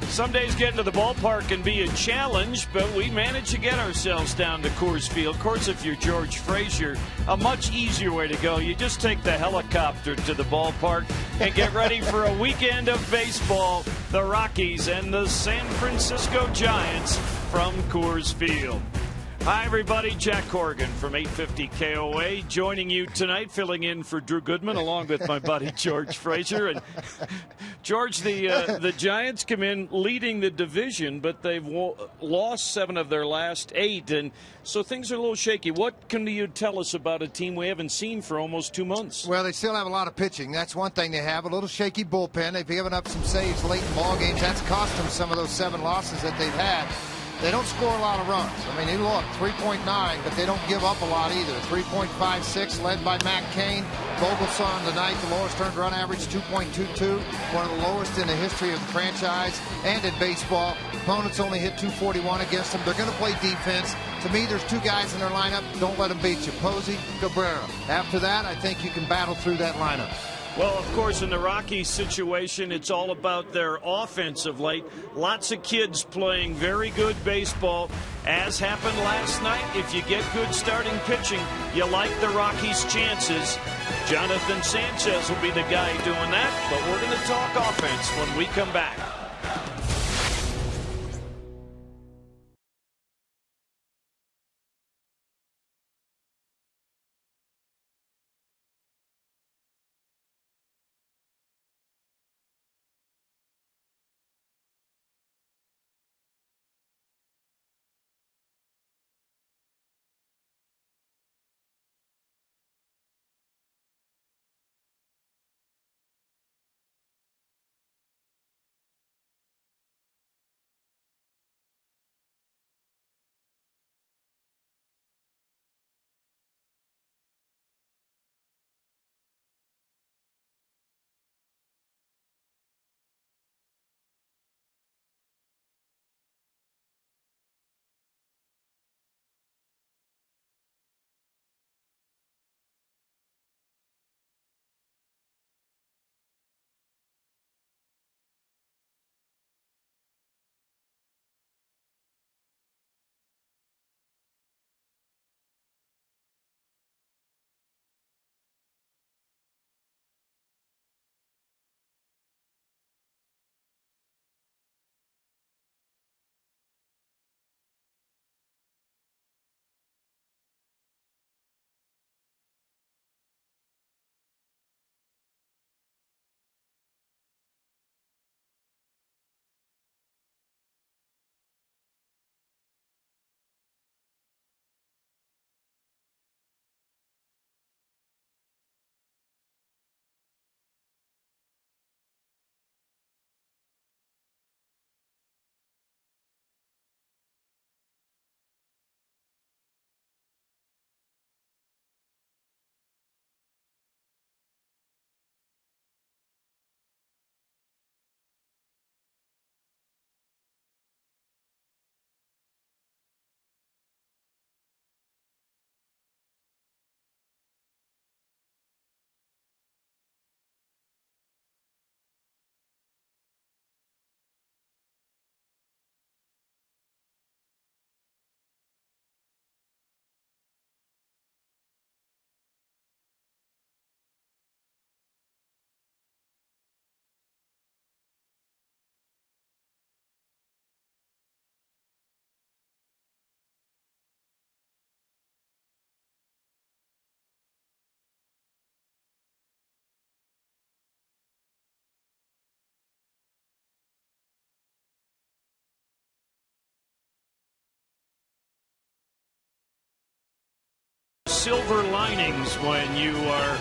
Some days getting to the ballpark can be a challenge, but we managed to get ourselves down to Coors Field. Of course, if you're George Frazier, a much easier way to go. You just take the helicopter to the ballpark and get ready for a weekend of baseball. The Rockies and the San Francisco Giants from Coors Field. Hi, everybody. Jack Corrigan from 850 KOA joining you tonight, filling in for Drew Goodman along with my buddy George Frazier. And George, the Giants come in leading the division, but they've lost 7 of their last 8, and so things are a little shaky. What can you tell us about a team we haven't seen for almost 2 months? Well, they still have a lot of pitching. That's one thing they have. A little shaky bullpen. They've given up some saves late in ball games. That's cost them some of those 7 losses that they've had. They don't score a lot of runs. I mean, you look, 3.9, but they don't give up a lot either. 3.56, led by Matt Cain. Vogelsong tonight, the lowest earned run average, 2.22, one of the lowest in the history of the franchise and in baseball. Opponents only hit 241 against them. They're going to play defense. To me, there's 2 guys in their lineup. Don't let them beat you. Posey, Cabrera. After that, I think you can battle through that lineup. Well, of course, in the Rockies situation, it's all about their offense of late. Lots of kids playing very good baseball. As happened last night, if you get good starting pitching, you like the Rockies' chances. Jonathan Sanchez will be the guy doing that, but we're going to talk offense when we come back. Silver linings when you are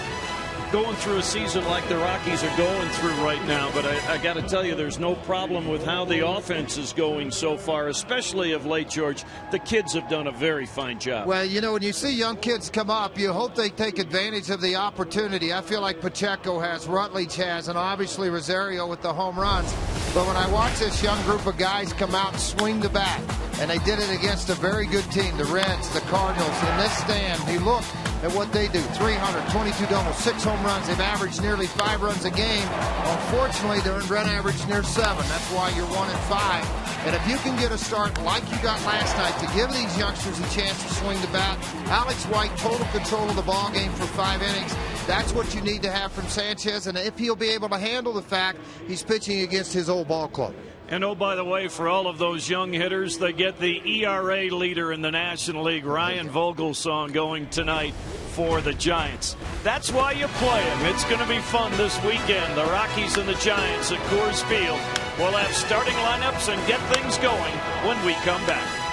going through a season like the Rockies are going through right now, but I got to tell you, there's no problem with how the offense is going so far, especially of late, George. The kids have done a very fine job. Well, you know, when you see young kids come up, you hope they take advantage of the opportunity. I feel like Pacheco has, Rutledge has, and obviously Rosario with the home runs. But when I watch this young group of guys come out and swing the bat, and they did it against a very good team, the Reds, the Cardinals, in this stand, you look, at what they do. 322 doubles, 6 home runs. They've averaged nearly 5 runs a game. Unfortunately, their run average near 7. That's why you're 1-5. And if you can get a start like you got last night to give these youngsters a chance to swing the bat, Alex White, total control of the ball game for 5 innings. That's what you need to have from Sanchez, and if he'll be able to handle the fact he's pitching against his old ball club. And oh, by the way, for all of those young hitters, they get the ERA leader in the National League, Ryan Vogelsong, going tonight for the Giants. That's why you play him. It's going to be fun this weekend. The Rockies and the Giants at Coors Field will have starting lineups and get things going when we come back.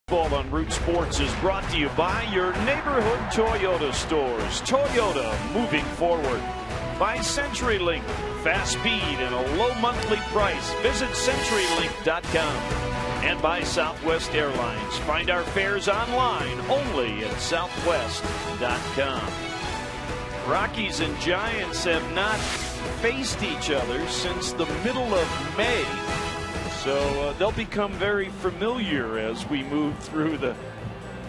Ball on Root Sports is brought to you by your neighborhood Toyota stores. Toyota, moving forward. By CenturyLink, fast speed and a low monthly price. Visit CenturyLink.com. And by Southwest Airlines. Find our fares online only at Southwest.com. Rockies and Giants have not faced each other since the middle of May. So they'll become very familiar as we move through the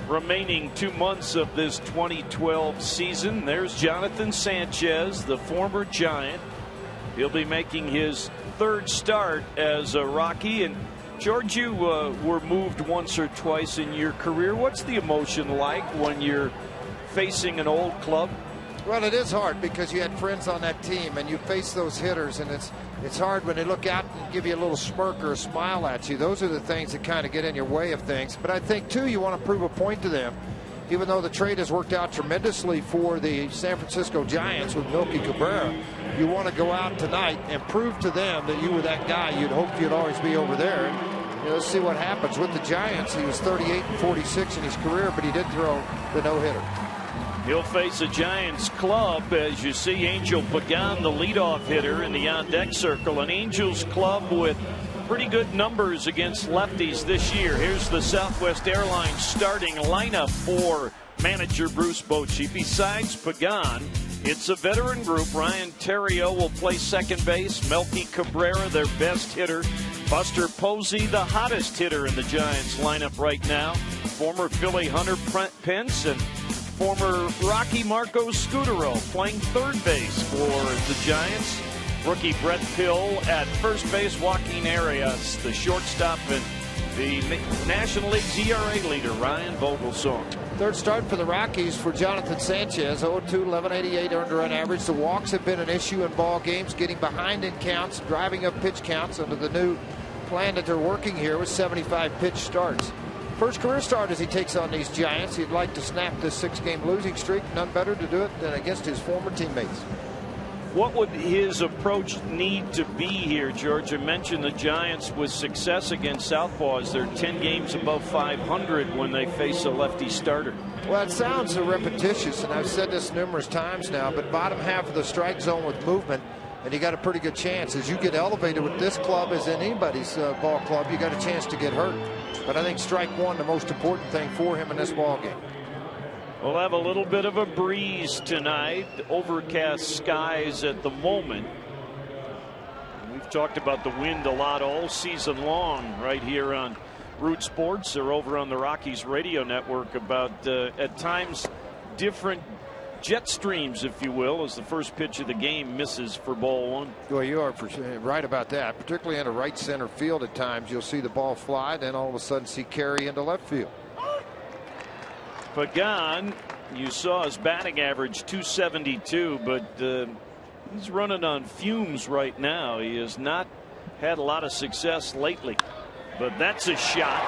remaining 2 months of this 2012 season. There's Jonathan Sanchez, the former Giant. He'll be making his 3rd start as a Rocky. And George, you were moved once or twice in your career. What's the emotion like when you're facing an old club? Well, it is hard because you had friends on that team and you face those hitters, and it's hard when they look out and give you a little smirk or a smile at you. Those are the things that kind of get in your way of things. But I think, too, you want to prove a point to them. Even though the trade has worked out tremendously for the San Francisco Giants with Melky Cabrera, you want to go out tonight and prove to them that you were that guy you'd hoped you'd always be over there. And, let's see what happens. With the Giants, he was 38-46 in his career, but he did throw the no-hitter. He'll face a Giants club, as you see, Angel Pagan, the leadoff hitter in the on-deck circle. An Angels club with pretty good numbers against lefties this year. Here's the Southwest Airlines starting lineup for manager Bruce Bochy. Besides Pagan, it's a veteran group. Ryan Theriot will play second base. Melky Cabrera, their best hitter. Buster Posey, the hottest hitter in the Giants lineup right now. Former Philly Hunter Pence and former Rocky Marco Scutaro playing third base for the Giants. Rookie Brett Pill at first base. Joaquin Arias, the shortstop, and the National League's ERA leader, Ryan Vogelsong. Third start for the Rockies for Jonathan Sanchez. 0-2, 1188 earned run average. The walks have been an issue in ball games, getting behind in counts, driving up pitch counts under the new plan that they're working here with 75 pitch starts. First career start as he takes on these Giants. He'd like to snap this 6-game losing streak. None better to do it than against his former teammates. What would his approach need to be here, George? You mentioned the Giants with success against Southpaws. They're 10 games above 500 when they face a lefty starter. Well, it sounds repetitious, and I've said this numerous times now, but bottom half of the strike zone with movement, and you got a pretty good chance. As you get elevated with this club, as in anybody's ball club, you got a chance to get hurt. But I think strike one, the most important thing for him in this ball game. We'll have a little bit of a breeze tonight. Overcast skies at the moment. We've talked about the wind a lot all season long right here on Root Sports or over on the Rockies radio network about at times different jet streams, if you will, as the first pitch of the game misses for ball one. Well, you are right about that, particularly in a right center field. At times you'll see the ball fly, then all of a sudden see carry into left field. Pagan, you saw his batting average 272, but he's running on fumes right now. He has not had a lot of success lately, but that's a shot,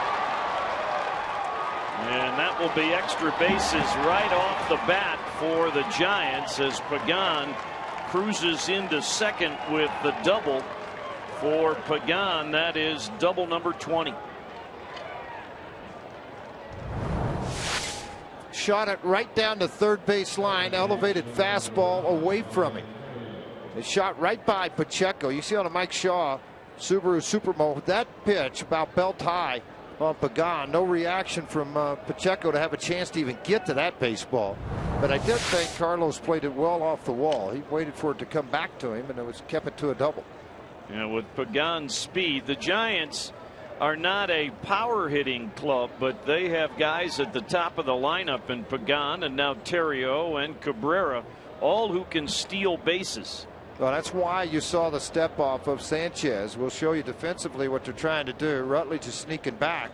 and that will be extra bases right off the bat for the Giants as Pagan cruises into second with the double for Pagan. That is double number 20. Shot it right down the third base line, elevated fastball away from him. It shot right by Pacheco. You see on a Mike Shaw Subaru Supermo, that pitch about belt high on Pagan. No reaction from Pacheco to have a chance to even get to that baseball. But I did think Carlos played it well off the wall. He waited for it to come back to him, and kept it to a double. Yeah, with Pagan's speed, the Giants are not a power hitting club, but they have guys at the top of the lineup in Pagan and now Terrio and Cabrera, all who can steal bases. Well, that's why you saw the step off of Sanchez. We'll show you defensively what they're trying to do. Rutledge is sneaking back,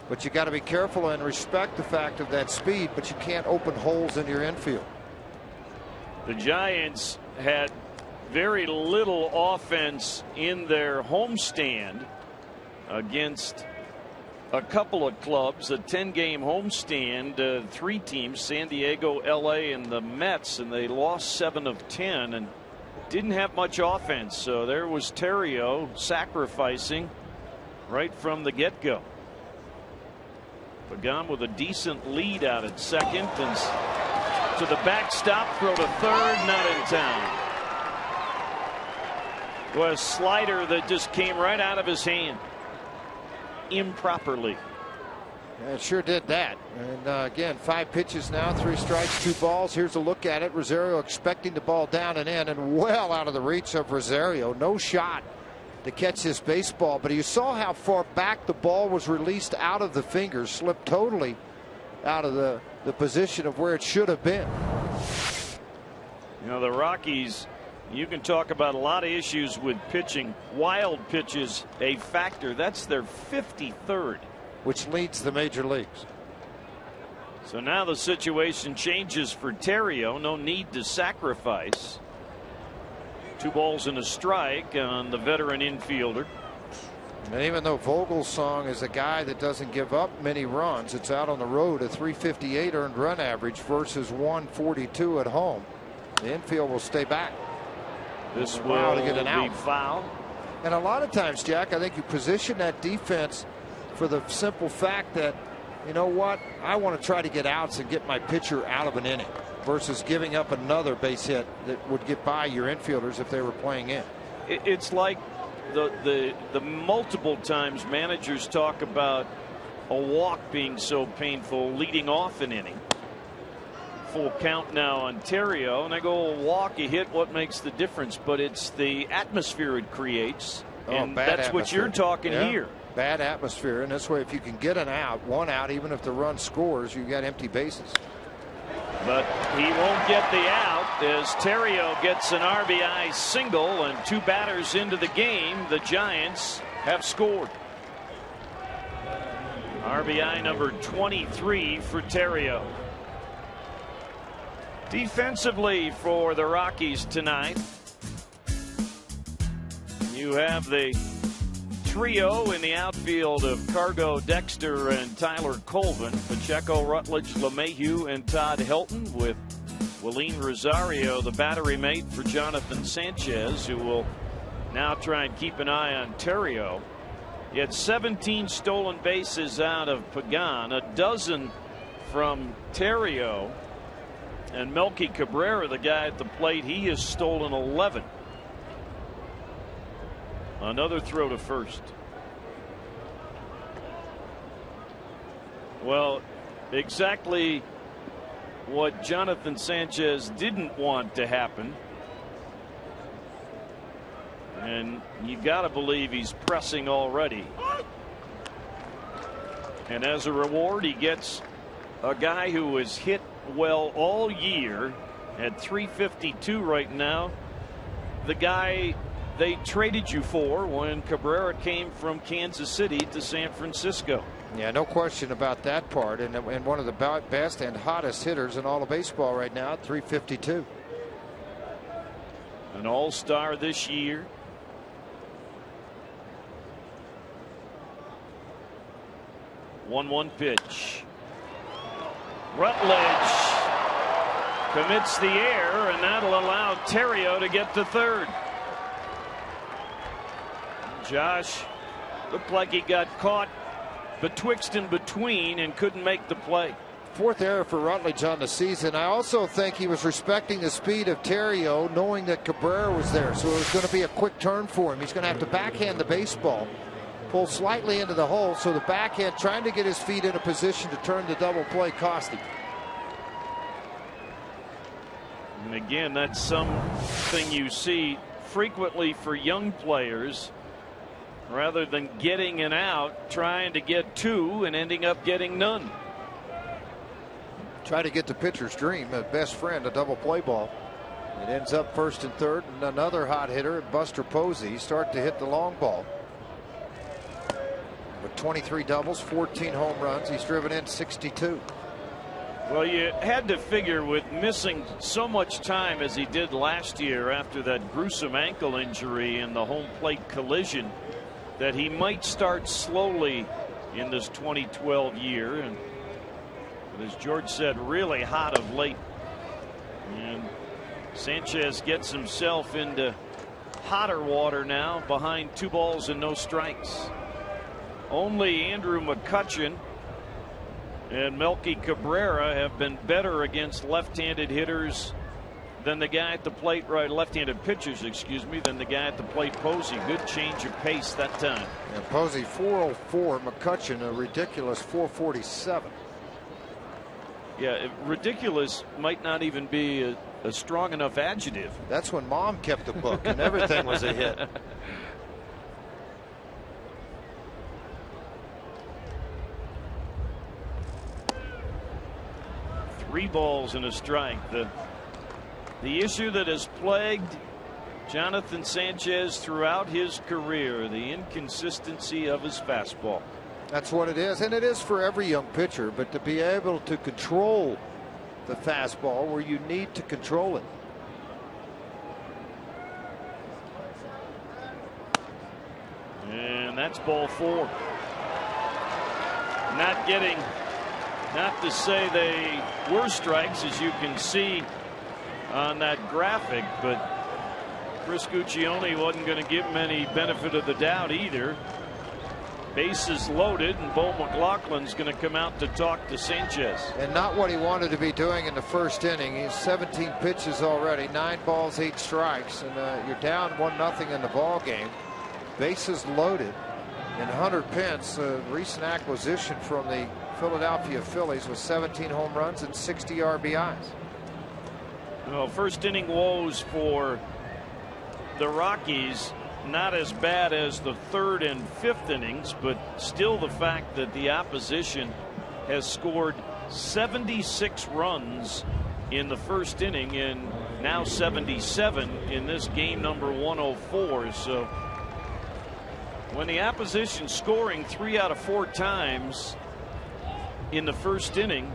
but you got to be careful and respect the fact of that speed, but you can't open holes in your infield. The Giants had very little offense in their homestand against a couple of clubs, a 10-game homestand, 3 teams, San Diego, LA, and the Mets, and they lost 7 of 10 and didn't have much offense. So there was Terrio sacrificing right from the get-go. Pagan with a decent lead out at second, and to the backstop, throw to third, not in town. It was a slider that just came right out of his hand improperly. Yeah, it sure did that. And again, 5 pitches now, 3 strikes, 2 balls. Here's a look at it. Rosario expecting the ball down and in, and well out of the reach of Rosario. No shot to catch this baseball, but you saw how far back the ball was released out of the fingers, slipped totally out of the position of where it should have been. You know, the Rockies, you can talk about a lot of issues with pitching. Wild pitches a factor. That's their 53rd, which leads the major leagues. So now the situation changes for Terrio. No need to sacrifice. 2 balls and a strike on the veteran infielder. And even though Vogelsong is a guy that doesn't give up many runs, it's out on the road, a 358 earned run average versus 142 at home. The infield will stay back. This will to get an out. Be foul. And a lot of times, Jack, I think you position that defense for the simple fact that, you know what, I want to try to get outs and get my pitcher out of an inning versus giving up another base hit that would get by your infielders if they were playing in. It's like the multiple times managers talk about a walk being so painful leading off an inning. Full count now on Terrio, and I go, a walk, a hit, what makes the difference? But it's the atmosphere it creates, and that's what you're talking here. Bad atmosphere, and this way, if you can get an out, 1 out, even if the run scores, you got empty bases. But he won't get the out as Terrio gets an RBI single, and 2 batters into the game, the Giants have scored. RBI number 23 for Theriot. Defensively for the Rockies tonight, you have the trio in the outfield of Cargo, Dexter, and Tyler Colvin. Pacheco, Rutledge, LeMahieu, and Todd Helton, with Willeen Rosario, the battery mate for Jonathan Sanchez, who will now try and keep an eye on Theriot. He had 17 stolen bases out of Pagan, a dozen from Theriot, and Melky Cabrera, the guy at the plate, he has stolen 11. Another throw to first. Well, exactly what Jonathan Sanchez didn't want to happen. And you got to believe he's pressing already. And as a reward, he gets a guy who has hit well all year at .352 right now. The guy they traded you for when Cabrera came from Kansas City to San Francisco. Yeah, no question about that part. And one of the best and hottest hitters in all of baseball right now at .352. An all-star this year. One pitch. Rutledge commits the error, and that'll allow Theriot to get to third. Josh looked like he got caught betwixt and between and couldn't make the play. Fourth error for Rutledge on the season. I also think he was respecting the speed of Theriot, knowing that Cabrera was there, so it was going to be a quick turn for him. He's going to have to backhand the baseball, pull slightly into the hole, so the backhand, trying to get his feet in a position to turn the double play, cost him. And again, that's something you see frequently for young players. Rather than getting an out, trying to get two and ending up getting none. Try to get the pitcher's dream, a best friend, a double play ball. It ends up first and third, and another hot hitter, Buster Posey, start to hit the long ball. With 23 doubles, 14 home runs, he's driven in 62. Well, you had to figure, with missing so much time as he did last year after that gruesome ankle injury in the home plate collision, that he might start slowly in this 2012 year. And as George said, really hot of late. And Sanchez gets himself into hotter water now, behind 2 balls and no strikes. Only Andrew McCutchen and Melky Cabrera have been better against left-handed hitters than the guy at the plate, right, left-handed pitchers, excuse me, than the guy at the plate, Posey. Good change of pace that time. And Posey 404, McCutchen a ridiculous 447. Yeah, ridiculous might not even be a strong enough adjective. That's when Mom kept the book and everything was a hit. 3 balls and a strike. The issue that has plagued Jonathan Sanchez throughout his career, the inconsistency of his fastball. That's what it is, and it is for every young pitcher, but to be able to control the fastball where you need to control it. And that's ball 4. Not to say they were strikes, as you can see on that graphic, but Chris Guccione wasn't going to give him any benefit of the doubt either. Bases loaded, and Bo McLaughlin's going to come out to talk to Sanchez. And not what he wanted to be doing in the first inning. He's 17 pitches already, 9 balls, 8 strikes, and you're down 1-0 in the ball game. Bases loaded, and Hunter Pence, a recent acquisition from the Philadelphia Phillies, with 17 home runs and 60 RBIs. Well, first inning woes for the Rockies, not as bad as the 3rd and 5th innings, but still the fact that the opposition has scored 76 runs in the first inning and now 77 in this game number 104. So when the opposition scoring 3 out of 4 times, in the first inning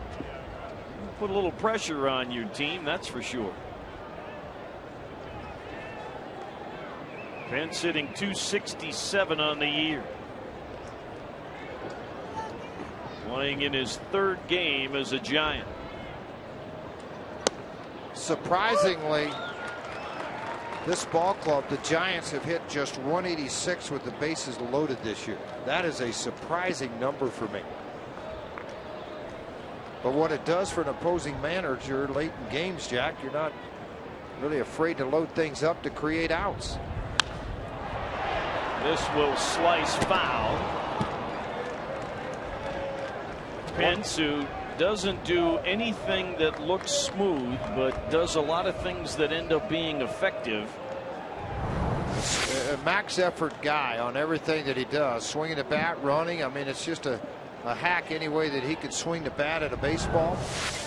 put a little pressure on your team, that's for sure. Pence hitting .267 on the year. Playing in his third game as a Giant. Surprisingly, this ball club, the Giants have hit just 186 with the bases loaded this year. That is a surprising number for me. But what it does for an opposing manager late in games, Jack, you're not really afraid to load things up to create outs. This will slice foul. Pence, who doesn't do anything that looks smooth, but does a lot of things that end up being effective. A max effort guy on everything that he does. Swinging the bat, running. I mean, it's just a hack any way that he could swing the bat at a baseball.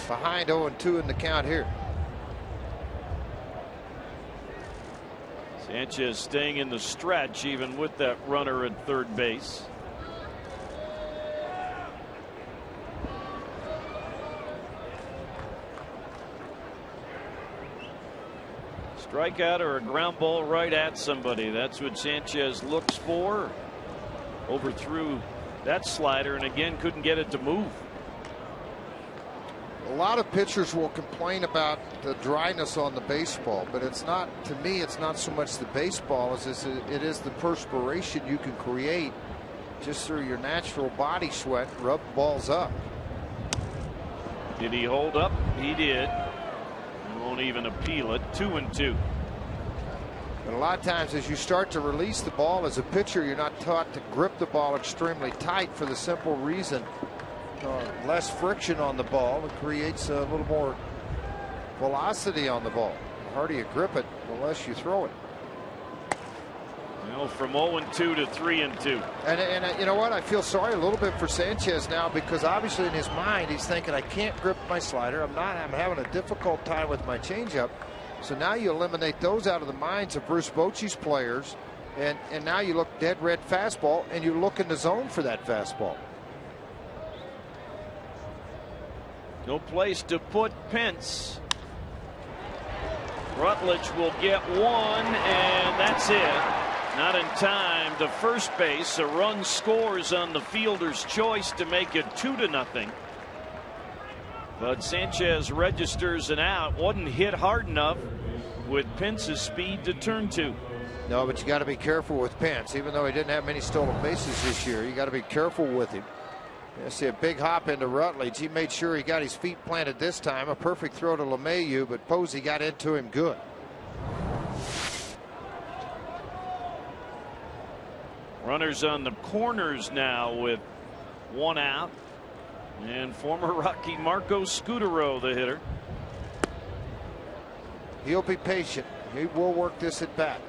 Behind 0-2 in the count here. Sanchez staying in the stretch even with that runner at third base. Strikeout or a ground ball right at somebody. That's what Sanchez looks for. Overthrew that slider and again couldn't get it to move. A lot of pitchers will complain about the dryness on the baseball, but it's not, to me, it's not so much the baseball as it is the perspiration you can create just through your natural body sweat. Rub balls up. Did he hold up? He did. He won't even appeal it. 2-2. And a lot of times as you start to release the ball as a pitcher, you're not taught to grip the ball extremely tight for the simple reason less friction on the ball. It creates a little more velocity on the ball. The harder you grip it, the less you throw it. Well, from 0-2 to 3-2. And you know what? I feel sorry a little bit for Sanchez now, because obviously in his mind he's thinking, I can't grip my slider. I'm having a difficult time with my changeup. So now you eliminate those out of the minds of Bruce Bochy's players, and now you look dead red fastball, and you look in the zone for that fastball. No place to put Pence. Rutledge will get one, and that's it. Not in time to first base. A run scores on the fielder's choice to make it 2-0. But Sanchez registers an out. Wasn't hit hard enough with Pence's speed to turn to. No, but you got to be careful with Pence. Even though he didn't have many stolen bases this year, you got to be careful with him. You see a big hop into Rutledge. He made sure he got his feet planted this time. A perfect throw to LeMahieu, but Posey got into him good. Runners on the corners now with one out. And former Rocky Marco Scutaro, the hitter. He'll be patient. He will work this at bat.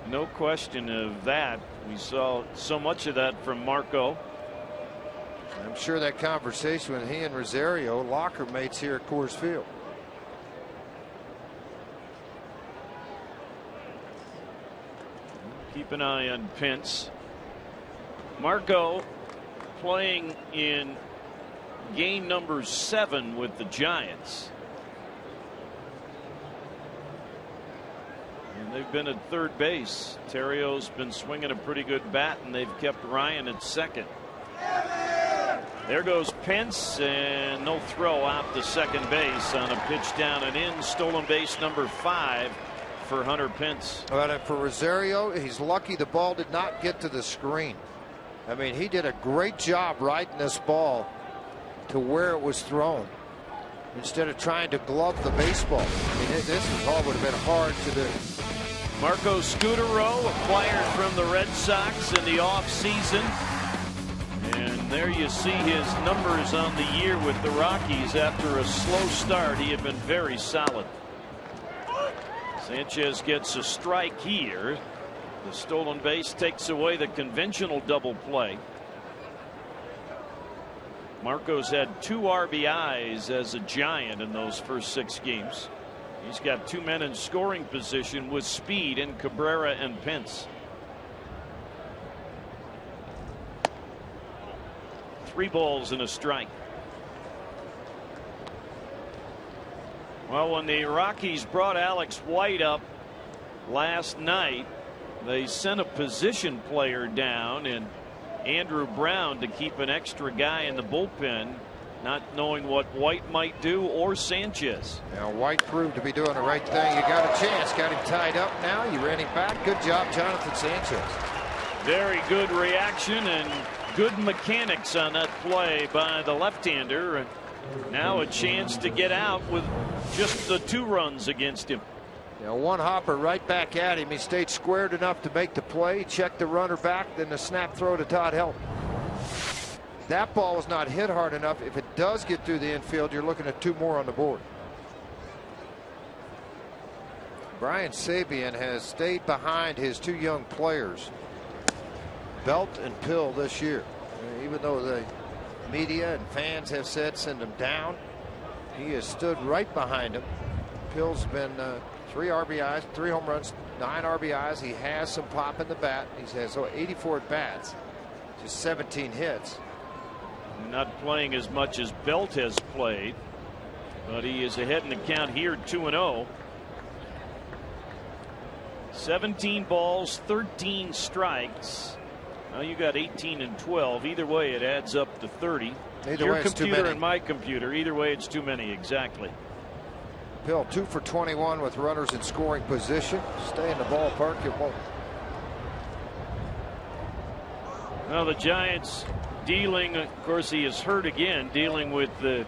No question of that. We saw so much of that from Marco. I'm sure that conversation with he and Rosario, locker mates here at Coors Field. Keep an eye on Pence. Marco playing in game number 7 with the Giants. And they've been at third base. Terrio's been swinging a pretty good bat, and they've kept Ryan at second. There goes Pence, and no throw out to second base on a pitch down and in. Stolen base number 5 for Hunter Pence. But for Rosario, he's lucky the ball did not get to the screen. I mean, he did a great job riding this ball to where it was thrown instead of trying to glove the baseball. I mean, this would have been hard to do. Marco Scutaro, acquired from the Red Sox in the offseason. And there you see his numbers on the year with the Rockies. After a slow start, he had been very solid. Sanchez gets a strike here. The stolen base takes away the conventional double play. Marco's had 2 RBIs as a Giant in those first 6 games. He's got 2 men in scoring position with speed in Cabrera and Pence. 3 balls and a strike. Well, when the Rockies brought Alex White up last night, they sent a position player down and Andrew Brown to keep an extra guy in the bullpen, not knowing what White might do or Sanchez. Now White proved to be doing the right thing. You got a chance, got him tied up now. You ran him back. Good job, Jonathan Sanchez. Very good reaction and good mechanics on that play by the left-hander. And now a chance to get out with just the 2 runs against him. Now one hopper right back at him. He stayed squared enough to make the play, checked the runner back, then the snap throw to Todd Helton. That ball was not hit hard enough. If it does get through the infield, you're looking at 2 more on the board. Brian Sabean has stayed behind his 2 young players, Belt and Pill, this year. Even though the media and fans have said send him down, he has stood right behind him. Pill's been 3 RBIs, 3 home runs, 9 RBIs. He has some pop in the bat. He has 84 at bats, just 17 hits. Not playing as much as Belt has played, but he is ahead in the count here, 2-0. 17 balls, 13 strikes. Now you got 18 and 12. Either way, it adds up to 30. Your computer and my computer. Either way, it's too many. Exactly. Pill 2 for 21 with runners in scoring position. Stay in the ballpark. It won't. Well, the Giants dealing, of course, he is hurt again, dealing with the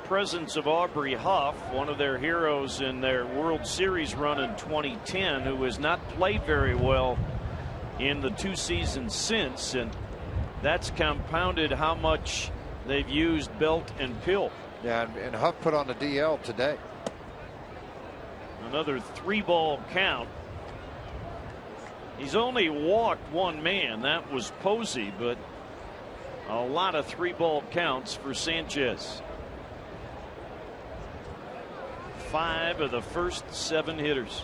presence of Aubrey Huff, one of their heroes in their World Series run in 2010, who has not played very well in the 2 seasons since, and that's compounded how much they've used Belt and Pill. Yeah, and Huff put on the DL today. Another 3-ball count. He's only walked 1 man. That was Posey, but a lot of 3-ball counts for Sanchez. 5 of the first 7 hitters.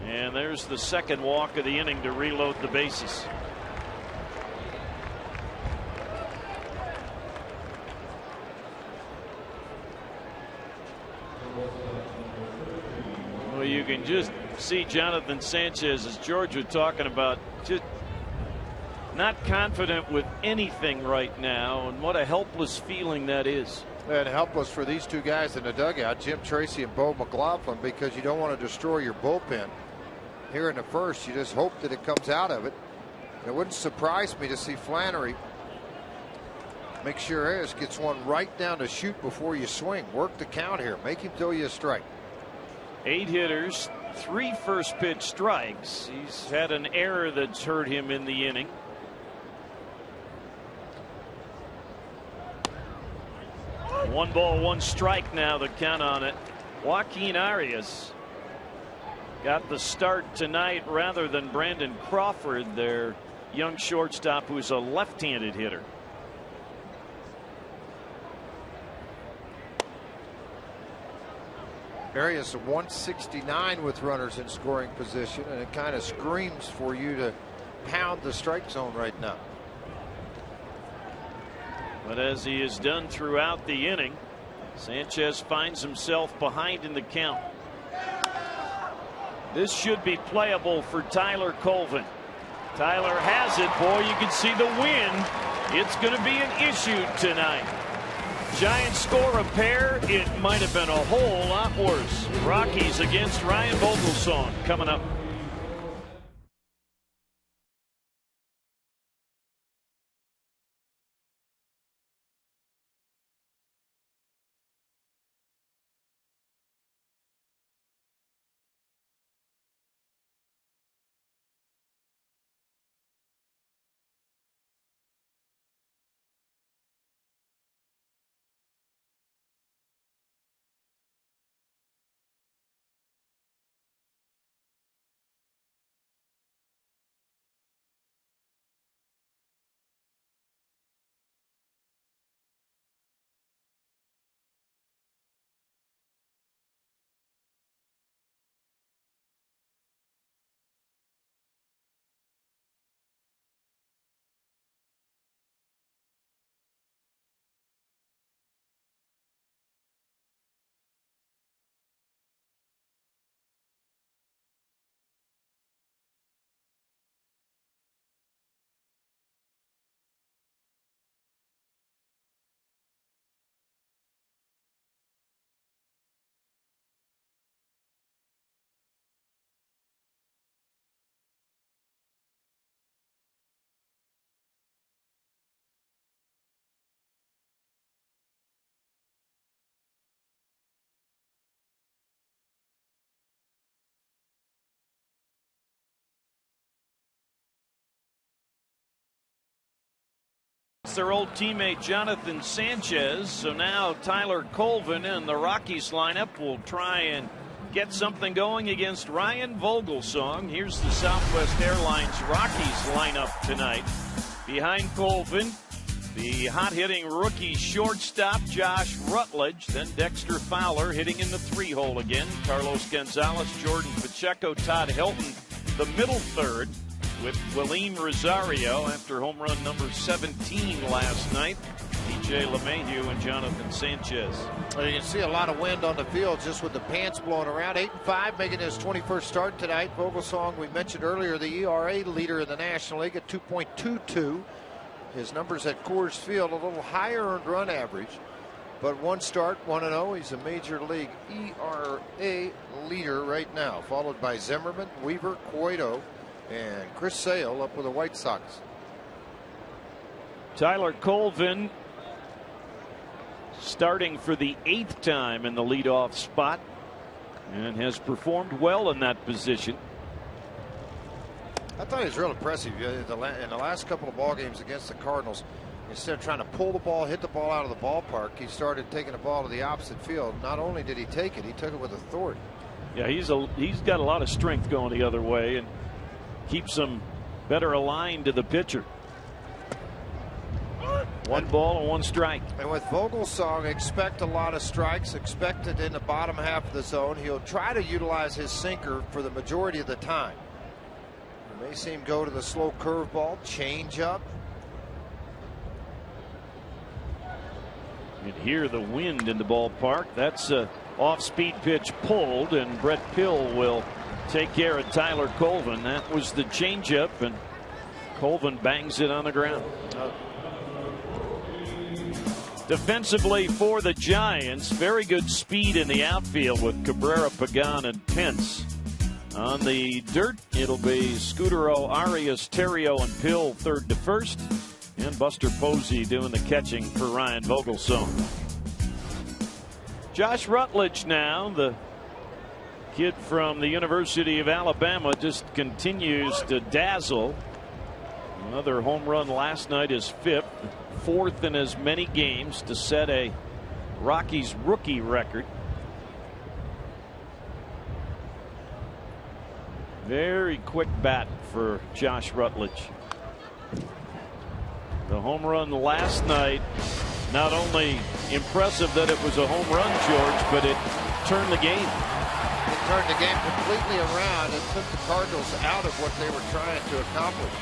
And there's the second walk of the inning to reload the bases. Well, you can just see Jonathan Sanchez, as George was talking about, just not confident with anything right now, and what a helpless feeling that is. And helpless for these 2 guys in the dugout, Jim Tracy and Bo McLaughlin, because you don't want to destroy your bullpen. Here in the first, you just hope that it comes out of it. It wouldn't surprise me to see Flannery make sure Harris gets one right down to shoot before you swing. Work the count here. Make him throw you a strike. 8 hitters, 3 first pitch strikes. He's had an error that's hurt him in the inning. One ball, 1 strike now, the count on it. Joaquin Arias got the start tonight rather than Brandon Crawford, their young shortstop, who's a left-handed hitter. Arias 169 with runners in scoring position, and it kind of screams for you to pound the strike zone right now. But as he has done throughout the inning, Sanchez finds himself behind in the count. This should be playable for Tyler Colvin. Tyler has it. Boy, you can see the wind. It's going to be an issue tonight. Giants score a pair. It might have been a whole lot worse. Rockies against Ryan Vogelsong coming up. their old teammate Jonathan Sanchez. So now Tyler Colvin and the Rockies lineup will try and get something going against Ryan Vogelsong. Here's the Southwest Airlines Rockies lineup tonight. Behind Colvin, the hot-hitting rookie shortstop Josh Rutledge. Then Dexter Fowler hitting in the 3-hole again. Carlos Gonzalez, Jordan Pacheco, Todd Helton, the middle third, with Willeen Rosario after home run number 17 last night. DJ LeMahieu and Jonathan Sanchez. Well, you can see a lot of wind on the field just with the pants blowing around. 8-5, making his 21st start tonight. Vogelsong, we mentioned earlier, the ERA leader in the National League at 2.22. His numbers at Coors Field a little higher earned run average, but one start, 1-0. He's a major league ERA leader right now, followed by Zimmerman, Weaver, Cueto, and Chris Sale up with the White Sox. Tyler Colvin starting for the 8th time in the leadoff spot and has performed well in that position. I thought he was real impressive in the last couple of ball games against the Cardinals. Instead of trying to pull the ball, hit the ball out of the ballpark, he started taking the ball to the opposite field. Not only did he take it, he took it with authority. Yeah, he's got a lot of strength going the other way and keeps him better aligned to the pitcher. 1 ball and 1 strike. And with Vogelsong, expect a lot of strikes, expect it in the bottom half of the zone. He'll try to utilize his sinker for the majority of the time. You may see him go to the slow curveball, change up. You can hear the wind in the ballpark. That's a off-speed pitch pulled, and Brett Pill will take care of Tyler Colvin. That was the changeup, and Colvin bangs it on the ground. Defensively for the Giants, very good speed in the outfield with Cabrera, Pagan, and Pence. On the dirt, it'll be Scutero, Arias, Terrio, and Pill third to first, and Buster Posey doing the catching for Ryan Vogelsong. Josh Rutledge now, the kid from the University of Alabama, just continues to dazzle. Another home run last night, is 5th, 4th in as many games to set a Rockies rookie record. Very quick bat for Josh Rutledge. The home run last night, not only impressive that it was a home run, George, but it turned the game. It turned the game completely around and took the Cardinals out of what they were trying to accomplish.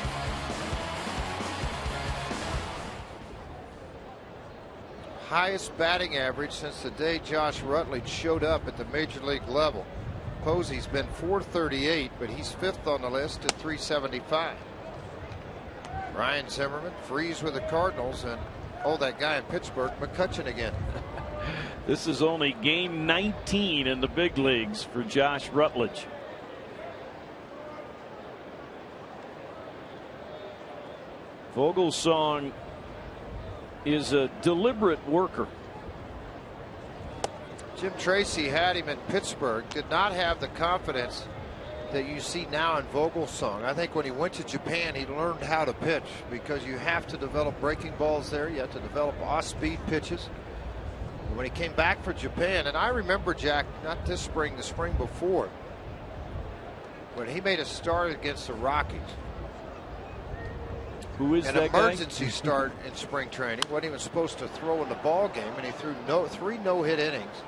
Highest batting average since the day Josh Rutledge showed up at the major league level. Posey's been .438, but he's 5th on the list at .375. Ryan Zimmerman frees with the Cardinals, and that guy in Pittsburgh, McCutchen again. This is only game 19 in the big leagues for Josh Rutledge. Vogelsong is a deliberate worker. Jim Tracy had him in Pittsburgh, did not have the confidence that you see now in Vogelsong. I think when he went to Japan, he learned how to pitch, because you have to develop breaking balls there. You have to develop off-speed pitches. And when he came back for Japan, and I remember, Jack, not this spring, the spring before, when he made a start against the Rockies. Who is an that emergency guy? Start in spring training. Wasn't even supposed to throw in the ball game, and he threw 3 no-hit innings.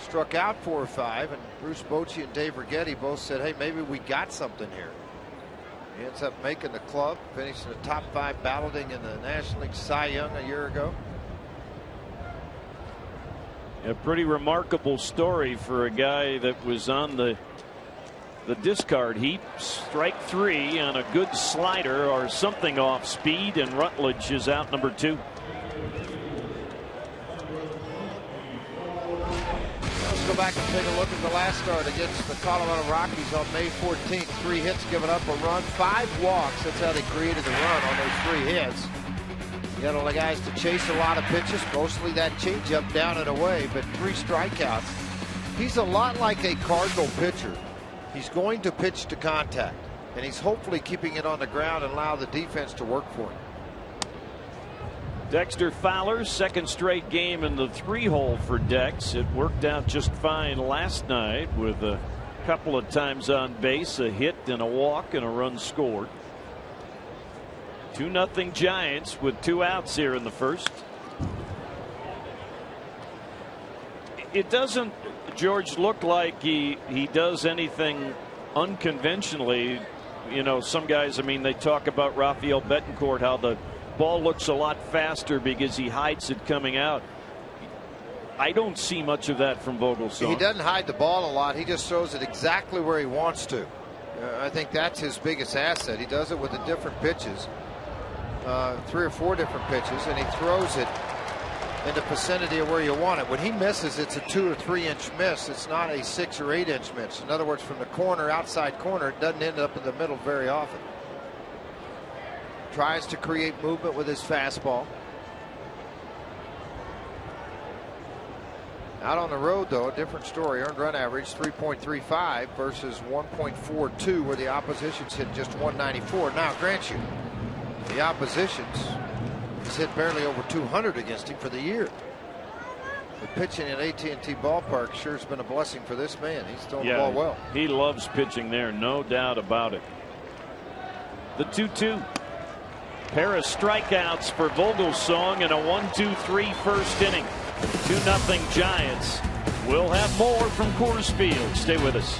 Struck out 4 or 5, and Bruce Bochy and Dave Righetti both said, hey, maybe we got something here. He ends up making the club, finishing the top 5 balloting in the National League Cy Young a year ago. A pretty remarkable story for a guy that was on the discard heap. Strike 3 on a good slider or something off speed, and Rutledge is out number 2. Let's go back and take a look at the last start against the Colorado Rockies on May 14th. 3 hits, giving up a run, 5 walks. That's how they created the run on those 3 hits. You got all the guys to chase a lot of pitches, mostly that changeup down and away, but 3 strikeouts. He's a lot like a Cardinal pitcher. He's going to pitch to contact, and he's hopefully keeping it on the ground and allow the defense to work for him. Dexter Fowler's second straight game in the 3-hole for Dex. It worked out just fine last night with a couple of times on base, a hit and a walk and a run scored. 2-0 Giants with 2 outs here in the first. It doesn't, George, look like he does anything unconventionally. You know, some guys, I mean, they talk about Rafael Betancourt, how the ball looks a lot faster because he hides it coming out. I don't see much of that from Vogelsong. He doesn't hide the ball a lot. He just throws it exactly where he wants to. I think that's his biggest asset. He does it with the different pitches, 3 or 4 different pitches, and he throws it in the vicinity of where you want it. When he misses, it's a 2 or 3 inch miss. It's not a 6 or 8 inch miss. In other words, from the corner, outside corner, it doesn't end up in the middle very often. Tries to create movement with his fastball. Out on the road, though, a different story. Earned run average 3.35 versus 1.42, where the opposition's hit just 194. Now, grant you, the opposition's has hit barely over 200 against him for the year. The pitching at AT&T Ballpark sure has been a blessing for this man. He's throwing the ball well. He loves pitching there, no doubt about it. The 2-2. Pair of strikeouts for Vogelsong in a 1-2-3 first inning. 2-0 Giants. We'll have more from Coors Field. Stay with us.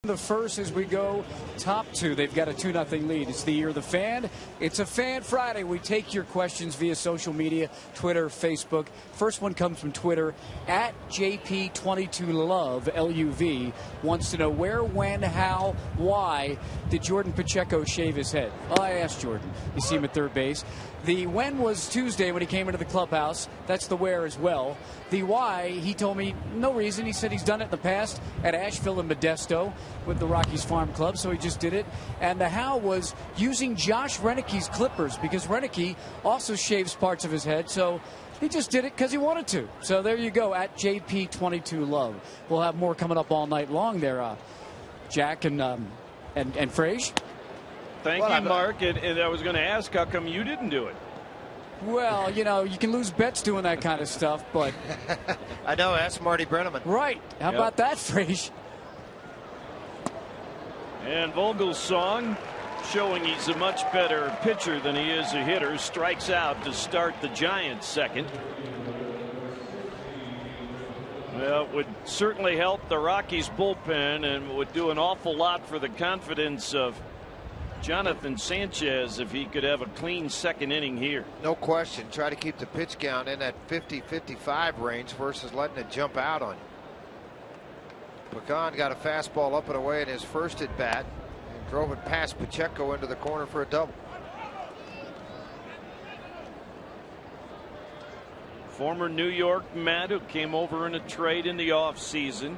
The first as we go top 2. They've got a 2-0 lead. It's the Year of the Fan. It's a Fan Friday. We take your questions via social media, Twitter, Facebook. First one comes from Twitter at JP22Love, LUV. Wants to know where, when, how, why did Jordan Pacheco shave his head? Well, I asked Jordan. You see him at third base. The when was Tuesday when he came into the clubhouse. That's the where as well. The why, he told me no reason. He said he's done it in the past at Asheville and Modesto with the Rockies Farm Club, so he just did it. And the how was using Josh Renicke's clippers, because Renicke also shaves parts of his head, so he just did it because he wanted to. So there you go, at JP22Love. We'll have more coming up all night long there, Jack and Frage. Thank you, Mark. And I was going to ask, how come you didn't do it? Well, you know, you can lose bets doing that kind of stuff, but I know, that's Marty Brenneman. Right. How about that, Frage? And Vogelsong, showing he's a much better pitcher than he is a hitter, strikes out to start the Giants' second. Well, it would certainly help the Rockies bullpen and would do an awful lot for the confidence of Jonathan Sanchez if he could have a clean second inning here. No question. Try to keep the pitch count in that 50-55 range versus letting it jump out on you. Pecan got a fastball up and away in his first at bat and drove it past Pacheco into the corner for a double. Former New York Met who came over in a trade in the offseason.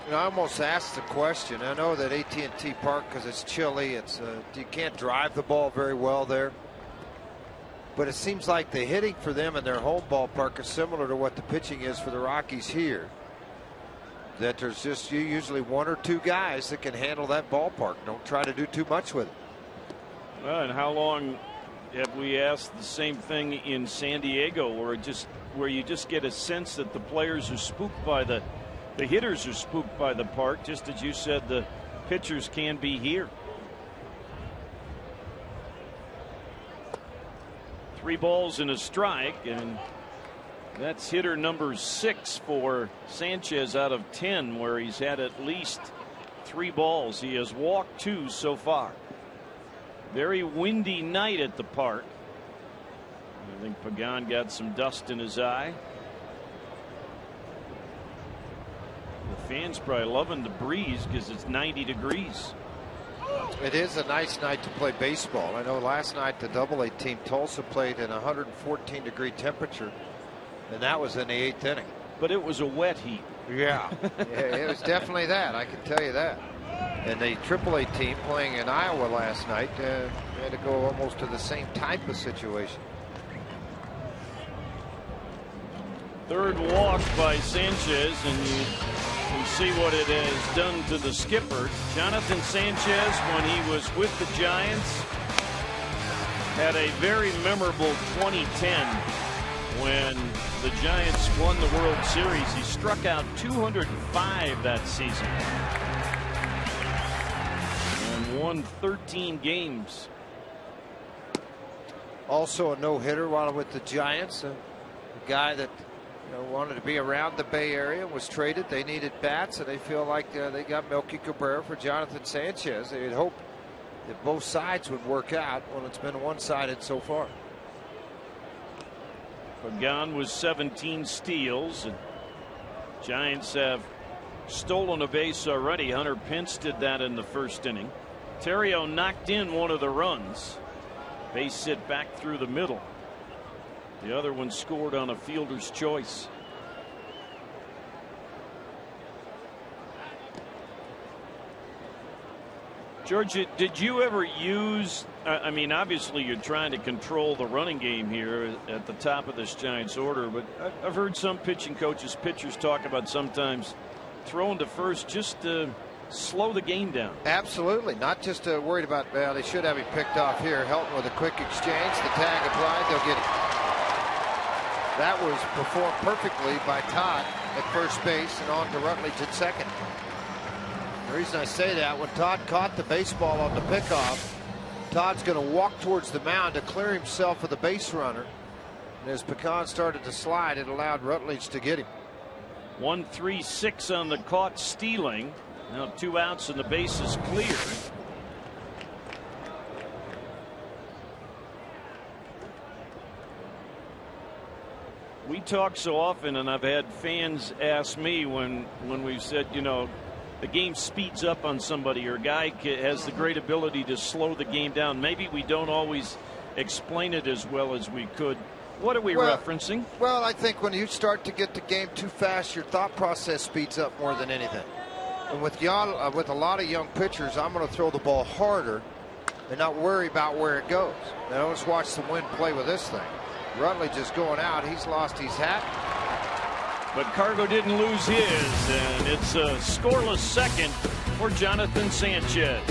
You know, I almost asked the question. I know that AT&T Park, because it's chilly, you can't drive the ball very well there. But it seems like the hitting for them in their home ballpark is similar to what the pitching is for the Rockies here. That there's just usually one or two guys that can handle that ballpark. Don't try to do too much with it. Well, and how long have we asked the same thing in San Diego, where you just get a sense that the players are spooked by the hitters are spooked by the park, just as you said the pitchers can be here. 3 balls and a strike, and that's hitter number 6 for Sanchez out of 10, where he's had at least 3 balls. He has walked 2 so far. Very windy night at the park. I think Pagan got some dust in his eye. The fans probably loving the breeze because it's 90 degrees. It is a nice night to play baseball. I know last night the AA team Tulsa played in 114-degree temperature, and that was in the 8th inning. But it was a wet heat. Yeah, it was definitely that. I can tell you that. And the AAA team playing in Iowa last night had to go almost to the same type of situation. 3rd walk by Sanchez, and you can see what it has done to the skipper. Jonathan Sanchez, when he was with the Giants, had a very memorable 2010 when the Giants won the World Series. He struck out 205 that season and won 13 games. Also a no-hitter while with the Giants, a guy that wanted to be around the Bay Area, was traded. They needed bats, and they feel like they got Melky Cabrera for Jonathan Sanchez. They had hoped that both sides would work out. Well, it's been one-sided so far. Pagan was 17 steals, and Giants have stolen a base already. Hunter Pence did that in the 1st inning. Terrio knocked in one of the runs. Base hit back through the middle. The other one scored on a fielder's choice. George, did you ever use, I mean, obviously you're trying to control the running game here at the top of this Giants order, but I've heard some pitching coaches, pitchers talk about sometimes throwing to first just to slow the game down. Absolutely. Not just worried about, well, they should have him picked off here. Helton with a quick exchange. The tag applied. They'll get it. That was performed perfectly by Todd at first base and on to Rutledge at second. The reason I say that, when Todd caught the baseball on the pickoff, Todd's going to walk towards the mound to clear himself of the base runner. And as Pagan started to slide, it allowed Rutledge to get him. 1-3-6 on the caught stealing. Now 2 outs and the base is clear. We talk so often, and I've had fans ask me when we've said, the game speeds up on somebody, or a guy has the great ability to slow the game down. Maybe we don't always explain it as well as we could. What are we referencing? Well, I think when you start to get the game too fast, your thought process speeds up more than anything. And with a lot of young pitchers, I'm going to throw the ball harder and not worry about where it goes. Now let's watch the wind play with this thing. Rutledge is going out. He's lost his hat. But Cargo didn't lose his, and it's a scoreless second for Jonathan Sanchez.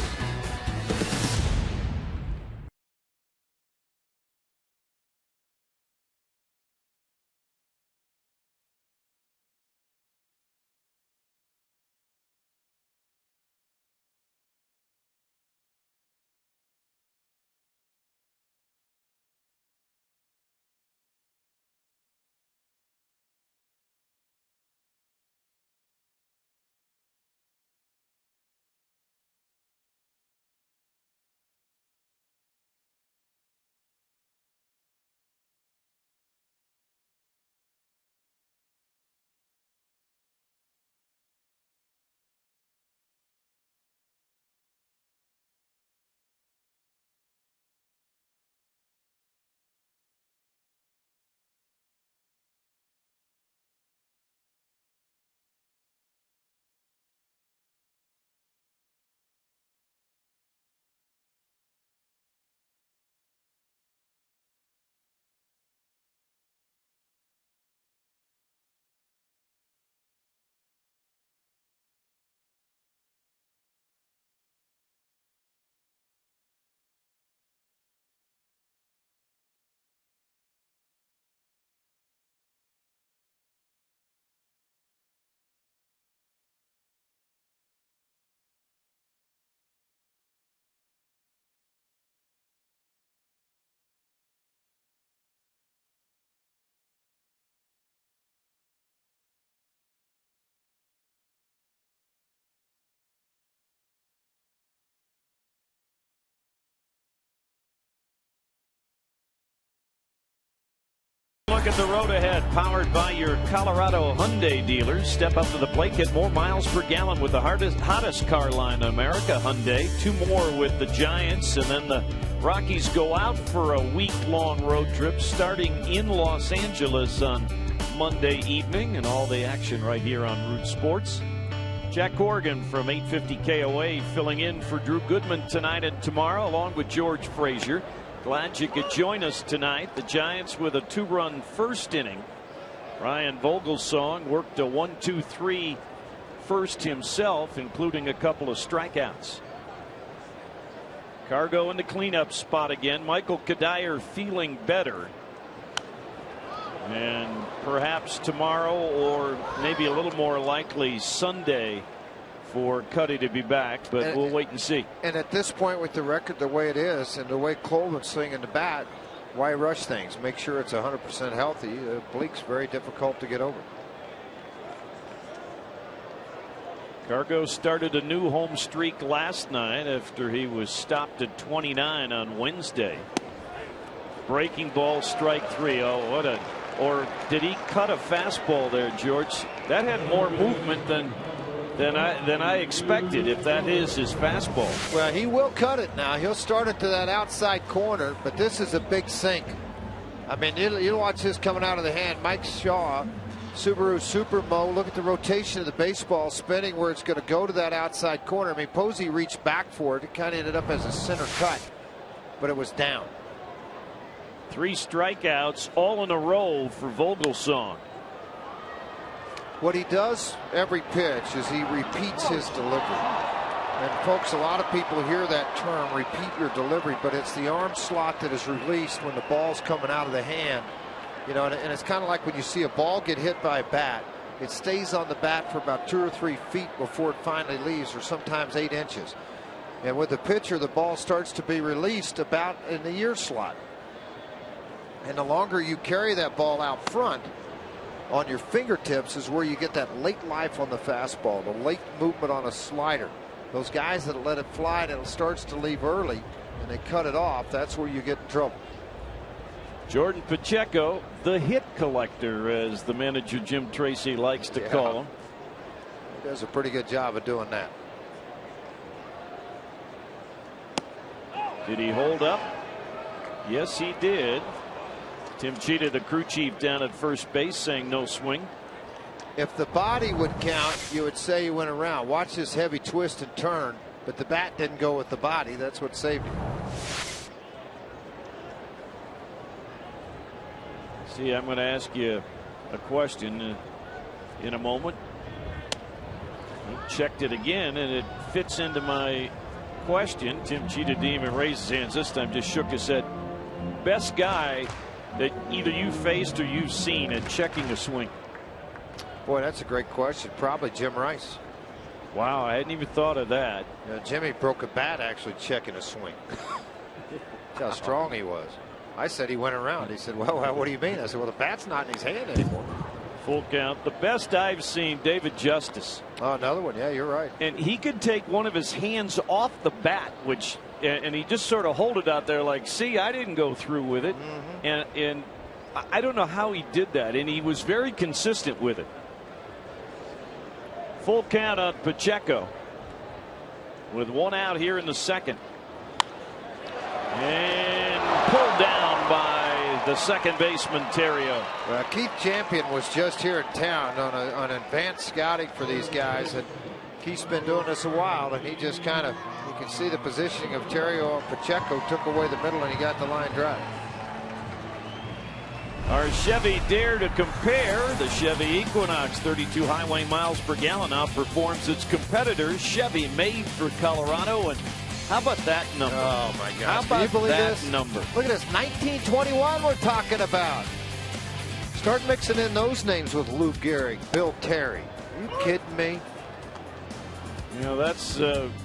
Look at the road ahead, powered by your Colorado Hyundai dealers. Step up to the plate, get more miles per gallon with the hottest car line in America, Hyundai. 2 more with the Giants, and then the Rockies go out for a week-long road trip starting in Los Angeles on Monday evening, and all the action right here on Root Sports. Jack Corrigan from 850 KOA filling in for Drew Goodman tonight and tomorrow, along with George Frazier. Glad you could join us tonight. The Giants with a 2-run first inning. Ryan Vogelsong worked a 1-2-3 first himself, including a couple of strikeouts. Cargo in the cleanup spot again. Michael Kadire feeling better. And perhaps tomorrow, or maybe a little more likely Sunday, for Cuddy to be back, but we'll wait and see. And at this point, with the record the way it is and the way Colvin's swinging the bat, why rush things? Make sure it's 100% healthy. Bleak's very difficult to get over. Cargo started a new home streak last night after he was stopped at 29 on Wednesday. Breaking ball, strike 3. Oh, what a... Or did he cut a fastball there, George? That had more movement than I expected, if that is his fastball. Well, he will cut it now. He'll start it to that outside corner, but this is a big sink. I mean, you'll watch this coming out of the hand. Mike Shaw, Subaru Supermo, look at the rotation of the baseball spinning where it's going to go to that outside corner. I mean, Posey reached back for it. It kind of ended up as a center cut, but it was down. 3 strikeouts all in a row for Vogelsong. What he does every pitch is he repeats his delivery. And folks, a lot of people hear that term, repeat your delivery, but it's the arm slot that is released when the ball's coming out of the hand. You know, and it's kind of like when you see a ball get hit by a bat, it stays on the bat for about 2 or 3 feet before it finally leaves, or sometimes 8 inches. And with the pitcher, the ball starts to be released about in the ear slot. And the longer you carry that ball out front, on your fingertips is where you get that late life on the fastball, the late movement on a slider. Those guys that let it fly and it starts to leave early and they cut it off, that's where you get in trouble. Jordan Pacheco, the hit collector, as the manager Jim Tracy likes to call him. He does a pretty good job of doing that. Did he hold up? Yes, he did. Tim Cheetah, the crew chief down at first base, saying no swing. If the body would count, you would say he went around. Watch this heavy twist and turn, but the bat didn't go with the body. That's what saved him. See, I'm going to ask you a question in a moment. He checked it again, and it fits into my question. Tim Cheetah didn't even raise his hands this time, just shook his head. Best guy that either you faced or you've seen at checking a swing? Boy, that's a great question. Probably Jim Rice. Wow, I hadn't even thought of that. You know, Jimmy broke a bat actually checking a swing. That's how strong he was. I said he went around. He said, well, what do you mean? I said, well, the bat's not in his hand anymore. Full count. The best I've seen, David Justice. Oh, another one. Yeah, you're right. And he could take one of his hands off the bat, and he just sort of hold it out there like, see, I didn't go through with it. And I don't know how he did that, and he was very consistent with it. Full count on Pacheco with 1 out here in the second. And pulled down by the second baseman, Terrio. Well, Keith Champion was just here in town on advanced scouting for these guys, and Keith's been doing this a while, and he just kind of, you can see the positioning of Terrio and Pacheco, took away the middle, and he got the line drive. Our Chevy Dare to compare. The Chevy Equinox, 32 highway miles per gallon, outperforms its competitors. Chevy, made for Colorado. And how about that number? Oh, my gosh. How about that number? Look at this, 1921 we're talking about. Start mixing in those names with Lou Gehrig, Bill Terry. Are you kidding me? You know, that's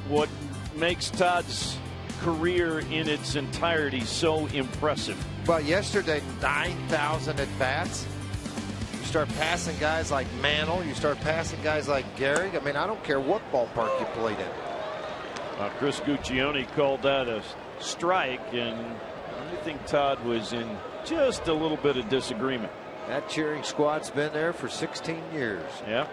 what makes Todd's career in its entirety so impressive. But yesterday, 9,000 at bats. You start passing guys like Mantle, you start passing guys like Gehrig. I mean, I don't care what ballpark you played in. Chris Guccione called that a strike, and I think Todd was in just a little bit of disagreement. That cheering squad's been there for 16 years. Yeah.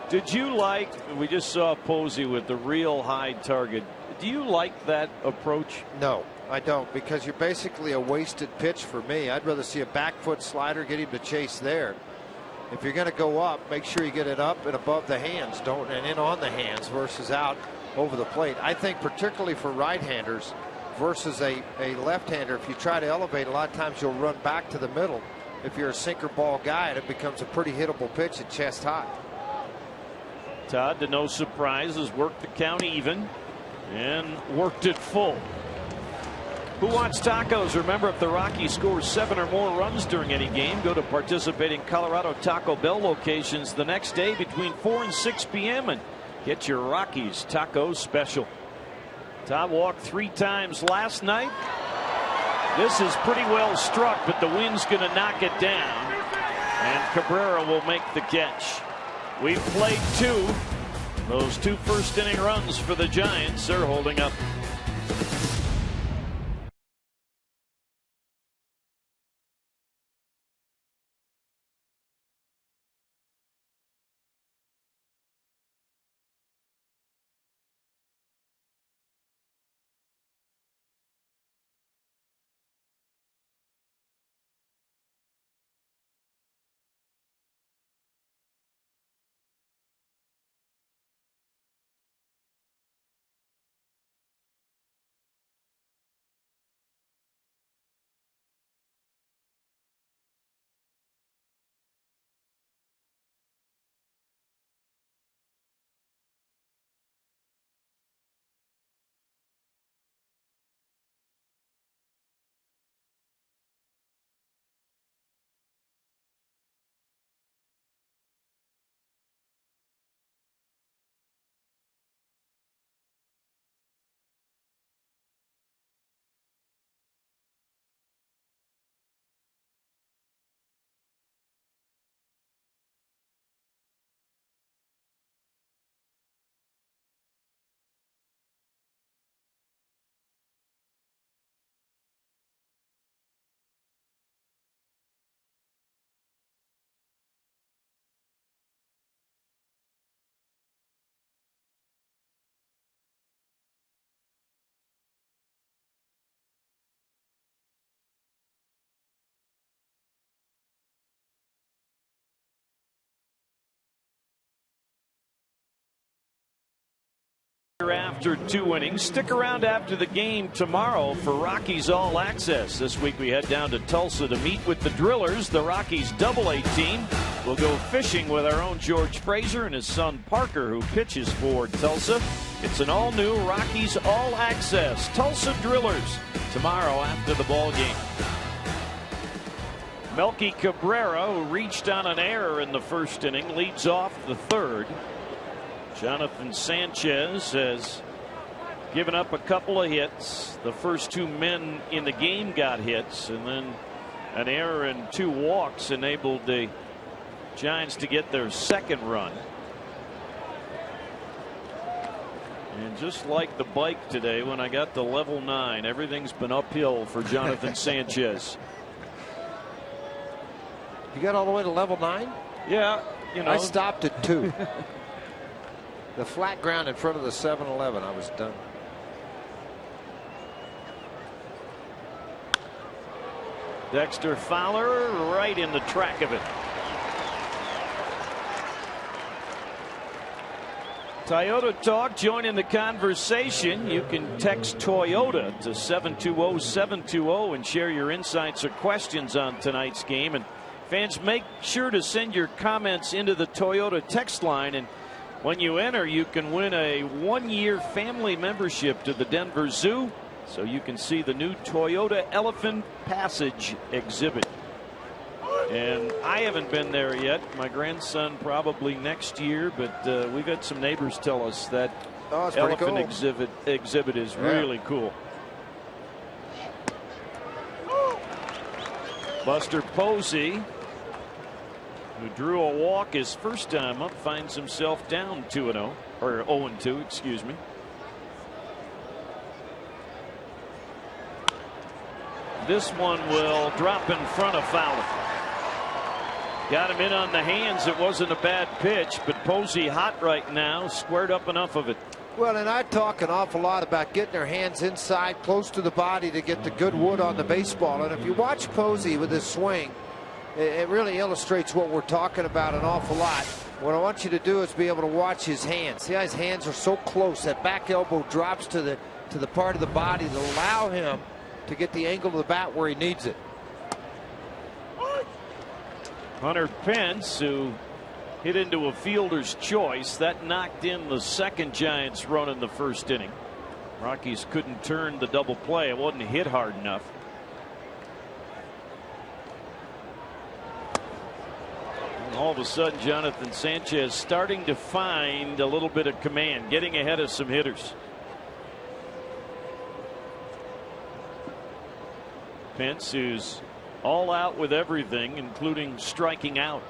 Did you like, we just saw Posey with the real high target. Do you like that approach? No, I don't, because you're basically a wasted pitch for me. I'd rather see a back foot slider, get him to chase there. If you're going to go up, make sure you get it up and above the hands, and in on the hands versus out over the plate. I think particularly for right-handers versus a left-hander, if you try to elevate, a lot of times you'll run back to the middle. If you're a sinker ball guy, and it becomes a pretty hittable pitch at chest high. Todd, to no surprise, has worked the count even and worked it full. Who wants tacos? Remember, if the Rockies score 7 or more runs during any game, go to participating Colorado Taco Bell locations the next day between 4 and 6 p.m. and get your Rockies taco special. Todd walked 3 times last night. This is pretty well struck, but the wind's going to knock it down, and Cabrera will make the catch. We've played 2. Those 2 first inning runs for the Giants are holding up. After 2 innings, stick around after the game tomorrow for Rockies All Access. This week we head down to Tulsa to meet with the Drillers, the Rockies Double-A team. We'll go fishing with our own George Fraser and his son Parker, who pitches for Tulsa. It's an all-new Rockies All Access Tulsa Drillers tomorrow after the ball game. Melky Cabrera, who reached on an error in the first inning, leads off the third. Jonathan Sanchez has given up a couple of hits. The first 2 men in the game got hits, and then an error and 2 walks enabled the Giants to get their second run. And just like the bike today, when I got to level 9, everything's been uphill for Jonathan Sanchez. You got all the way to level 9? Yeah, you know. I stopped at 2. The flat ground in front of the 7-Eleven, I was done. Dexter Fowler right in the track of it. Toyota Talk, join in the conversation. You can text Toyota to 720-720 and share your insights or questions on tonight's game. And fans, make sure to send your comments into the Toyota text line, and when you enter, you can win a 1-year family membership to the Denver Zoo, so you can see the new Toyota Elephant Passage exhibit. And I haven't been there yet. My grandson probably next year, but we've had some neighbors tell us that elephant cool. exhibit is really cool. Buster Posey, who drew a walk his first time up, finds himself down 2-0, or 0-2, excuse me. This one will drop in front of Fowler. Got him in on the hands. It wasn't a bad pitch, but Posey hot right now, squared up enough of it. Well, and I talk an awful lot about getting their hands inside close to the body to get the good wood on the baseball. And if you watch Posey with his swing, it really illustrates what we're talking about an awful lot. What I want you to do is be able to watch his hands. See how his hands are so close. That back elbow drops to the part of the body to allow him to get the angle of the bat where he needs it. Hunter Pence, who hit into a fielder's choice, that knocked in the second Giants run in the first inning. Rockies couldn't turn the double play. It wasn't hit hard enough. And all of a sudden, Jonathan Sanchez starting to find a little bit of command, getting ahead of some hitters. Pence, who's all out with everything, including striking out.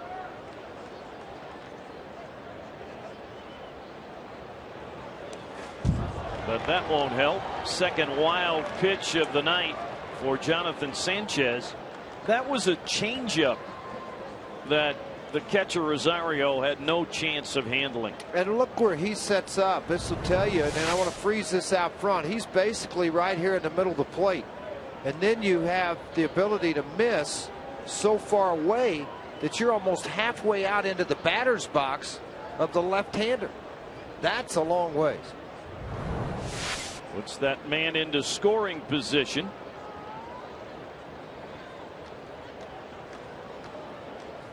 But that won't help. Second wild pitch of the night for Jonathan Sanchez. That was a changeup that the catcher Rosario had no chance of handling. And look where he sets up. This will tell you, and I want to freeze this out front. He's basically right here in the middle of the plate. And then you have the ability to miss so far away that you're almost halfway out into the batter's box of the left-hander. That's a long ways. Puts that man into scoring position.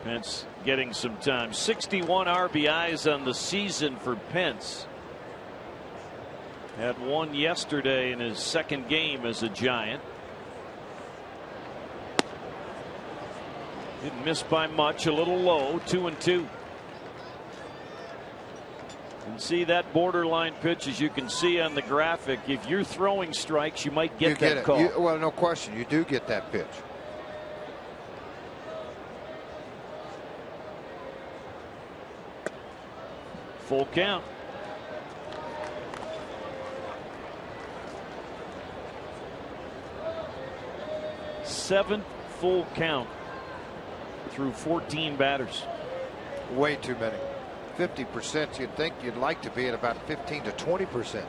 Pence getting some time. 61 RBIs on the season for Pence. Had one yesterday in his second game as a Giant. Didn't miss by much, a little low, 2-2. And see that borderline pitch, as you can see on the graphic. If you're throwing strikes, you might get that call. Well, no question, you do get that pitch. Full count. Seventh full count through 14 batters. Way too many. 50%. You'd think you'd like to be at about 15 to 20%.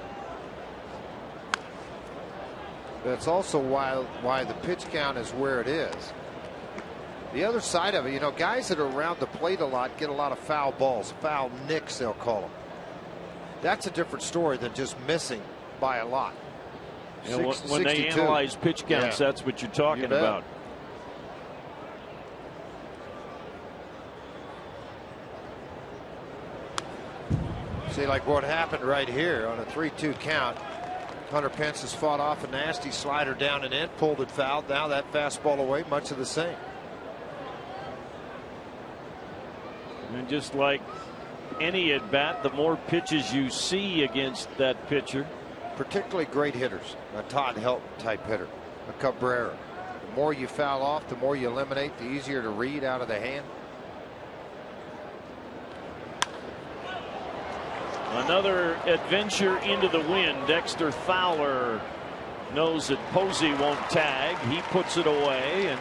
That's also why the pitch count is where it is. The other side of it, you know, guys that are around the plate a lot get a lot of foul balls, foul nicks, they'll call them. That's a different story than just missing by a lot. You know, when they analyze pitch counts, that's what you're talking about. See, like what happened right here on a 3-2 count. Hunter Pence has fought off a nasty slider down and in, pulled it foul. Now that fastball away, much of the same. And just like any at bat, the more pitches you see against that pitcher, particularly great hitters, a Todd Helton type hitter, a Cabrera, the more you foul off, the more you eliminate, the easier to read out of the hand. Another adventure into the wind. Dexter Fowler knows that Posey won't tag. He puts it away, and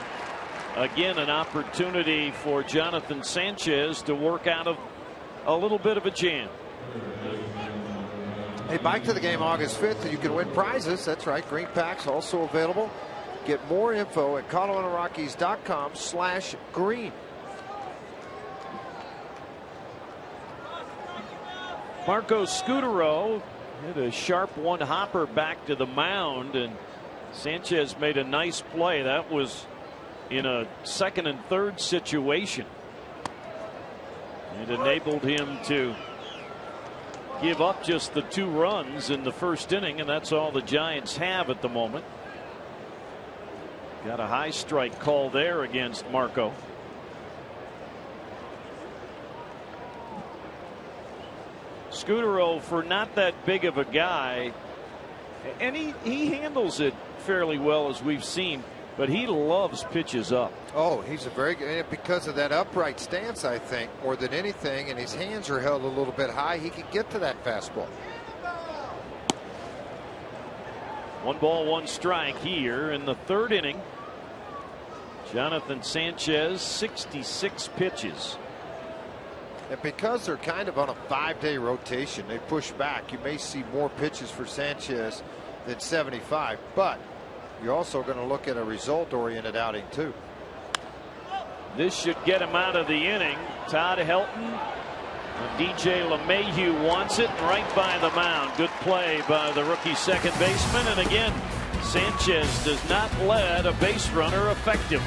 again an opportunity for Jonathan Sanchez to work out of a little bit of a jam. Hey, back to the game August 5th, and you can win prizes. That's right, green packs also available. Get more info at ColoradoRockies.com/green. Marco Scutaro hit a sharp one hopper back to the mound, and Sanchez made a nice play. That was in a second and third situation. It enabled him to give up just the 2 runs in the first inning, and that's all the Giants have at the moment. Got a high strike call there against Marco. Scutaro, for not that big of a guy, and he handles it fairly well, as we've seen, but he loves pitches up. Oh, he's a very good, because of that upright stance, I think, more than anything, and his hands are held a little bit high. He can get to that fastball. 1 ball, 1 strike here in the third inning. Jonathan Sanchez, 66 pitches. And because they're kind of on a 5-day rotation, they push back. You may see more pitches for Sanchez than 75, but you're also going to look at a result-oriented outing too. This should get him out of the inning. Todd Helton. DJ LeMahieu wants it right by the mound. Good play by the rookie second baseman. And again, Sanchez does not let a base runner affect him.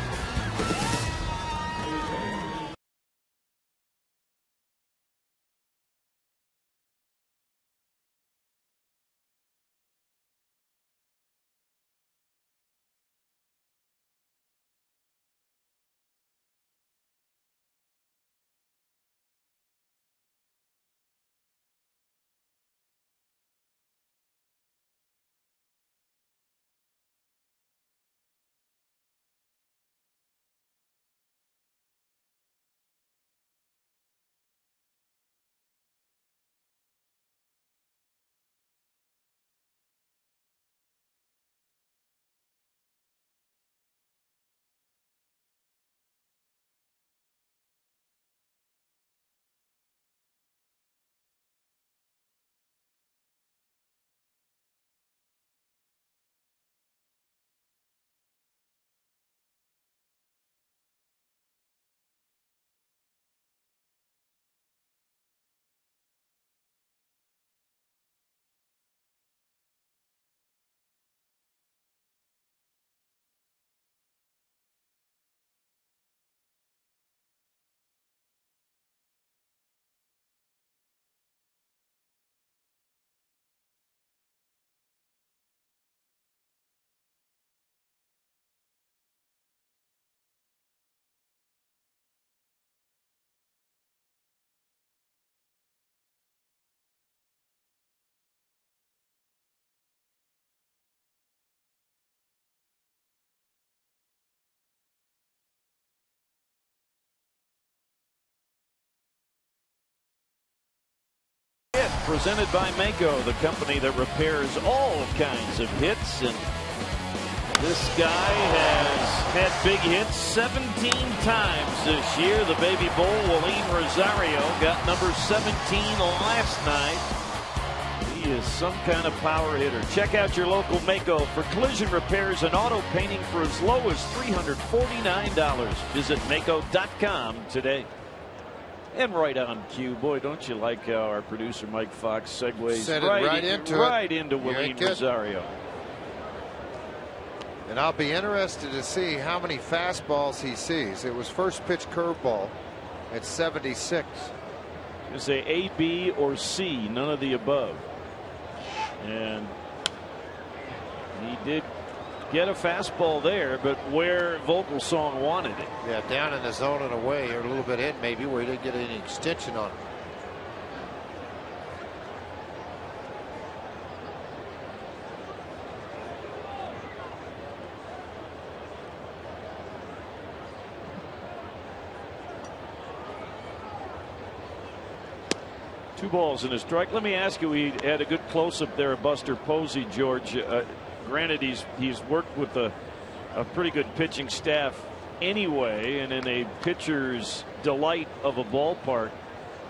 Presented by Mako, the company that repairs all kinds of hits. And this guy has had big hits 17 times this year. The baby bull, Willeen Rosario, got number 17 last night. He is some kind of power hitter. Check out your local Mako for collision repairs and auto painting for as low as $349. Visit Mako.com today. And right on cue. Boy, don't you like how our producer Mike Fox segues right into Willeen Rosario. And I'll be interested to see how many fastballs he sees. It was first pitch curveball at 76. You say A, B, or C, none of the above. And he did get a fastball there, but where Vogelsong wanted it. Yeah, down in the zone and away, or a little bit in maybe, where he didn't get any extension on it. Two balls and a strike. Let me ask you, we had a good close-up there of Buster Posey, George. Granted, he's worked with a pretty good pitching staff anyway, and in a pitcher's delight of a ballpark.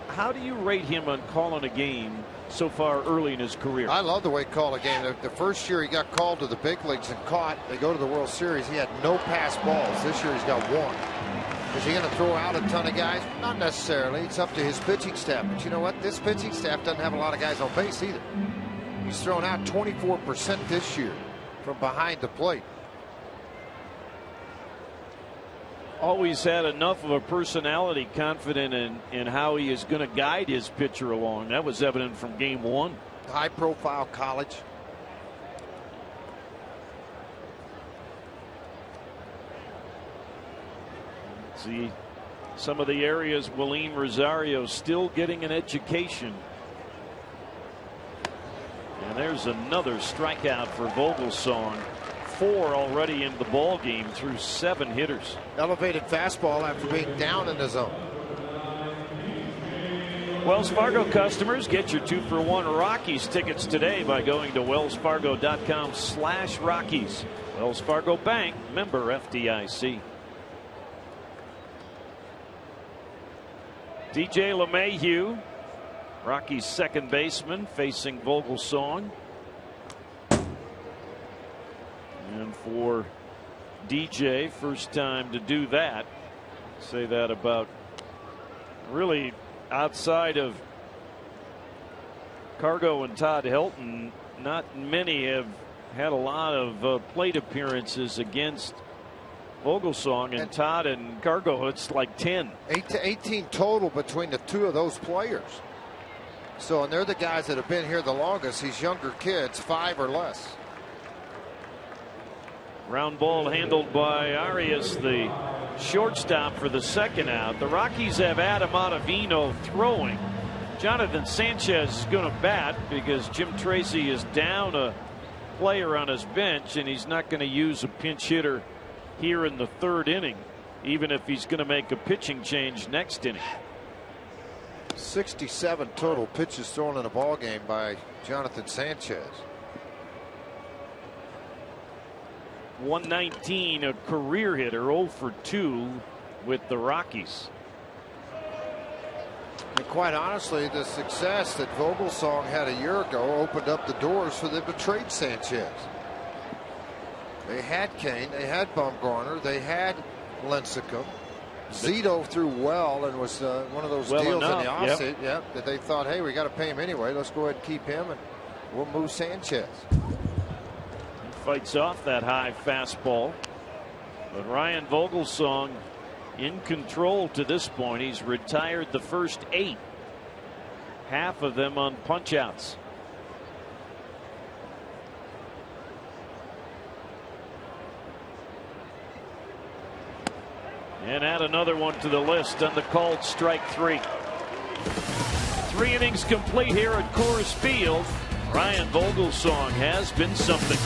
How do you rate him on calling a game so far early in his career? I love the way he called a game. The first year he got called to the big leagues and caught. They go to the World Series. He had no pass balls. This year he's got one. Is he going to throw out a ton of guys? Not necessarily. It's up to his pitching staff. But you know what? This pitching staff doesn't have a lot of guys on base either. He's thrown out 24% this year from behind the plate. Always had enough of a personality, confident in how he is going to guide his pitcher along. That was evident from game one. High profile college. See some of the areas Willeen Rosario still getting an education. And there's another strikeout for Vogelsong. 4 already in the ball game through 7 hitters. Elevated fastball after being down in the zone. Wells Fargo customers, get your 2-for-1 Rockies tickets today by going to wellsfargo.com/Rockies. Wells Fargo Bank, member FDIC. DJ LeMahieu, Rockies' second baseman, facing Vogelsong. And for DJ, first time to do that. Say that about really outside of Cargo and Todd Helton, not many have had a lot of plate appearances against Vogelsong, and Todd and Cargo, it's like 10. 8 to 18 total between the two of those players. So, and they're the guys that have been here the longest. These younger kids, 5 or less. Round ball handled by Arias, the shortstop, for the second out. The Rockies have Adam Ottavino throwing. Jonathan Sanchez is going to bat because Jim Tracy is down a player on his bench, and he's not going to use a pinch hitter here in the third inning, even if he's going to make a pitching change next inning. 67 total pitches thrown in a ball game by Jonathan Sanchez. 119, a career hitter, 0 for 2 with the Rockies. And quite honestly, the success that Vogelsong had a year ago opened up the doors for them to trade Sanchez. They had Kane, they had Bumgarner, they had Lincecum. Zito threw well and was one of those deals in the offseason, that they thought, hey, we got to pay him anyway. Let's go ahead and keep him, and we'll move Sanchez. Fights off that high fastball, but Ryan Vogelsong in control to this point. He's retired the first 8, half of them on punchouts. And add another one to the list on the called strike 3. 3 innings complete here at Coors Field. Ryan Vogelsong has been something.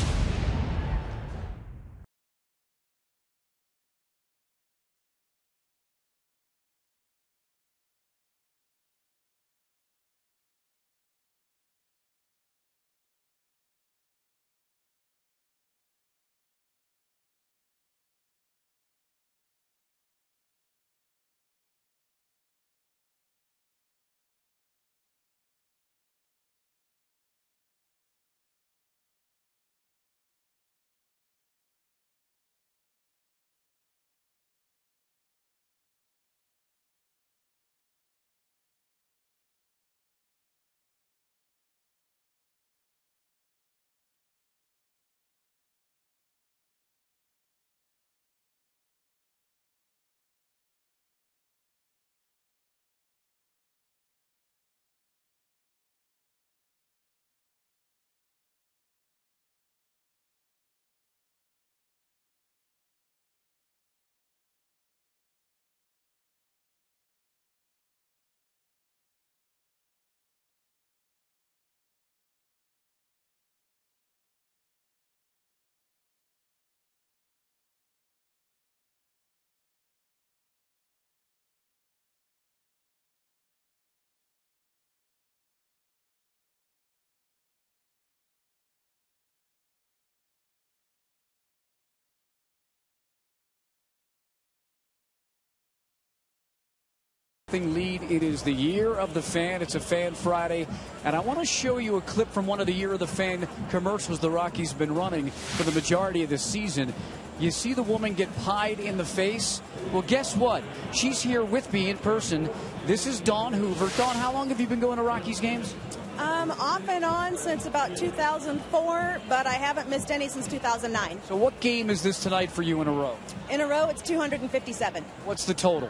Lead. It is the Year of the Fan. It's a Fan Friday, and I want to show you a clip from one of the Year of the Fan commercials the Rockies have been running for the majority of this season. You see the woman get pied in the face? Well, guess what? She's here with me in person. This is Dawn Hoover. Dawn, how long have you been going to Rockies games? Off and on since about 2004, but I haven't missed any since 2009. So what game is this tonight for you in a row? In a row, it's 257. What's the total?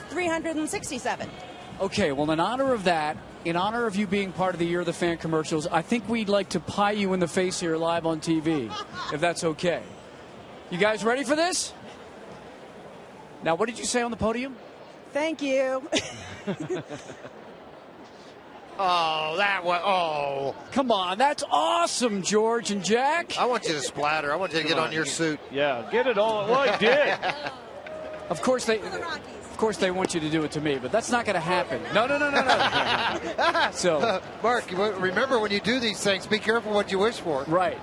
367. Okay, well, in honor of that, in honor of you being part of the Year of the Fan commercials, I think we'd like to pie you in the face here live on TV, if that's okay. You guys ready for this? Now, what did you say on the podium? Thank you. Oh, that was, oh. Come on, that's awesome, George and Jack. I want you to splatter. I want you to get on your suit. Yeah, get it all. Well, he did. Of course they want you to do it to me, but that's not going to happen. No. So, Mark, remember when you do these things, be careful what you wish for. Right.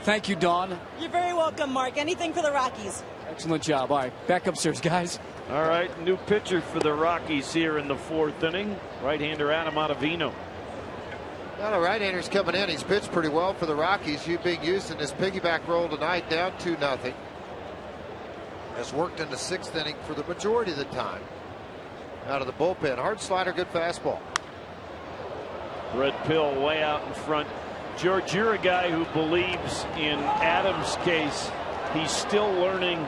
Thank you, Dawn. You're very welcome, Mark. Anything for the Rockies. Excellent job. All right, back upstairs, guys. All right, new pitcher for the Rockies here in the 4th inning. Right-hander Adam Ottavino. Well, the right-hander's coming in. He's pitched pretty well for the Rockies. He's being used in this piggyback role tonight, down 2-0. Has worked in the 6th inning for the majority of the time. Out of the bullpen. Hard slider, good fastball. Brett Pill way out in front. George, you're a guy who believes in Adams' case. He's still learning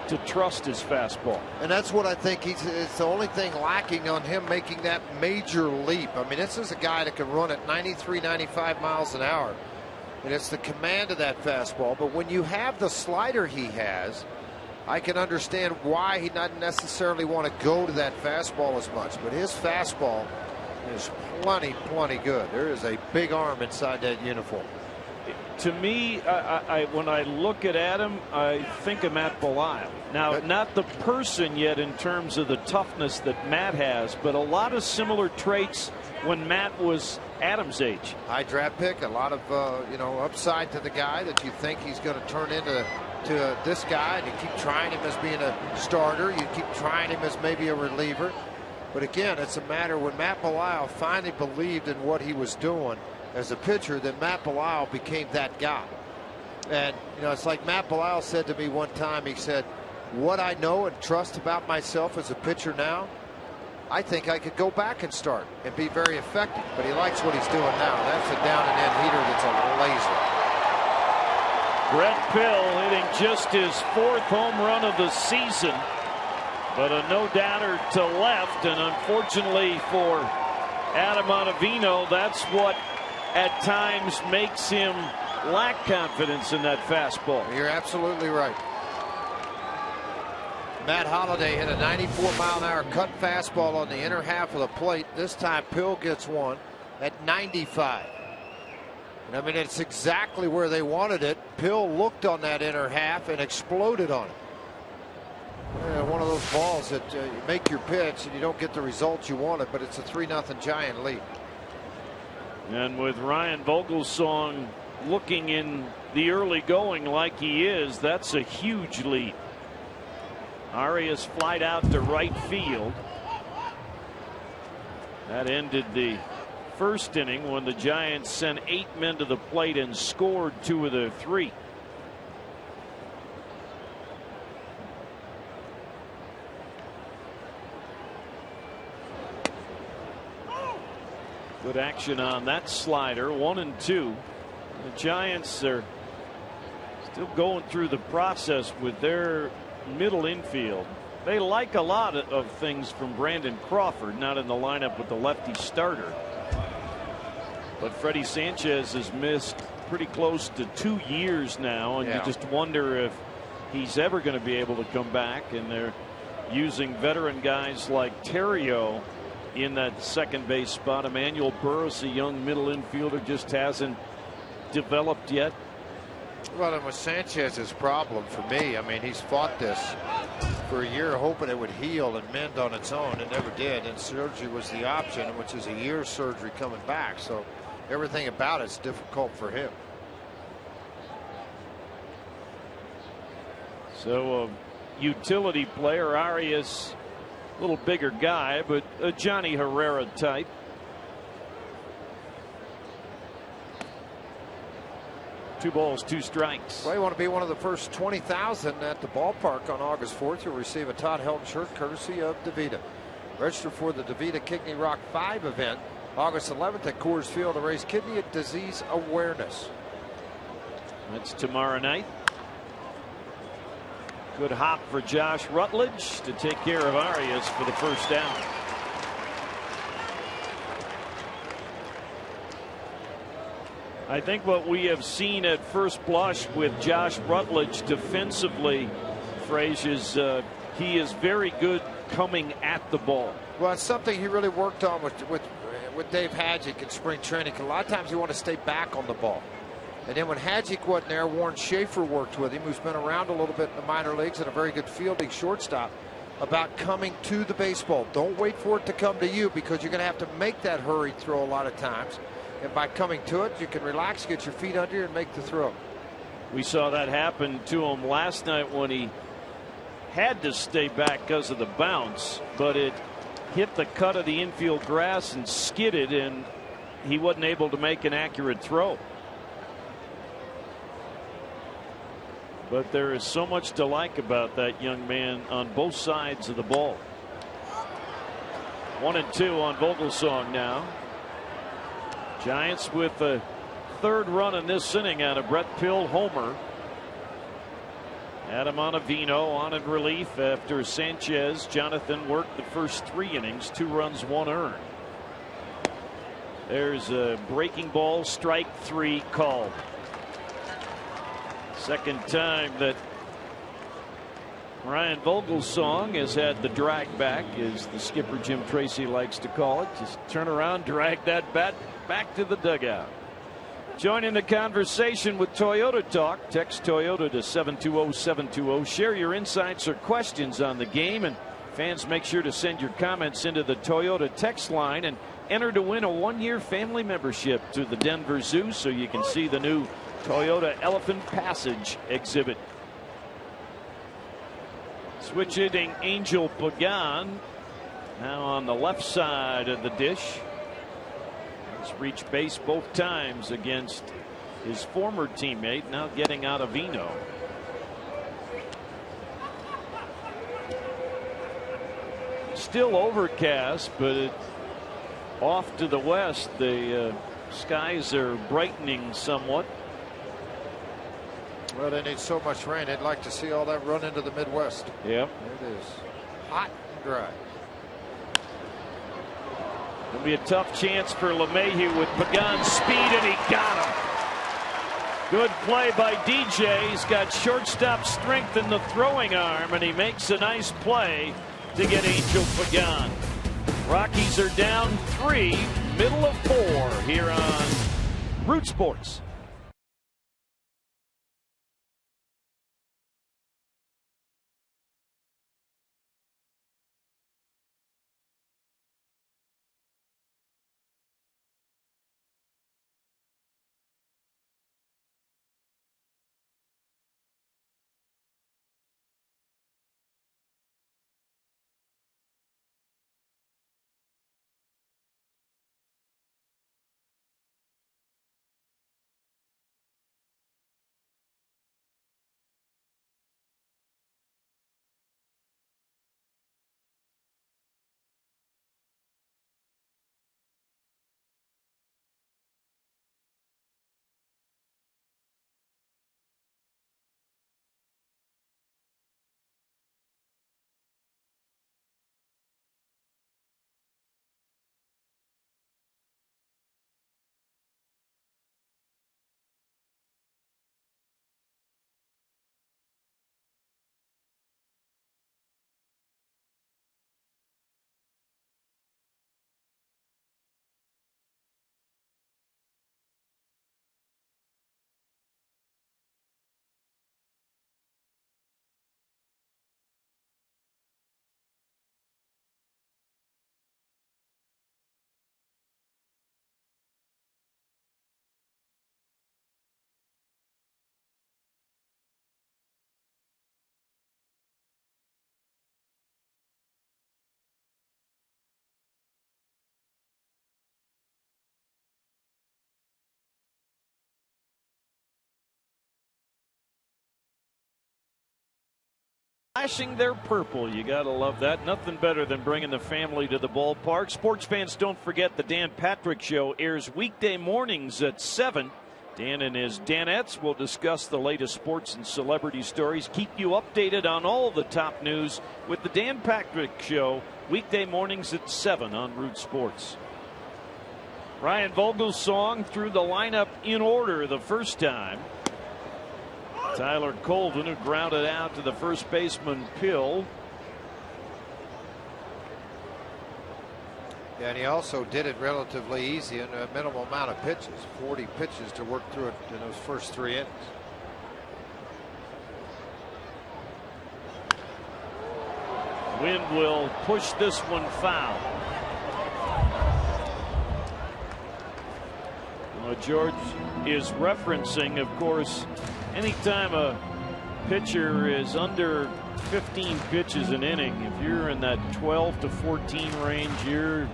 to trust his fastball. And that's what I think it's the only thing lacking on him making that major leap. I mean, this is a guy that can run at 93, 95 miles an hour. And it's the command of that fastball. But when you have the slider he has, I can understand why he doesn't necessarily want to go to that fastball as much. But his fastball is plenty good. There is a big arm inside that uniform. To me, when I look at Adam, I think of Matt Belisle. Now, not the person yet in terms of the toughness that Matt has, but a lot of similar traits when Matt was Adam's age. High draft pick, a lot of upside to the guy that you think he's going to turn into this guy, and you keep trying him as being a starter. You keep trying him as maybe a reliever. But again, it's a matter when Matt Belisle finally believed in what he was doing as a pitcher, then Matt Belisle became that guy. And it's like Matt Belisle said to me one time. He said, what I know and trust about myself as a pitcher now, I think I could go back and start and be very effective. But he likes what he's doing now. That's a down and in heater that's a laser. Brett Pill hitting just his 4th home run of the season, but a no-doubter to left, and unfortunately for Adam Ottavino, that's what at times makes him lack confidence in that fastball. You're absolutely right. Matt Holliday hit a 94-mile-an-hour cut fastball on the inner half of the plate. This time Pill gets one at 95. And I mean, it's exactly where they wanted it. Pill looked on that inner half and exploded on it. One of those balls that you make your pitch and you don't get the results you wanted, but it's a 3-0 Giant lead. And with Ryan Vogelsong looking in the early going like he is, that's a huge lead. Arias flied out to right field. That ended the 1st inning when the Giants sent 8 men to the plate and scored 2 of their 3. Good action on that slider. 1-2. The Giants are still going through the process with their middle infield. They like a lot of things from Brandon Crawford, not in the lineup with the lefty starter. But Freddie Sanchez has missed pretty close to 2 years now, and you just wonder if he's ever going to be able to come back. And they're using veteran guys like Terrio in that second base spot. Emmanuel Burris, a young middle infielder, just hasn't developed yet. Well, and with Sanchez's problem for me, I mean, he's fought this for a year hoping it would heal and mend on its own. It never did, and surgery was the option, which is a year's surgery coming back. So everything about it's difficult for him. So a utility player, Arias, a little bigger guy, but a Johnny Herrera type. Two balls, 2 strikes. Well, you want to be one of the first 20,000 at the ballpark on August 4th. You'll receive a Todd Helton shirt courtesy of DaVita. Register for the DaVita Kidney Rock 5 event August 11th at Coors Field to raise kidney disease awareness. That's tomorrow night. Good hop for Josh Rutledge to take care of Arias for the first down. I think what we have seen at first blush with Josh Rutledge defensively, Frazier, is he is very good coming at the ball. Well, it's something he really worked on with Dave Hadjick in spring training. A lot of times you want to stay back on the ball. And then when Hadjick wasn't there, Warren Schaefer worked with him, who's been around a little bit in the minor leagues and a very good fielding shortstop, about coming to the baseball. Don't wait for it to come to you, because you're going to have to make that hurried throw a lot of times. And by coming to it, you can relax, get your feet under you, and make the throw. We saw that happen to him last night when he had to stay back because of the bounce, but it hit the cut of the infield grass and skidded, and he wasn't able to make an accurate throw. But there is so much to like about that young man on both sides of the ball. 1-2 on Vogelsong now. Giants with a third run in this inning on a Brett Pill homer. Adam Ottavino on in relief after Sanchez. Jonathan worked the first 3 innings, 2 runs, 1 earned. There's a breaking ball, strike 3 called. Second time that Ryan Vogelsong has had the drag back, as the skipper Jim Tracy likes to call it. Just turn around, drag that bat back to the dugout. Joining the conversation with Toyota Talk. Text Toyota to 720-720. Share your insights or questions on the game, and fans, make sure to send your comments into the Toyota text line and enter to win a 1-year family membership to the Denver Zoo so you can see the new Toyota Elephant Passage exhibit. Switch hitting Angel Pagan now on the left side of the dish. He's reached base both times against his former teammate, now getting Ottavino. Still overcast, but off to the west the skies are brightening somewhat. Well, they need so much rain. They'd like to see all that run into the Midwest. Yep. There it is. Hot and dry. It'll be a tough chance for LeMahieu with Pagan's speed, and he got him. Good play by DJ. He's got shortstop strength in the throwing arm, and he makes a nice play to get Angel Pagan. Rockies are down 3, middle of 4 here on Root Sports. Flashing their purple. You got to love that. Nothing better than bringing the family to the ballpark. Sports fans, don't forget the Dan Patrick Show airs weekday mornings at 7. Dan and his Danettes will discuss the latest sports and celebrity stories. Keep you updated on all the top news with the Dan Patrick Show weekday mornings at 7 on Root Sports. Ryan Vogelsong threw the lineup in order the first time. Tyler Colvin, who grounded out to the first baseman Pill. Yeah, and he also did it relatively easy in a minimal amount of pitches. 40 pitches to work through it in those first 3 innings. Wind will push this one foul. George is referencing, of course, anytime a pitcher is under 15 pitches an inning, if you're in that 12 to 14 range, you're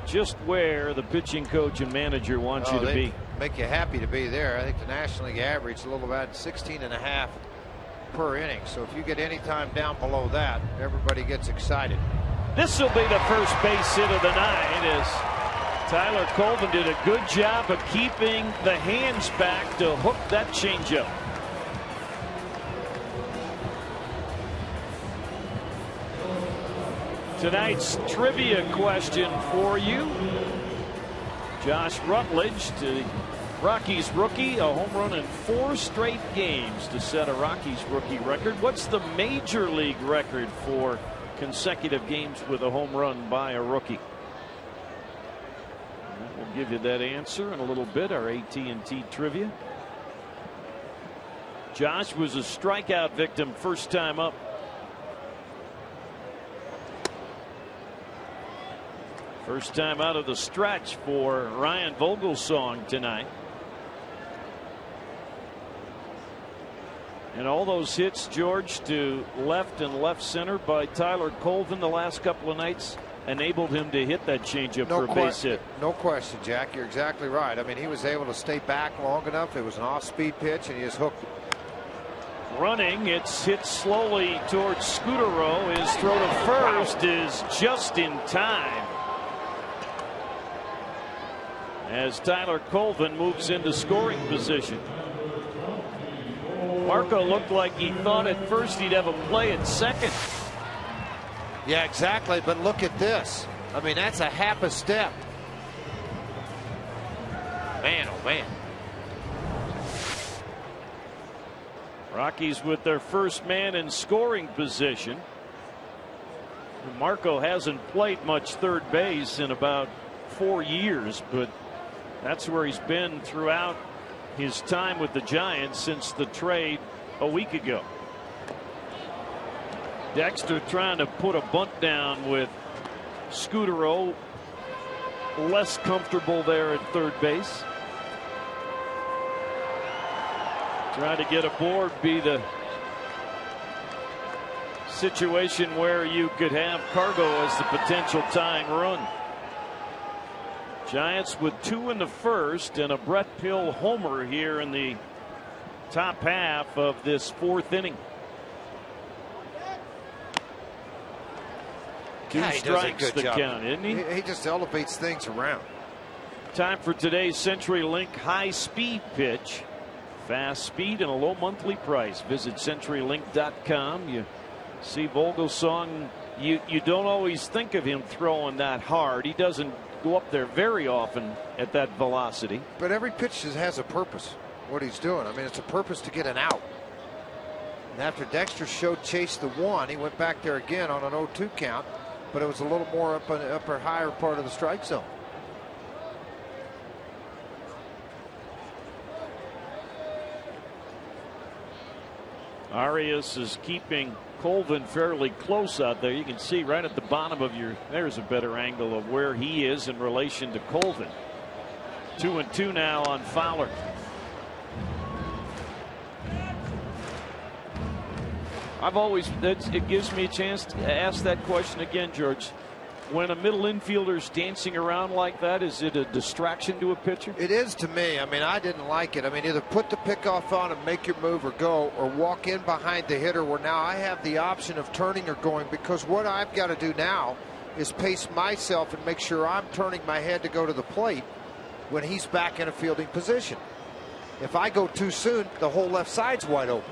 just where the pitching coach and manager wants you to be. Make you happy to be there. I think the National League average is a little about 16.5 per inning. So if you get any time down below that, everybody gets excited. This will be the first base hit of the night, as Tyler Colvin did a good job of keeping the hands back to hook that changeup. Tonight's trivia question for you. Josh Rutledge, the Rockies rookie, a home run in 4 straight games to set a Rockies rookie record. What's the major league record for consecutive games with a home run by a rookie? We'll give you that answer in a little bit. Our AT&T trivia. Josh was a strikeout victim first time up. First time out of the stretch for Ryan Vogelsong tonight. And all those hits, George, to left and left center by Tyler Colvin the last couple of nights enabled him to hit that changeup for a base hit. No question, Jack. You're exactly right. I mean, he was able to stay back long enough. It was an off-speed pitch, and he just hooked it. Running, it's hit slowly towards Scudero. His throw to first is just in time, as Tyler Colvin moves into scoring position. Marco looked like he thought at first he'd have a play at second. Yeah, exactly. But look at this. I mean, that's a half a step. Man, oh man. Rockies with their first man in scoring position. Marco hasn't played much third base in about 4 years, but that's where he's been throughout his time with the Giants since the trade a week ago. Dexter trying to put a bunt down with Scudero less comfortable there at third base. Trying to get aboard, be the situation where you could have Cargo as the potential tying run. Giants with 2 in the first and a Brett Pill homer here in the top half of this 4th inning. 2 strikes the count, isn't he? He just elevates things around. Time for today's CenturyLink high-speed pitch. Fast speed and a low monthly price. Visit CenturyLink.com. You see Vogelsong. You don't always think of him throwing that hard. He doesn't go up there very often at that velocity. But every pitch has a purpose, what he's doing. I mean, it's a purpose to get an out. And after Dexter showed Chase the 1, he went back there again on an 0-2 count, but it was a little more up in the upper higher part of the strike zone. Arias is keeping Colvin fairly close out there. You can see right at the bottom of your, there's a better angle of where he is in relation to Colvin. 2-2 now on Fowler. I've always, it gives me a chance to ask that question again, George. When a middle infielder's dancing around like that, is it a distraction to a pitcher? It is to me. I mean, I didn't like it. I mean, either put the pickoff on and make your move or go, or walk in behind the hitter where now I have the option of turning or going, because what I've got to do now is pace myself and make sure I'm turning my head to go to the plate when he's back in a fielding position. If I go too soon, the whole left side's wide open.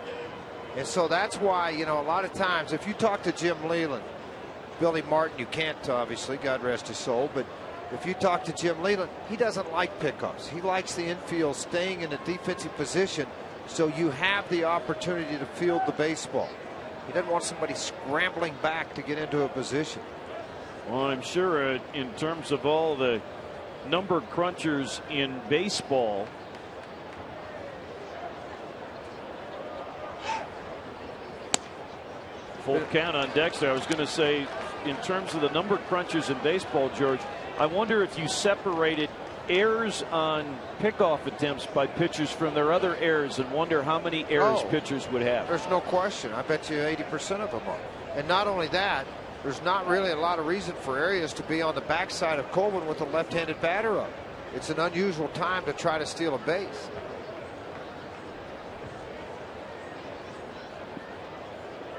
And so that's why, you know, a lot of times if you talk to Jim Leland, Billy Martin, you can't, obviously, God rest his soul, but if you talk to Jim Leland, he doesn't like pickoffs. He likes the infield staying in a defensive position so you have the opportunity to field the baseball. He doesn't want somebody scrambling back to get into a position. Well, I'm sure in terms of all the number crunchers in baseball, full count on Dexter. I was going to say, in terms of the number crunchers in baseball, George, I wonder if you separated errors on pickoff attempts by pitchers from their other errors and wonder how many errors pitchers would have. There's no question. I bet you 80% of them are. And not only that, there's not really a lot of reason for Arias to be on the backside of Coleman with a left-handed batter up. It's an unusual time to try to steal a base.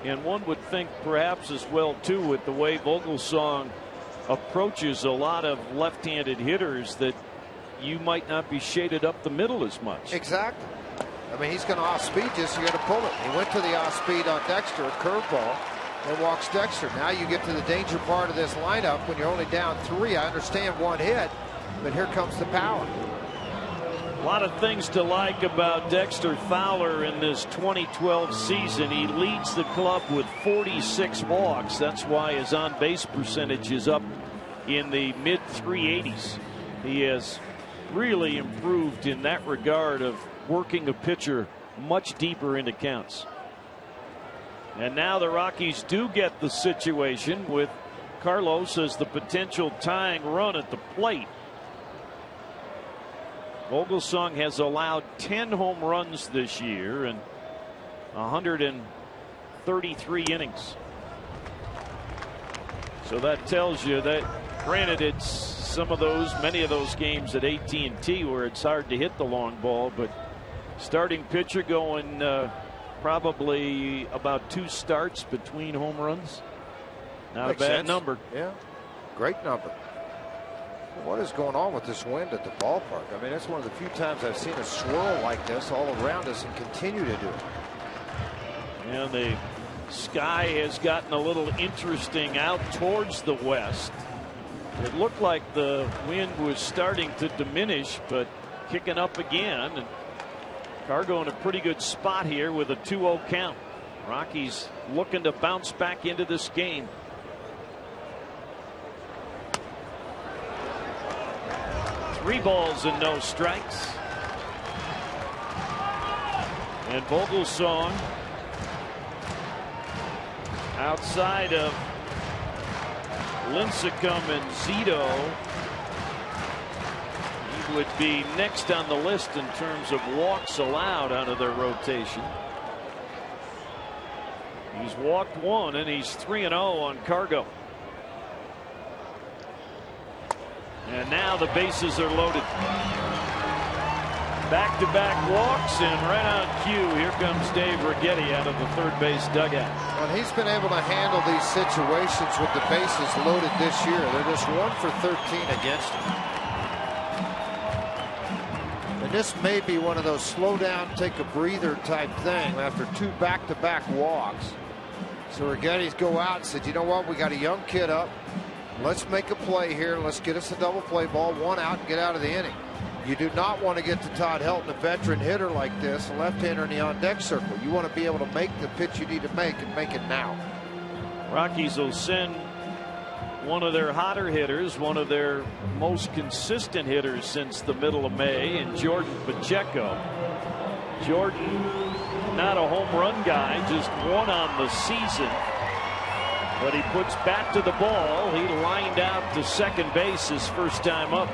And one would think perhaps as well too, with the way Vogelsong approaches a lot of left-handed hitters, that you might not be shaded up the middle as much. Exactly. I mean, he's going to off-speed you, so you got to pull it. He went to the off-speed on Dexter, a curveball, and walks Dexter. Now you get to the danger part of this lineup when you're only down 3. I understand one hit, but here comes the power. A lot of things to like about Dexter Fowler in this 2012 season. He leads the club with 46 walks. That's why his on-base percentage is up in the mid-380s. He has really improved in that regard of working a pitcher much deeper into counts. And now the Rockies do get the situation with Carlos as the potential tying run at the plate. Vogelsong has allowed 10 home runs this year and 133 innings. So that tells you that, granted, it's many of those games at AT&T where it's hard to hit the long ball, but starting pitcher going probably about 2 starts between home runs. Not a bad number. Yeah, great number. What is going on with this wind at the ballpark? I mean, it's one of the few times I've seen a swirl like this all around us and continue to do it. And the sky has gotten a little interesting out towards the west. It looked like the wind was starting to diminish, but kicking up again. And Cargo in a pretty good spot here with a 2-0 count. Rockies looking to bounce back into this game. Three balls and no strikes. And Vogelsong, outside of Lincecum and Zito, he would be next on the list in terms of walks allowed out of their rotation. He's walked 1 and he's 3-0 on Cargo. And now the bases are loaded. Back-to-back walks, and right on cue, here comes Dave Righetti out of the third base dugout. Well, he's been able to handle these situations with the bases loaded this year. They're just 1 for 13 against him. And this may be one of those slow down, take a breather type thing after 2 back-to-back walks. So Righetti's go out and said, you know what, we got a young kid up. Let's make a play here. Let's get us a double play ball, 1 out, and get out of the inning. You do not want to get to Todd Helton, a veteran hitter like this, a left-hander in the on-deck circle. You want to be able to make the pitch you need to make and make it now. Rockies will send one of their hotter hitters, one of their most consistent hitters since the middle of May, and Jordan Pacheco. Jordan, not a home run guy, just 1 on the season. But he puts bat to the ball. He lined out to second base his first time up.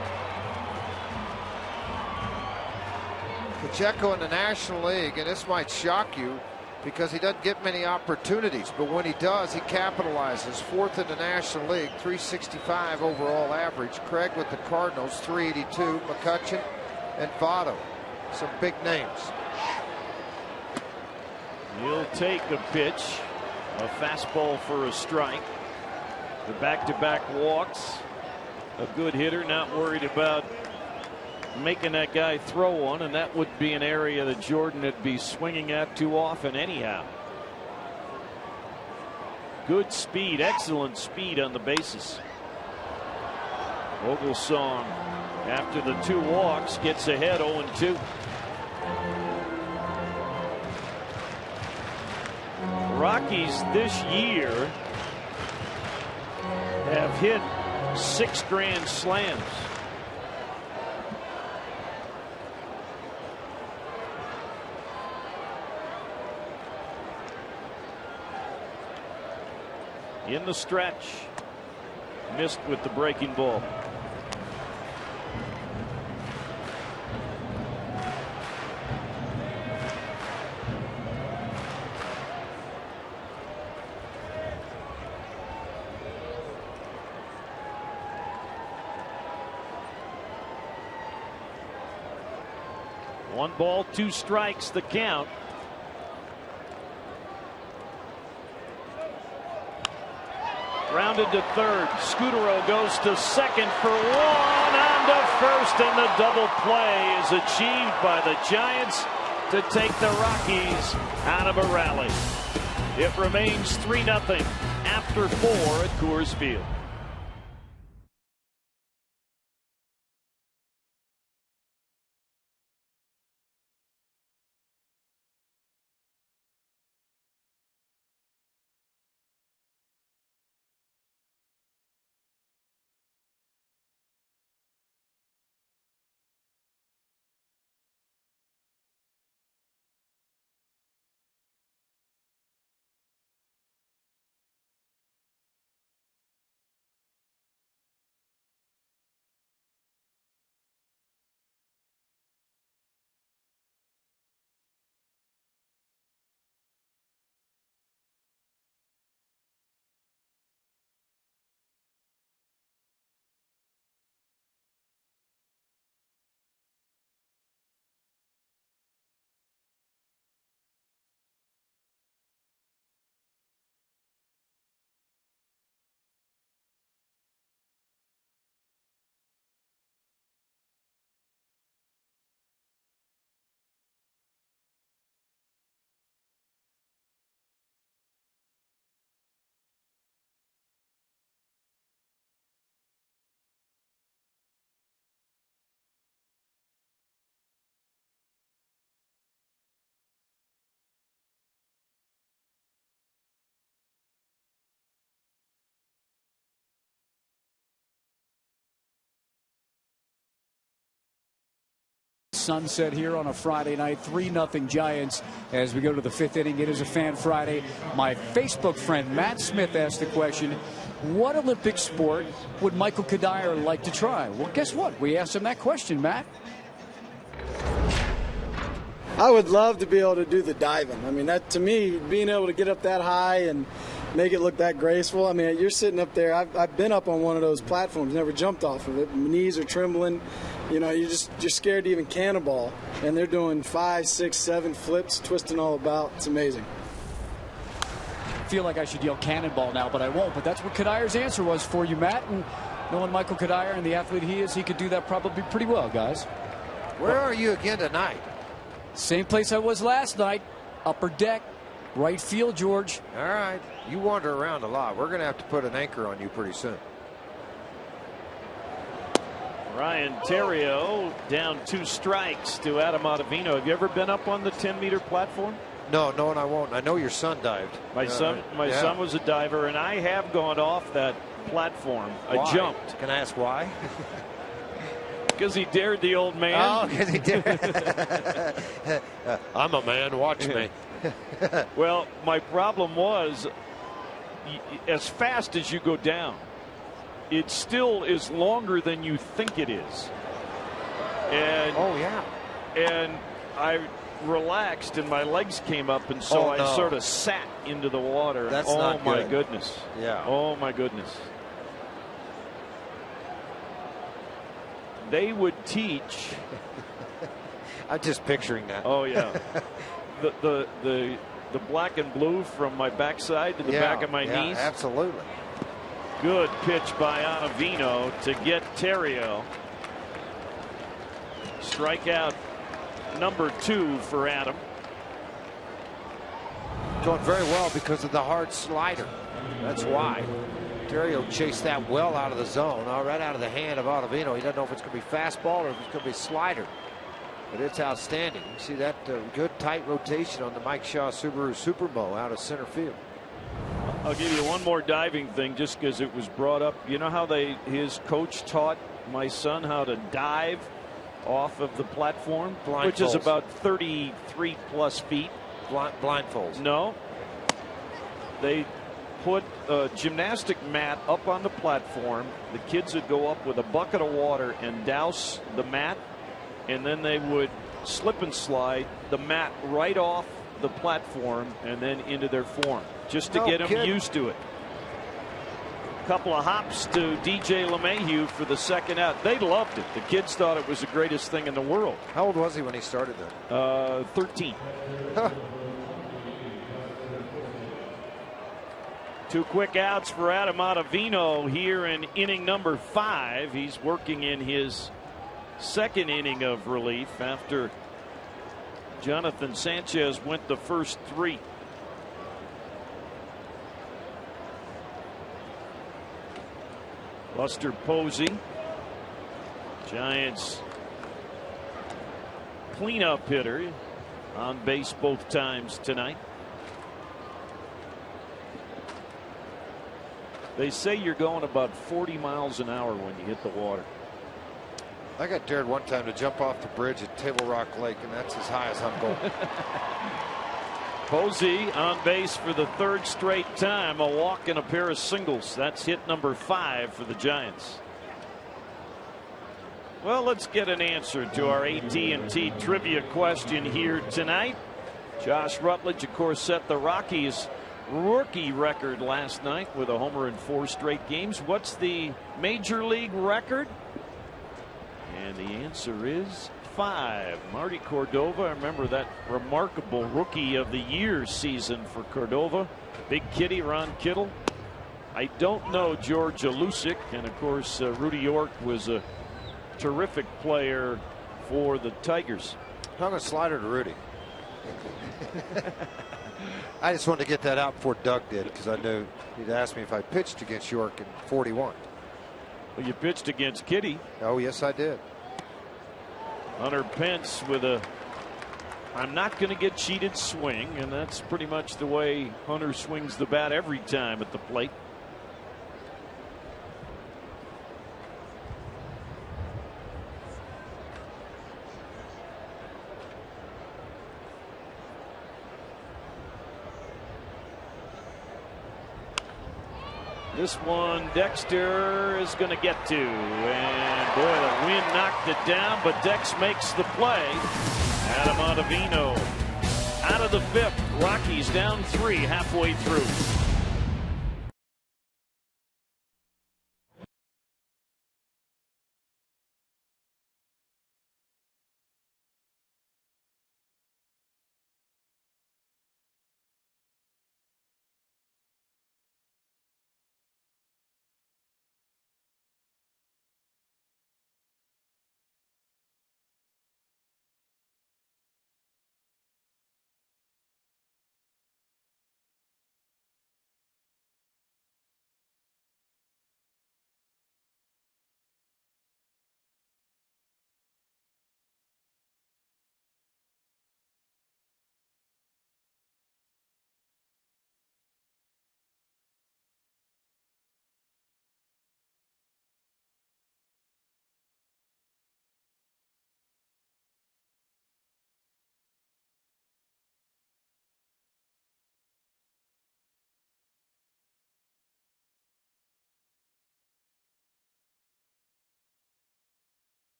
Pacheco in the National League, and this might shock you because he doesn't get many opportunities, but when he does, he capitalizes. 4th in the National League, 365 overall average. Craig with the Cardinals, 382. McCutchen and Votto, some big names. He'll take a pitch. A fastball for a strike. The back-to-back walks. A good hitter, not worried about making that guy throw one, and that would be an area that Jordan would be swinging at too often anyhow. Good speed, excellent speed on the bases. Vogelsong, after the 2 walks, gets ahead 0-2. Rockies this year have hit 6 grand slams. In the stretch, missed with the breaking ball. 1 ball, 2 strikes, the count. Rounded to third. Scutaro goes to second for 1, on to first, and the double play is achieved by the Giants to take the Rockies out of a rally. It remains 3-0 after 4 at Coors Field. Sunset here on a Friday night. 3-0 Giants as we go to the 5th inning. It is a Fan Friday. My Facebook friend Matt Smith asked the question, what Olympic sport would Michael Kadire like to try? Well, guess what? We asked him that question, Matt. I would love to be able to do the diving. I mean, that to me, being able to get up that high and make it look that graceful. I mean, you're sitting up there. I've been up on one of those platforms, never jumped off of it. My knees are trembling. You know, you're scared to even cannonball. And they're doing 5, 6, 7 flips, twisting all about. It's amazing. I feel like I should yell cannonball now, but I won't. But that's what Kadire's answer was for you, Matt. And knowing Michael Kadire and the athlete he is, he could do that probably pretty well, guys. Where are you again tonight? Same place I was last night. Upper deck. Right field, George. All right. You wander around a lot. We're going to have to put an anchor on you pretty soon. Ryan Theriot down 2 strikes to Adam Ottavino. Have you ever been up on the 10-meter platform? No, and I won't. I know your son dived. My son was a diver, and I have gone off that platform. Why? I jumped. Can I ask why? Because he dared the old man. Oh, because he dared. I'm a man. Watch me. Well, my problem was, as fast as you go down, it still is longer than you think it is. And oh yeah. And I relaxed and my legs came up, and so I sort of sat into the water. That's not my good. Goodness. Yeah. Oh my goodness. They would teach. I'm just picturing that. Oh yeah. the black and blue from my backside to the back of my knees. Absolutely. Good pitch by Ottavino to get Theriot. Strikeout number 2 for Adam. Going very well because of the hard slider. That's why. Theriot chased that well out of the zone, right out of the hand of Ottavino. He doesn't know if it's going to be fastball or if it's going to be slider. But it's outstanding. You see that good tight rotation on the Mike Shaw Subaru Supermo out of center field. I'll give you one more diving thing just because it was brought up. You know how his coach taught my son how to dive off of the platform, which is about 33 plus feet. Blindfolds. No. They put a gymnastic mat up on the platform. The kids would go up with a bucket of water and douse the mat, and then they would slip and slide the mat right off the platform and then into their form, just to get them used to it. Couple of hops to DJ LeMahieu for the second out. They loved it. The kids thought it was the greatest thing in the world. How old was he when he started that? 13. Two quick outs for Adam Ottavino here in inning number 5. He's working in his second inning of relief after Jonathan Sanchez went the first 3. Buster Posey, Giants cleanup hitter, on base both times tonight. They say you're going about 40 miles an hour when you hit the water. I got dared one time to jump off the bridge at Table Rock Lake, and that's as high as I'm going. Posey on base for the 3rd straight time, a walk and a pair of singles. That's hit number 5 for the Giants. Well, let's get an answer to our AT&T trivia question here tonight. Josh Rutledge, of course, set the Rockies' rookie record last night with a homer in 4 straight games. What's the major league record? And the answer is 5. Marty Cordova. I remember that remarkable Rookie of the Year season for Cordova. Big Kitty, Ron Kittle. I don't know George Alusic, and of course Rudy York was a terrific player for the Tigers. I'm going to slider to Rudy. I just wanted to get that out before Doug did, because I knew he'd ask me if I pitched against York in 41. Well, you pitched against Kitty. Oh, yes, I did. Hunter Pence with a I'm not going to get cheated swing, and that's pretty much the way Hunter swings the bat every time at the plate. This one Dexter is going to get to, and boy, the wind knocked it down, but Dex makes the play. Adam Ottavino out of the 5th. Rockies down 3 halfway through.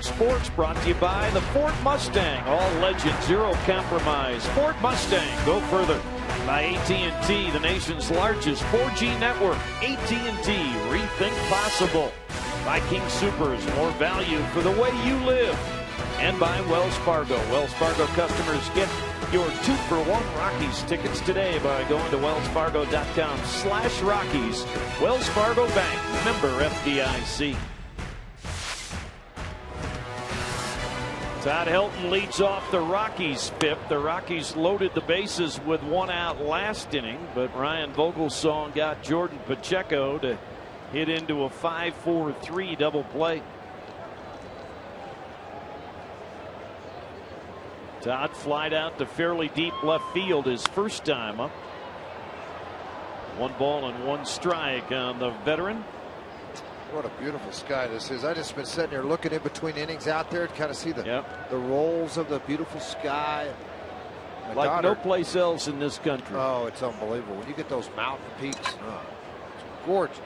Sports brought to you by the Ford Mustang. All legend, zero compromise. Ford Mustang, go further. By AT&T, the nation's largest 4G network. AT&T, rethink possible. By King Supers, more value for the way you live. And by Wells Fargo. Wells Fargo customers get your 2-for-1 Rockies tickets today by going to wellsfargo.com/Rockies. Wells Fargo Bank, member FDIC. Todd Helton leads off the Rockies' 5th. The Rockies loaded the bases with 1 out last inning, but Ryan Vogelsong got Jordan Pacheco to hit into a 5-4-3 double play. Todd flied out to fairly deep left field his first time up. 1 ball and 1 strike on the veteran. What a beautiful sky this is. I just been sitting here looking in between innings out there to kind of see the rolls of the beautiful sky. Like no place else in this country. Oh, it's unbelievable. When you get those mountain peaks, it's gorgeous.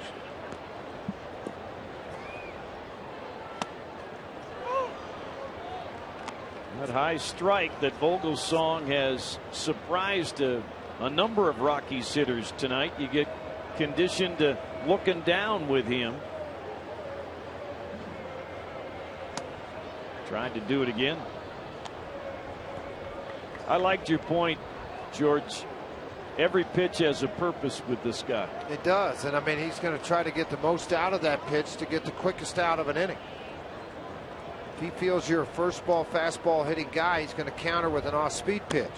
That high strike that Vogelsong has surprised a number of Rockies hitters tonight. You get conditioned to looking down with him. Tried to do it again. I liked your point, George. Every pitch has a purpose with this guy. It does. And I mean, he's going to try to get the most out of that pitch to get the quickest out of an inning. If he feels you're a first ball fastball hitting guy, he's going to counter with an off speed pitch.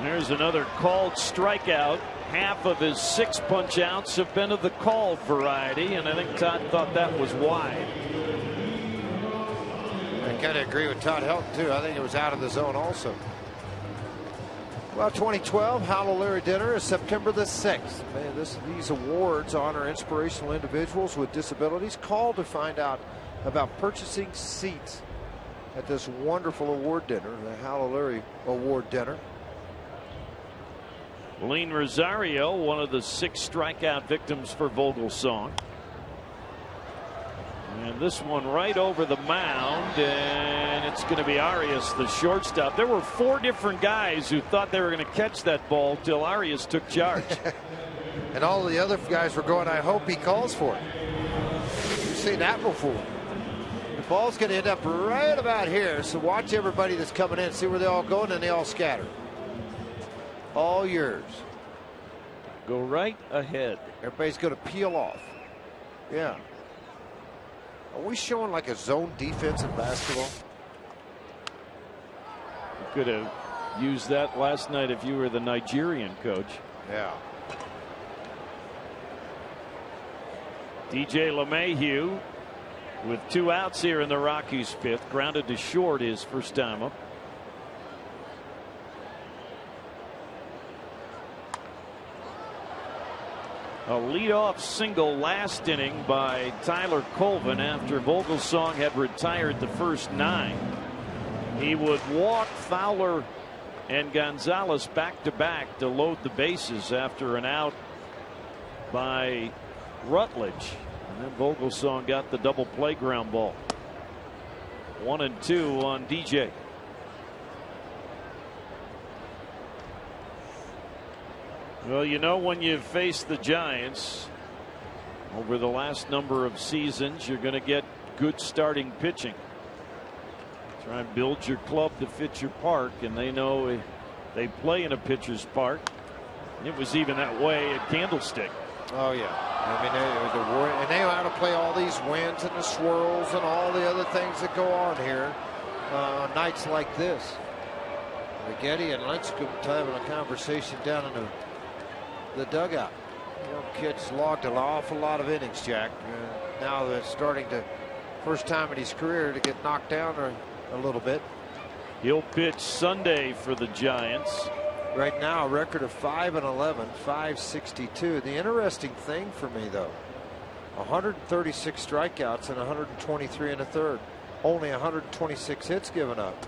There's another called strikeout. Half of his 6 punch outs have been of the called variety, and I think Todd thought that was wide. I kind of agree with Todd Helton too. I think it was out of the zone also. Well, 2012 Hal O'Leary dinner is September the 6th. Man, these awards honor inspirational individuals with disabilities. Call to find out about purchasing seats at this wonderful award dinner, the Hal O'Leary Award Dinner. Lean Rosario, one of the 6 strikeout victims for Vogelsong. And this one right over the mound, and it's going to be Arias, the shortstop. There were 4 different guys who thought they were going to catch that ball till Arias took charge. And all the other guys were going, I hope he calls for it. You've seen that before. The ball's going to end up right about here, so watch everybody that's coming in, see where they all go, and then they all scatter. All yours. Go right ahead. Everybody's going to peel off. Yeah. Are we showing like a zone defense in basketball? You could have used that last night if you were the Nigerian coach. Yeah. DJ LeMahieu with 2 outs here in the Rockies' 5th. Grounded to short his first time up. A leadoff single last inning by Tyler Colvin after Vogelsong had retired the first 9. He would walk Fowler and Gonzalez back to back to load the bases after an out by Rutledge. And then Vogelsong got the double play ground ball. 1-2 on DJ. Well, you know, when you face the Giants over the last number of seasons, you're going to get good starting pitching. Try and build your club to fit your park, and they know they play in a pitcher's park. It was even that way at Candlestick. Oh, yeah. I mean, they know how to play all these winds and the swirls and all the other things that go on here on nights like this. Rigetti and Lincecum having a conversation down in the dugout. Young kid's logged an awful lot of innings, Jack. Now they're starting to, first time in his career, to get knocked down a little bit. He'll pitch Sunday for the Giants. Right now, a record of 5-11, 562. The interesting thing for me, though, 136 strikeouts and 123 1/3. Only 126 hits given up.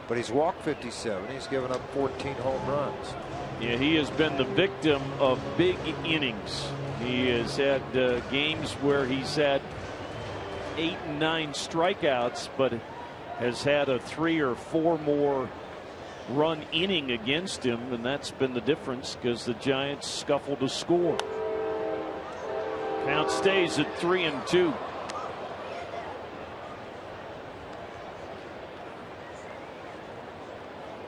But he's walked 57. He's given up 14 home runs. Yeah, he has been the victim of big innings. He has had games where he's had 8 and 9 strikeouts, but has had a 3 or 4 more run inning against him, and that's been the difference because the Giants scuffle to score. Count stays at 3-2.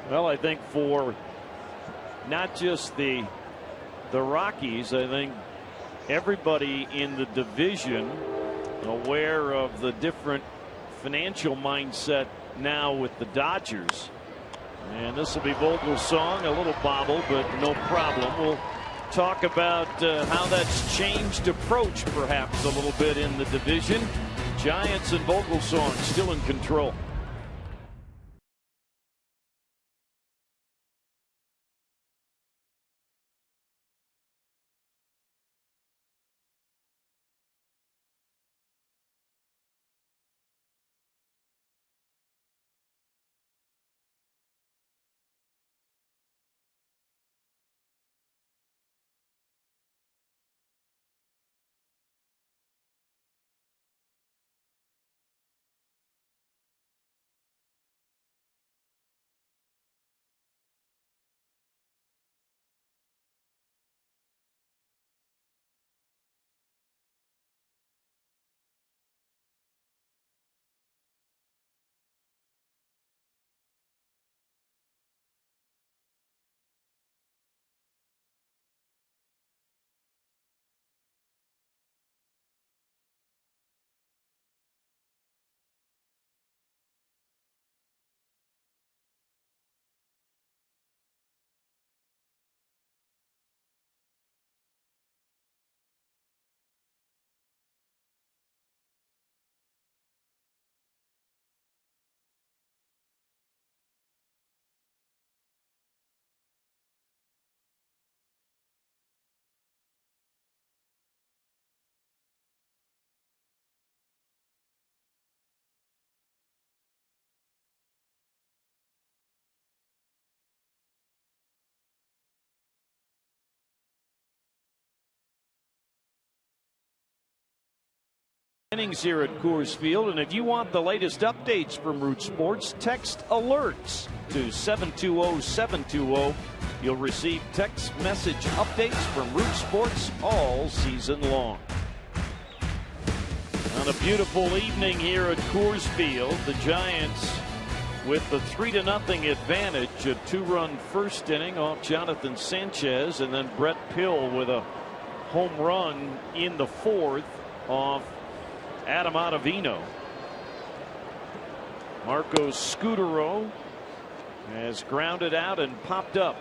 Well, I think for not just the Rockies, I think everybody in the division aware of the different financial mindset now with the Dodgers. And this will be Vogelsong, a little bobble, but no problem. We'll talk about how that's changed approach perhaps a little bit in the division. Giants and Vogelsong still in control. Innings here at Coors Field, and if you want the latest updates from Root Sports, text alerts to 720-720. You'll receive text message updates from Root Sports all season long. On a beautiful evening here at Coors Field, the Giants with the 3-0 advantage, a two-run first inning off Jonathan Sanchez, and then Brett Pill with a home run in the fourth off Adam Ottavino. Marco Scutaro has grounded out and popped up.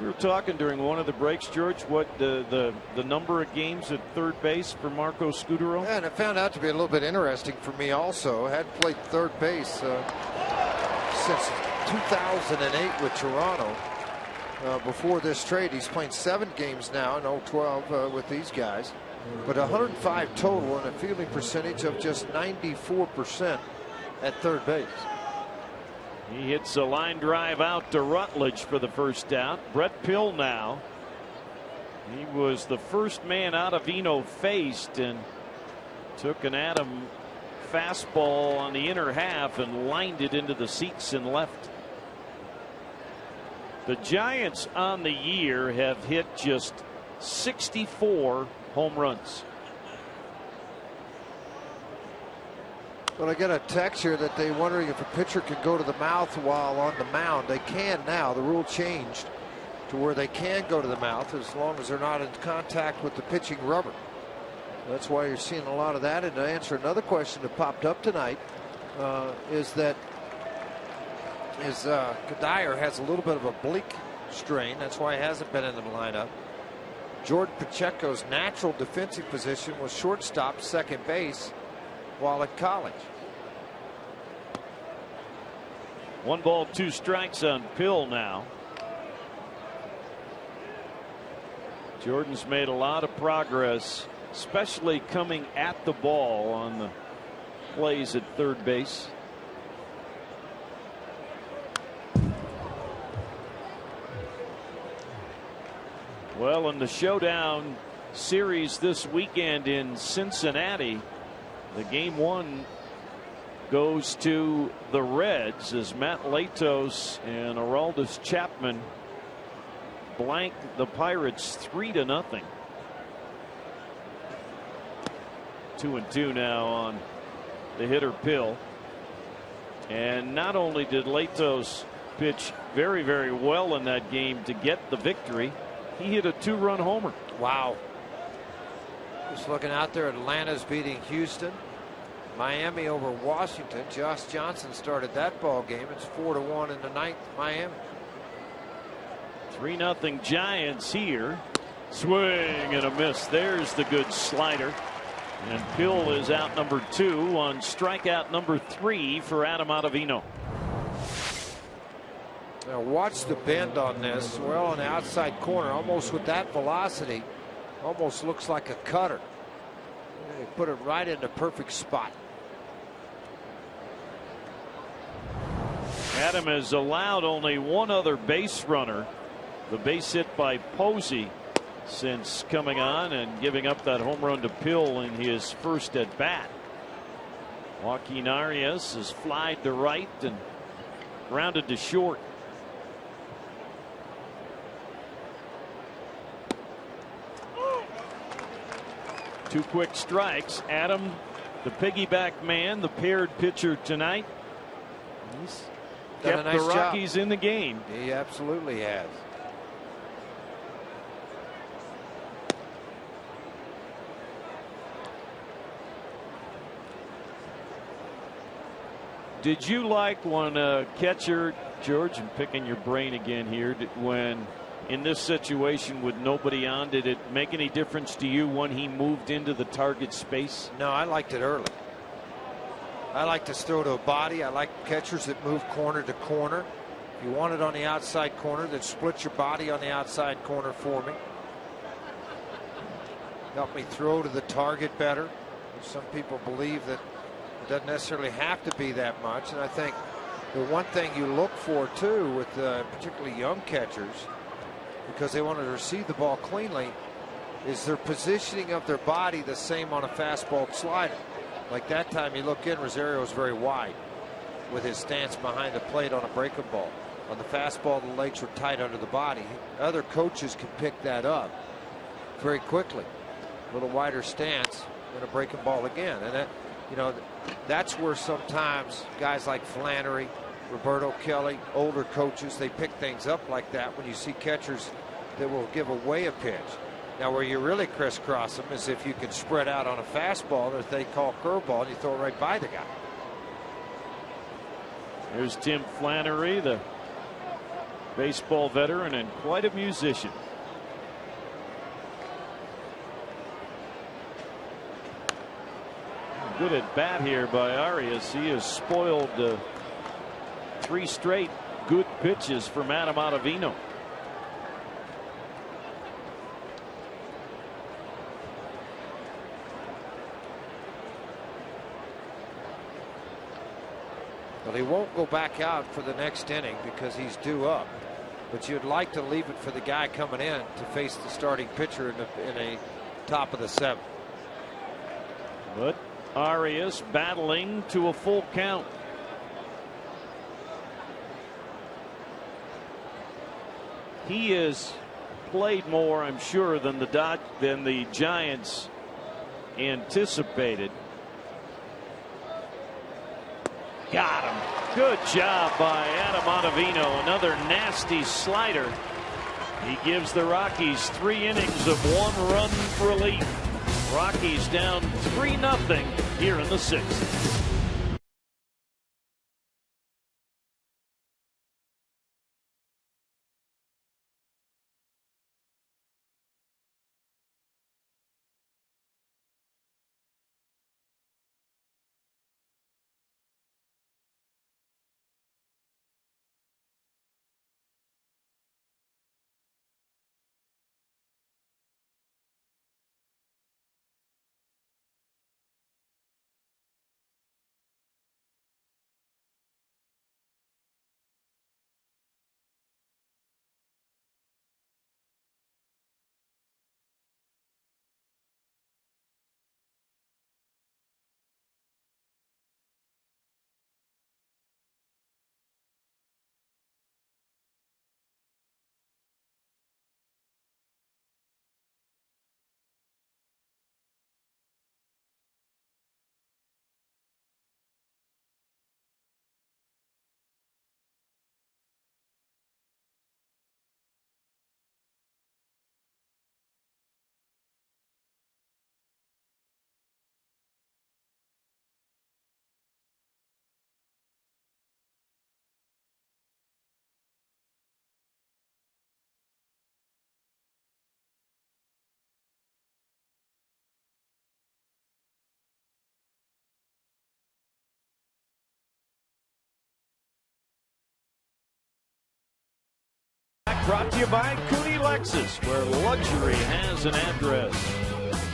We were talking during one of the breaks, George, what the number of games at third base for Marco Scutaro. Yeah, and it found out to be a little bit interesting for me also. Hadn't played third base since 2008 with Toronto. Before this trade, he's playing 7 games now in 0-12 with these guys, but 105 total and a fielding percentage of just 94% at third base. He hits a line drive out to Rutledge for the first out. Brett Pill now. He was the first man Ottavino faced and took an Adam fastball on the inner half and lined it into the seats and left. The Giants on the year have hit just 64 home runs. Well, I get a text here that they're wondering if a pitcher can go to the mouth while on the mound. They can now. The rule changed to where they can go to the mouth as long as they're not in contact with the pitching rubber. That's why you're seeing a lot of that. And to answer another question that popped up tonight is that Kadire has a little bit of a bleak strain. That's why he hasn't been in the lineup. Jordan Pacheco's natural defensive position was shortstop, second base while at college. 1 ball, 2 strikes on Pill now. Jordan's made a lot of progress, especially coming at the ball on the plays at third base. Well, in the showdown series this weekend in Cincinnati, the game 1 goes to the Reds as Matt Latos and Aroldis Chapman blank the Pirates 3-0. 2-2 now on the hitter Pill. And not only did Latos pitch very, very well in that game to get the victory, he hit a 2-run homer. Wow. Just looking out there, Atlanta's beating Houston. Miami over Washington. Josh Johnson started that ball game. It's 4-1 in the ninth, Miami. 3-0 Giants here. Swing and a miss. There's the good slider. And Pill is out number 2 on strikeout number 3 for Adam Ottavino. Now watch the bend on this. Well, on the outside corner, almost with that velocity, almost looks like a cutter. They put it right in the perfect spot. Adam has allowed only one other base runner. The base hit by Posey since coming on and giving up that home run to Pill in his first at bat. Joaquin Arias has flied to right and grounded to short. Two quick strikes. Adam, the piggyback man, the paired pitcher tonight. He's kept the Rockies in the game. He absolutely has. Did you like when a catcher, George, and picking your brain again here, when in this situation with nobody on, did it make any difference to you when he moved into the target space? No, I liked it early. I like to throw to a body. I like catchers that move corner to corner. If you want it on the outside corner, then split your body on the outside corner for me. Help me throw to the target better. Some people believe that it doesn't necessarily have to be that much. And I think the one thing you look for too with particularly young catchers, because they want to receive the ball cleanly, is their positioning of their body the same on a fastball slider. Like that time you look in, Rosario was very wide with his stance behind the plate on a breaking ball. On the fastball, the legs were tight under the body. Other coaches can pick that up very quickly. A little wider stance and a breaking ball again. And that, you know, that's where sometimes guys like Flannery, Roberto Kelly, older coaches, they pick things up like that when you see catchers that will give away a pitch. Now, where you really crisscross them is if you can spread out on a fastball, or if they call curveball and you throw it right by the guy. There's Tim Flannery, the baseball veteran and quite a musician. Good at bat here by Arias. He has spoiled 3 straight good pitches from Adam Ottavino. Well, he won't go back out for the next inning because he's due up. But you'd like to leave it for the guy coming in to face the starting pitcher in a top of the 7th. But Arias battling to a full count. He has played more, I'm sure, than the Giants anticipated. Got him. Good job by Adam Ottavino. Another nasty slider. He gives the Rockies 3 innings of 1-run relief. Rockies down 3-0 here in the 6th. brought to you by Cooney Lexus, where luxury has an address.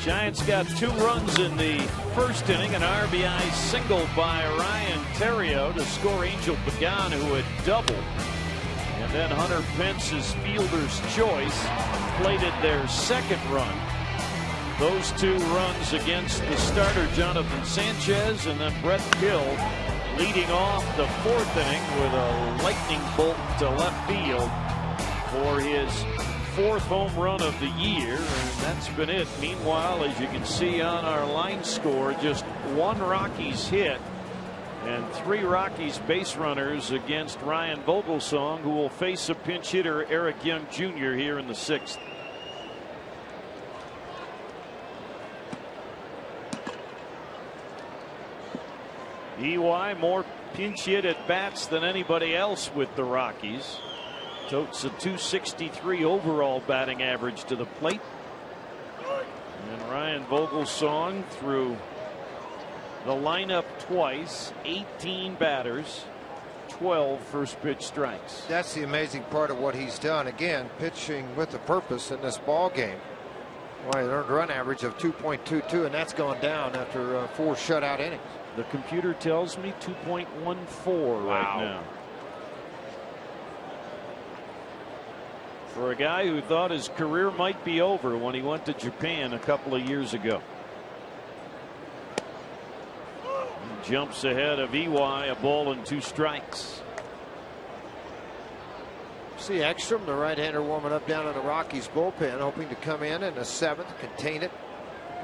Giants got 2 runs in the first inning, an RBI single by Ryan Theriot to score Angel Pagan, who had doubled. And then Hunter Pence's fielder's choice plated their second run. Those 2 runs against the starter Jonathan Sanchez, and then Brett Gill leading off the 4th inning with a lightning bolt to left field for his 4th home run of the year, and that's been it. Meanwhile, as you can see on our line score, just 1 Rockies hit and 3 Rockies base runners against Ryan Vogelsong, who will face a pinch hitter, Eric Young Jr., here in the 6th. EY more pinch hit at bats than anybody else with the Rockies. Totes a .263 overall batting average to the plate. And Ryan Vogelsong threw the lineup twice, 18 batters, 12 first pitch strikes. That's the amazing part of what he's done. Again, pitching with a purpose in this ball game. Why, an earned run average of 2.22, and that's gone down after 4 shutout innings. The computer tells me 2.14 right now. For a guy who thought his career might be over when he went to Japan a couple of years ago. He jumps ahead of EY, a ball and 2 strikes. See Ekstrom, the right-hander, warming up down in the Rockies bullpen, hoping to come in the 7th, contain it.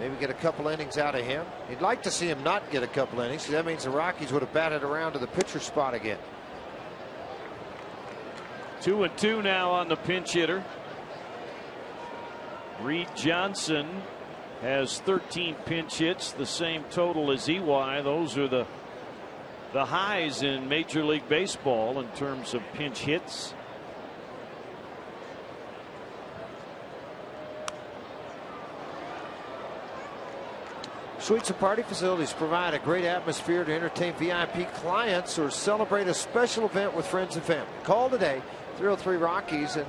Maybe get a couple innings out of him. He'd like to see him not get a couple innings. That means the Rockies would have batted around to the pitcher spot again. 2-2 now on the pinch hitter. Reed Johnson has 13 pinch hits, the same total as EY. Those are the highs in Major League Baseball in terms of pinch hits. Suites and party facilities provide a great atmosphere to entertain VIP clients or celebrate a special event with friends and family. Call today, 303 Rockies, and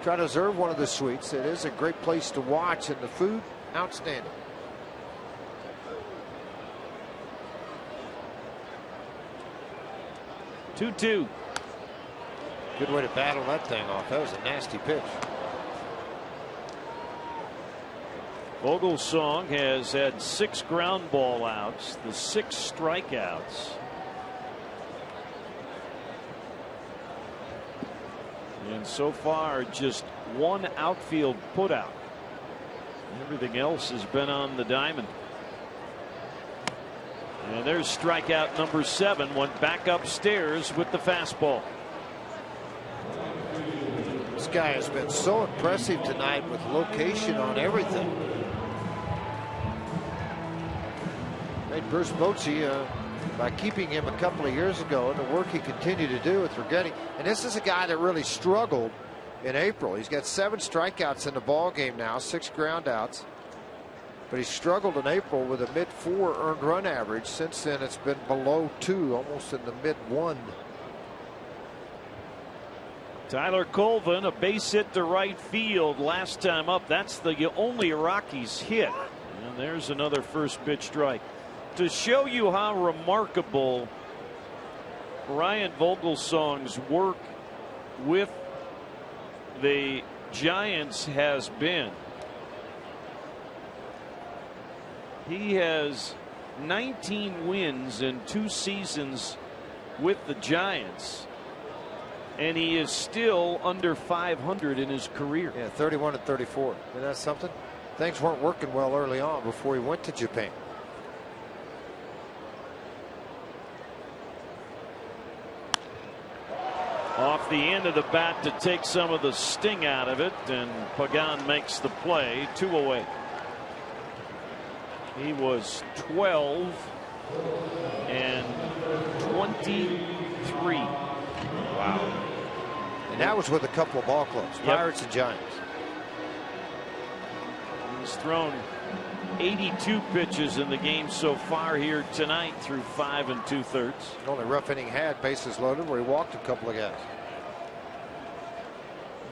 try to reserve one of the suites. It is a great place to watch, and the food, outstanding. Two. Good way to battle that thing off. That was a nasty pitch. Vogelsong has had 6 ground ball outs, the 6 strikeouts. And so far, just 1 outfield putout. Everything else has been on the diamond. And there's strikeout number 7. Went back upstairs with the fastball. This guy has been so impressive tonight with location on everything. Made Bruce Bochy by keeping him a couple of years ago, and the work he continued to do with Rigetti. And this is a guy that really struggled in April. He's got 7 strikeouts in the ball game now, 6 ground outs. But he struggled in April with a mid-4 earned run average. Since then, it's been below 2, almost in the mid-1. Tyler Colvin, a base hit to right field last time up. That's the only Rockies hit. And there's another first pitch strike. To show you how remarkable Ryan Vogelsong's work with the Giants has been. He has 19 wins in 2 seasons with the Giants, and he is still under 500 in his career. Yeah, 31-34. And that's something. Things weren't working well early on before he went to Japan. Off the end of the bat to take some of the sting out of it, and Pagan makes the play. 2 away. He was 12 and 23. Wow. And that was with a couple of ball clubs, Pirates and Giants. He's thrown 82 pitches in the game so far here tonight through 5 2/3. The only rough inning had, bases loaded, where he walked a couple of guys.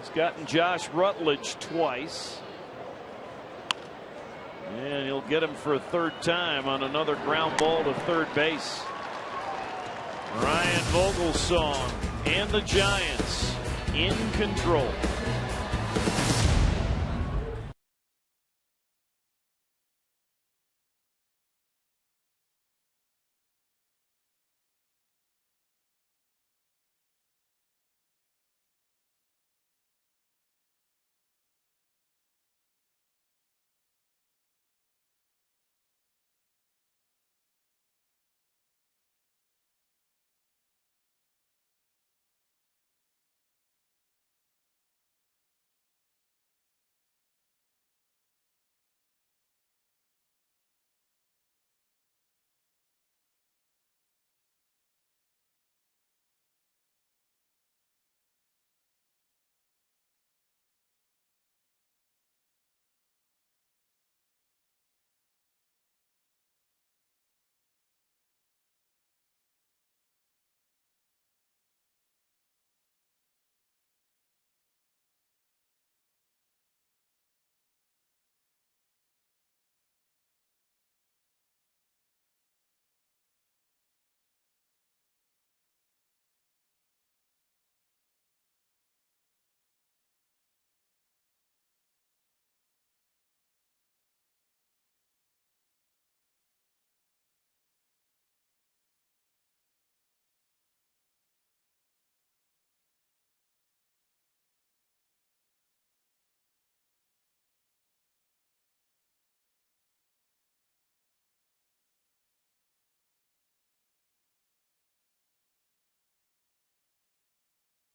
He's gotten Josh Rutledge twice. And he'll get him for a third time on another ground ball to third base. Ryan Vogelsong and the Giants in control.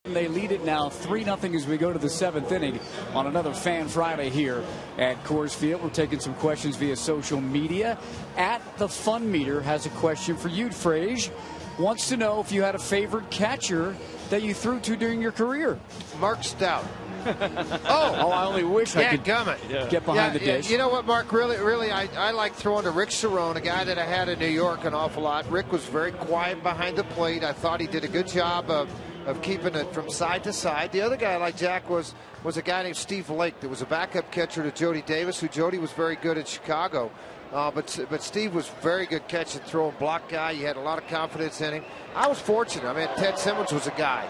They lead it now 3-0 as we go to the 7th inning on another Fan Friday here at Coors Field. We're taking some questions via social media. At the Fun Meter has a question for you, Frage. Wants to know if you had a favorite catcher that you threw to during your career. Mark Stout. Oh, I only wish I could get behind the dish. You know what, Mark? Really, I like throwing to Rick Cerrone, a guy that I had in New York an awful lot. Rick was very quiet behind the plate. I thought he did a good job of keeping it from side to side. The other guy I like, Jack, was a guy named Steve Lake that was a backup catcher to Jody Davis, who Jody was very good at Chicago. But Steve was very good catch and throwing block guy. You had a lot of confidence in him. I was fortunate. I mean, Ted Simmons was a guy.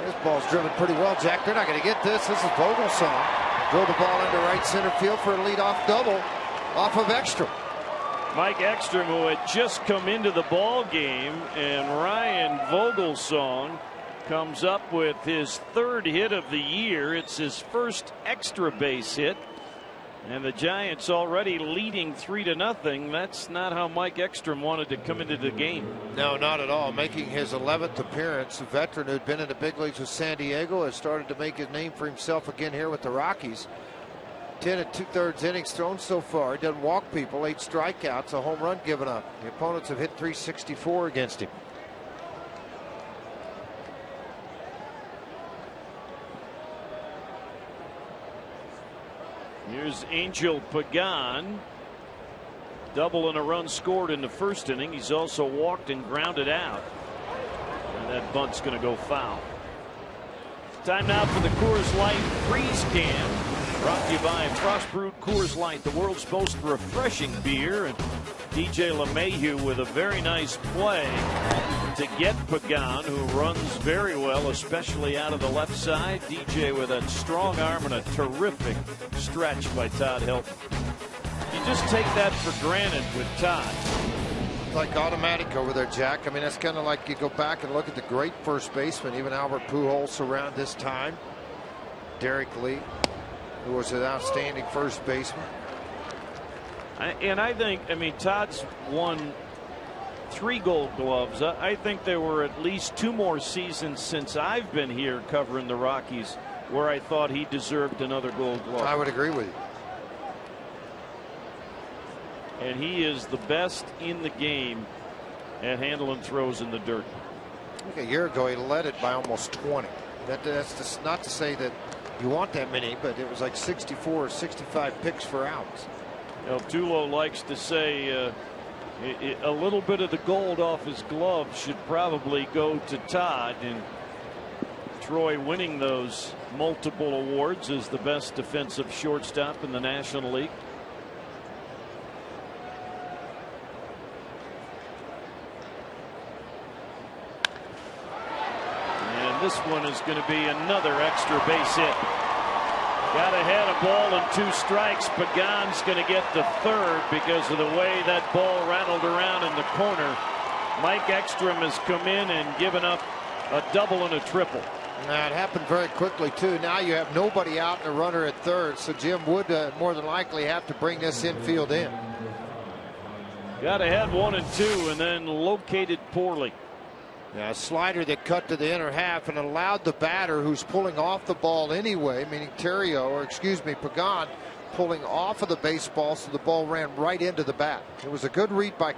This ball's driven pretty well, Jack. They're not going to get this. This is Vogelsong. Drove the ball into right center field for a leadoff double off of Ekstrom. Mike Ekstrom, who had just come into the ball game, and Ryan Vogelsong comes up with his third hit of the year. It's his first extra base hit. And the Giants already leading 3-0. That's not how Mike Ekstrom wanted to come into the game. No, not at all. Making his 11th appearance, a veteran who'd been in the big leagues with San Diego, has started to make his name for himself again here with the Rockies. 10 2/3 innings thrown so far. He doesn't walk people. 8 strikeouts, a home run given up. The opponents have hit 364 against him. Here's Angel Pagan. Double and a run scored in the first inning. He's also walked and grounded out. And that bunt's going to go foul. Time now for the Coors Light Freeze Can. Brought to you by Frost Brewed Coors Light, the world's most refreshing beer. And DJ LeMahieu with a very nice play to get Pagan, who runs very well, especially out of the left side. DJ with a strong arm and a terrific stretch by Todd Helton. You just take that for granted with Todd. Like automatic over there, Jack. I mean, that's kind of like you go back and look at the great first baseman, even Albert Pujols around this time. Derek Lee, who was an outstanding first baseman. And I think, I mean, Todd's won 3 Gold Gloves. I think there were at least 2 more seasons since I've been here covering the Rockies where I thought he deserved another Gold Glove. I would agree with you. And he is the best in the game at handling throws in the dirt. I think a year ago he led it by almost 20. That's just not to say that you want that many, but it was like 64 or 65 picks for outs. You know, Tulo likes to say a little bit of the gold off his glove should probably go to Todd. And Troy winning those multiple awards as the best defensive shortstop in the National League. And this one is going to be another extra base hit. Got ahead, a ball and 2 strikes. Pagan's going to get the third because of the way that ball rattled around in the corner. Mike Ekstrom has come in and given up a double and a triple. Now, it happened very quickly, too. Now you have nobody out and a runner at third, so Jim would more than likely have to bring this infield in. Got ahead 1 and 2 and then located poorly. Yeah, a slider that cut to the inner half and allowed the batter, who's pulling off the ball anyway, meaning Pagan, pulling off of the baseball, so the ball ran right into the bat. It was a good read by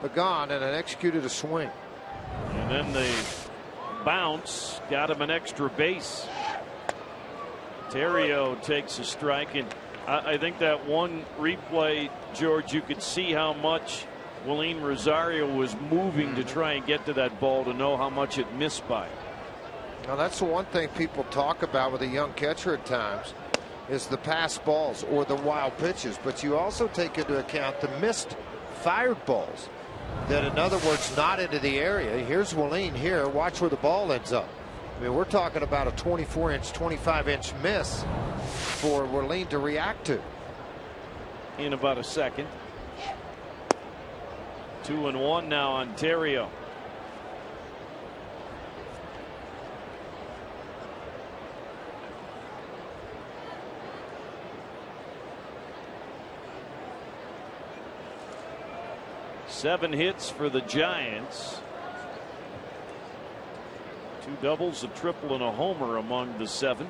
Pagan and it executed a swing. And then the bounce got him an extra base. Terrio takes a strike, and I think that one replay, George, you could see how much Willeen Rosario was moving to try and get to that ball to know how much it missed by. Now, that's the one thing people talk about with a young catcher at times is the pass balls or the wild pitches, but you also take into account the missed fired balls. That, in other words, not into the area. Here's Willeen here. Watch where the ball ends up. I mean, we're talking about a 24-inch, 25-inch miss for Willeen to react to. In about a second. 2-1 now on Terrio. Seven hits for the Giants. 2 doubles, a triple, and a homer among the 7.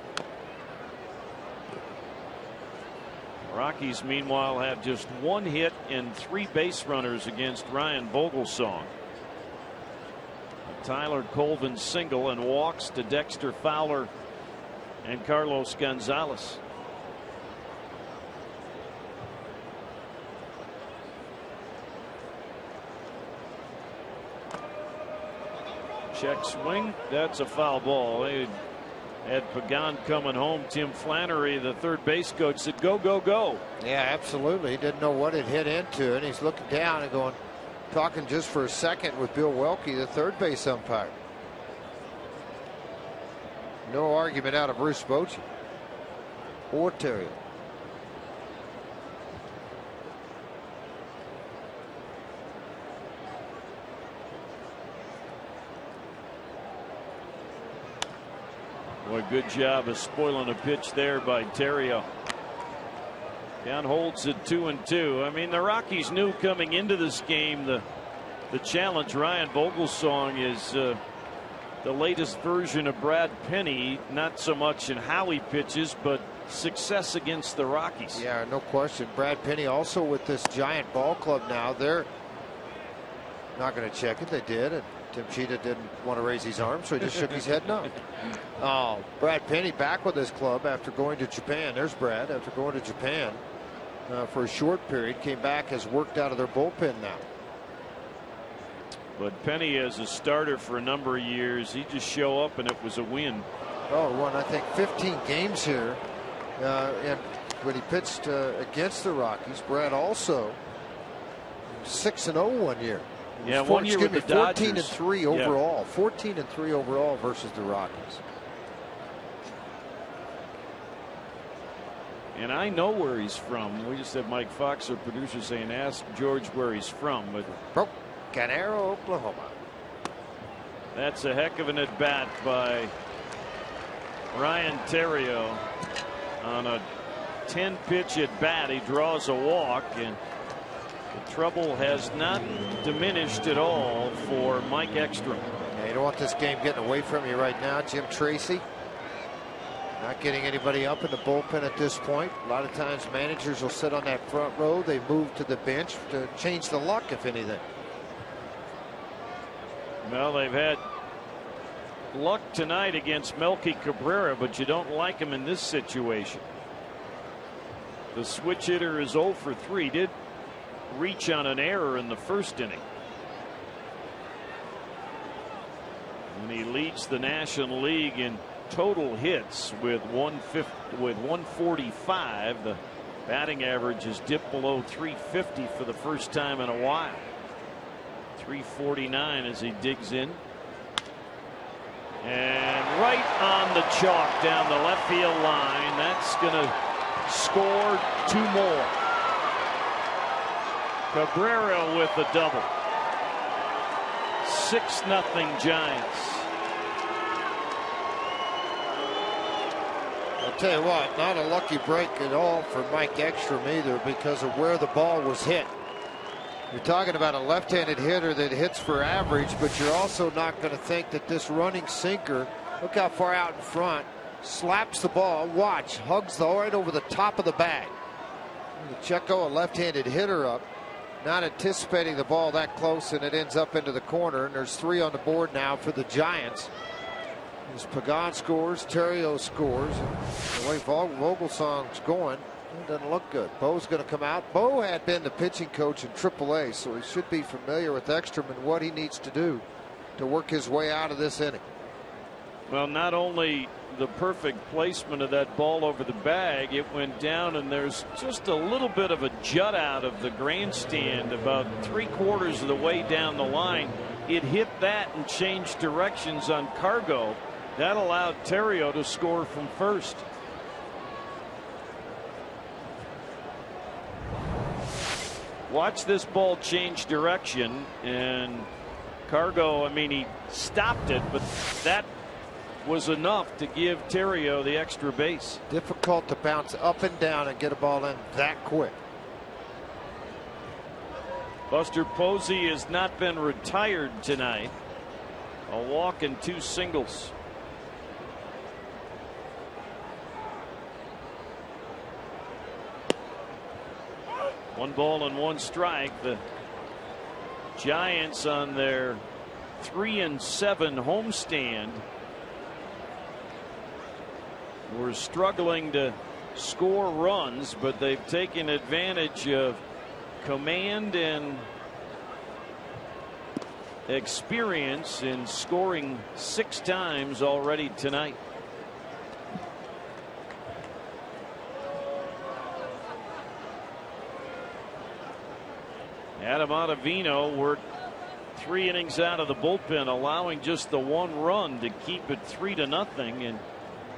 Rockies, meanwhile, have just 1 hit and 3 base runners against Ryan Vogelsong. Tyler Colvin single and walks to Dexter Fowler and Carlos Gonzalez. Check swing. That's a foul ball. They had Pagan coming home. Tim Flannery, the third base coach, said, go, go, go. Yeah, absolutely. He didn't know what it hit into, and he's looking down and going, talking just for a second with Bill Welke, the third base umpire. No argument out of Bruce Bochy or Terrio. Boy, good job of spoiling a pitch there by Terrio. Down holds at 2-2. I mean, the Rockies knew coming into this game the challenge. Ryan Vogelsong is the latest version of Brad Penny, not so much in how he pitches, but success against the Rockies. Yeah, no question. Brad Penny also with this Giant ball club now. They're not going to check it. They did, and Tim Cheetah didn't want to raise his arm, so he just shook his head no. Oh, Brad Penny back with his club after going to Japan. There's Brad after going to Japan for a short period. Came back, has worked out of their bullpen now. But Penny, as a starter for a number of years, he just show up and it was a win. Oh, won I think 15 games here, and when he pitched against the Rockies. Brad also 6-0 1 year. Yeah, 1 year with the Dodgers. 14-3 overall. Yeah. 14-3 overall versus the Rockies. And I know where he's from. We just had Mike Fox, our producer, saying, ask George where he's from. But Canero, Oklahoma. That's a heck of an at bat by Ryan Terrio on a 10-pitch at bat. He draws a walk, and the trouble has not diminished at all for Mike Ekstrom. Yeah, you don't want this game getting away from you right now. Jim Tracy not getting anybody up in the bullpen at this point. A lot of times managers will sit on that front row. They move to the bench to change the luck, if anything. Well, they've had luck tonight against Melky Cabrera, but you don't like him in this situation. The switch hitter is 0 for 3. Did reach on an error in the first inning. And he leads the National League in total hits with 145. The batting average has dipped below 350 for the first time in a while. 349 as he digs in. And right on the chalk down the left field line. That's going to score 2 more. Cabrera with the double. 6-0 Giants. I'll tell you what, not a lucky break at all for Mike Ekstrom either because of where the ball was hit. You're talking about a left-handed hitter that hits for average, but you're also not going to think that this running sinker, look how far out in front, slaps the ball, watch, hugs the right over the top of the bag. Checo, a left-handed hitter up, not anticipating the ball that close, and it ends up into the corner, and there's 3 on the board now for the Giants. As Pagan scores, Terrio scores. The way Vogelsong's going, it doesn't look good. Bo's going to come out. Bo had been the pitching coach in AAA, so he should be familiar with Ekstrom and what he needs to do to work his way out of this inning. Well, not only the perfect placement of that ball over the bag, it went down, and there's just a little bit of a jut out of the grandstand about 3/4 of the way down the line. It hit that and changed directions on Cargo. That allowed Terrio to score from first. Watch this ball change direction, and Cargo, I mean, he stopped it, but that was enough to give Terrio the extra base. Difficult to bounce up and down and get a ball in that quick. Buster Posey has not been retired tonight. A walk and 2 singles. One ball and 1 strike. The Giants on their 3-7 homestand were struggling to score runs, but they've taken advantage of command and experience in scoring 6 times already tonight. Adam Ottavino worked 3 innings out of the bullpen, allowing just the 1 run to keep it 3-0, and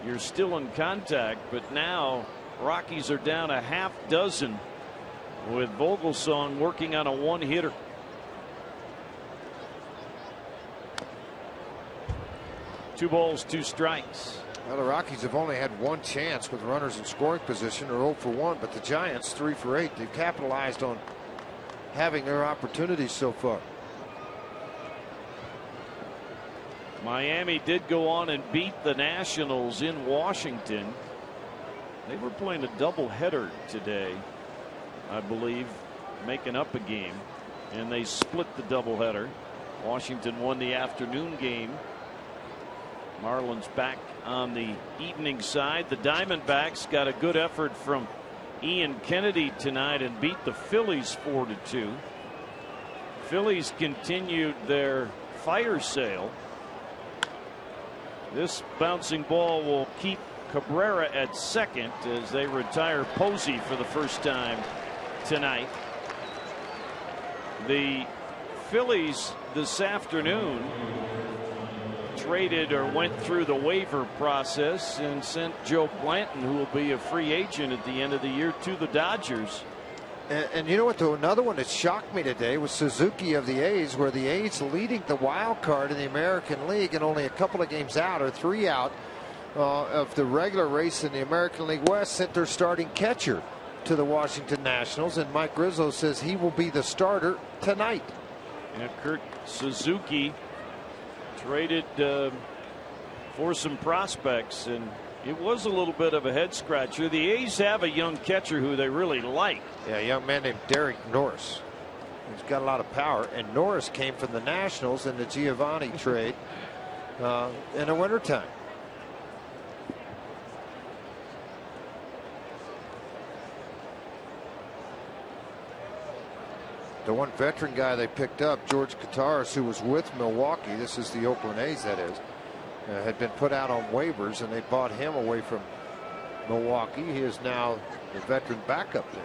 you're still in contact. But now Rockies are down a half dozen with Vogelsong working on a 1-hitter. Two balls, 2 strikes. Well, the Rockies have only had 1 chance with runners in scoring position, or 0 for 1, but the Giants 3 for 8. They've capitalized on having their opportunities so far. Miami did go on and beat the Nationals in Washington. They were playing a doubleheader today, I believe, making up a game, and they split the doubleheader. Washington won the afternoon game. Marlins back on the evening side. The Diamondbacks got a good effort from Ian Kennedy tonight and beat the Phillies 4-2. Phillies continued their fire sale. This bouncing ball will keep Cabrera at second as they retire Posey for the first time tonight. The Phillies this afternoon traded or went through the waiver process and sent Joe Blanton, who will be a free agent at the end of the year, to the Dodgers. And you know what, though, another one that shocked me today was Suzuki of the A's, where the A's leading the wild card in the American League and only a couple of games out, or 3 out of the regular race in the American League West, sent their starting catcher to the Washington Nationals, and Mike Rizzo says he will be the starter tonight. And Kurt Suzuki traded for some prospects, and it was a little bit of a head scratcher. The A's have a young catcher who they really like. Yeah, a young man named Derek Norris. He's got a lot of power, and Norris came from the Nationals in the Giovanni trade in the wintertime. The one veteran guy they picked up, George Kataris, who was with Milwaukee, this is the Oakland A's, that is, had been put out on waivers, and they bought him away from Milwaukee. He is now the veteran backup there.